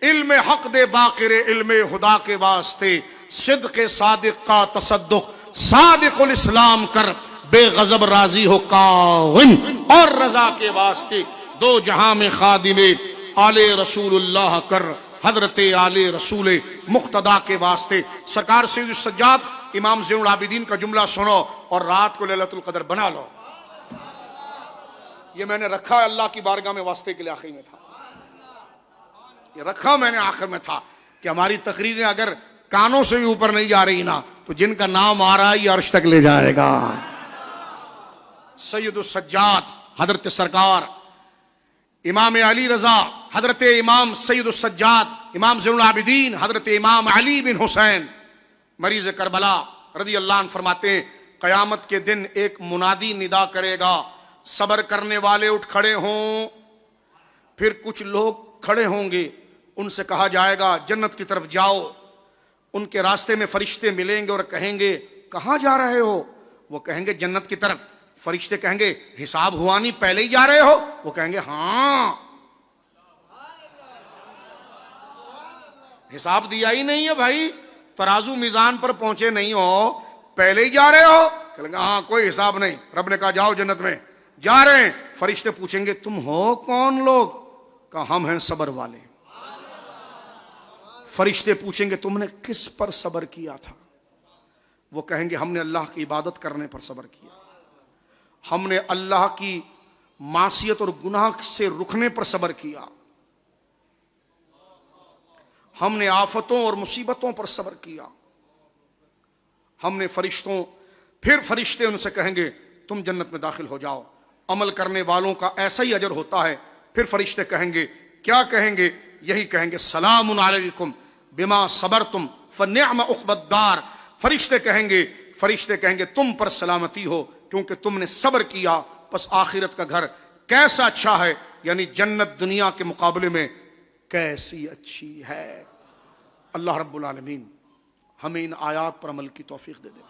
علم حق دے باقر علم خدا کے واسطے. صدق صادق کا تصدق، صادق الاسلام کر، بے غضب راضی ہو کاظم، اور رضا کے واسطے دو جہاں میں خادم آل رسول اللہ کر. حضرت آل رسول مقتدا کے واسطے سرکار سید السجاد امام زین العابدین کا جملہ سنو اور رات کو لیلۃ القدر بنا لو. یہ میں نے رکھا ہے اللہ کی بارگاہ میں واسطے کے لیے. آخر میں تھا یہ رکھا میں نے، آخر میں تھا کہ ہماری تقریریں اگر کانوں سے بھی اوپر نہیں جا رہی نا، تو جن کا نام آ رہا ہے یہ عرش تک لے جائے گا. سید السجاد حضرت سرکار امام علی رضا، حضرت امام سید السجاد امام زین العابدین، حضرت امام علی بن حسین مریض کربلا رضی اللہ عنہ فرماتے ہیں قیامت کے دن ایک منادی ندا کرے گا، صبر کرنے والے اٹھ کھڑے ہوں. پھر کچھ لوگ کھڑے ہوں گے، ان سے کہا جائے گا جنت کی طرف جاؤ. ان کے راستے میں فرشتے ملیں گے اور کہیں گے کہاں جا رہے ہو؟ وہ کہیں گے جنت کی طرف. فرشتے کہیں گے حساب ہوا نہیں، پہلے ہی جا رہے ہو؟ وہ کہیں گے ہاں، حساب دیا ہی نہیں ہے بھائی، ترازو میزان پر پہنچے نہیں ہو، پہلے ہی جا رہے ہو؟ کہیں گے ہاں کوئی حساب نہیں. رب نے کہا جاؤ جنت میں. جا رہے ہیں. فرشتے پوچھیں گے تم ہو کون لوگ؟ کہا ہم ہیں صبر والے. فرشتے پوچھیں گے تم نے کس پر صبر کیا تھا؟ وہ کہیں گے ہم نے اللہ کی عبادت کرنے پر صبر کیا، ہم نے اللہ کی معصیت اور گناہ سے رکنے پر صبر کیا، ہم نے آفتوں اور مصیبتوں پر صبر کیا، ہم نے فرشتوں. پھر فرشتے ان سے کہیں گے تم جنت میں داخل ہو جاؤ، عمل کرنے والوں کا ایسا ہی اجر ہوتا ہے. پھر فرشتے کہیں گے کیا کہیں گے؟ یہی کہیں گے سلام علیکم بما صبرتم فنعم عقبی الدار. فرشتے کہیں گے تم پر سلامتی ہو کیونکہ تم نے صبر کیا، پس آخرت کا گھر کیسا اچھا ہے، یعنی جنت دنیا کے مقابلے میں کیسی اچھی ہے. اللہ رب العالمین ہمیں ان آیات پر عمل کی توفیق دے دے.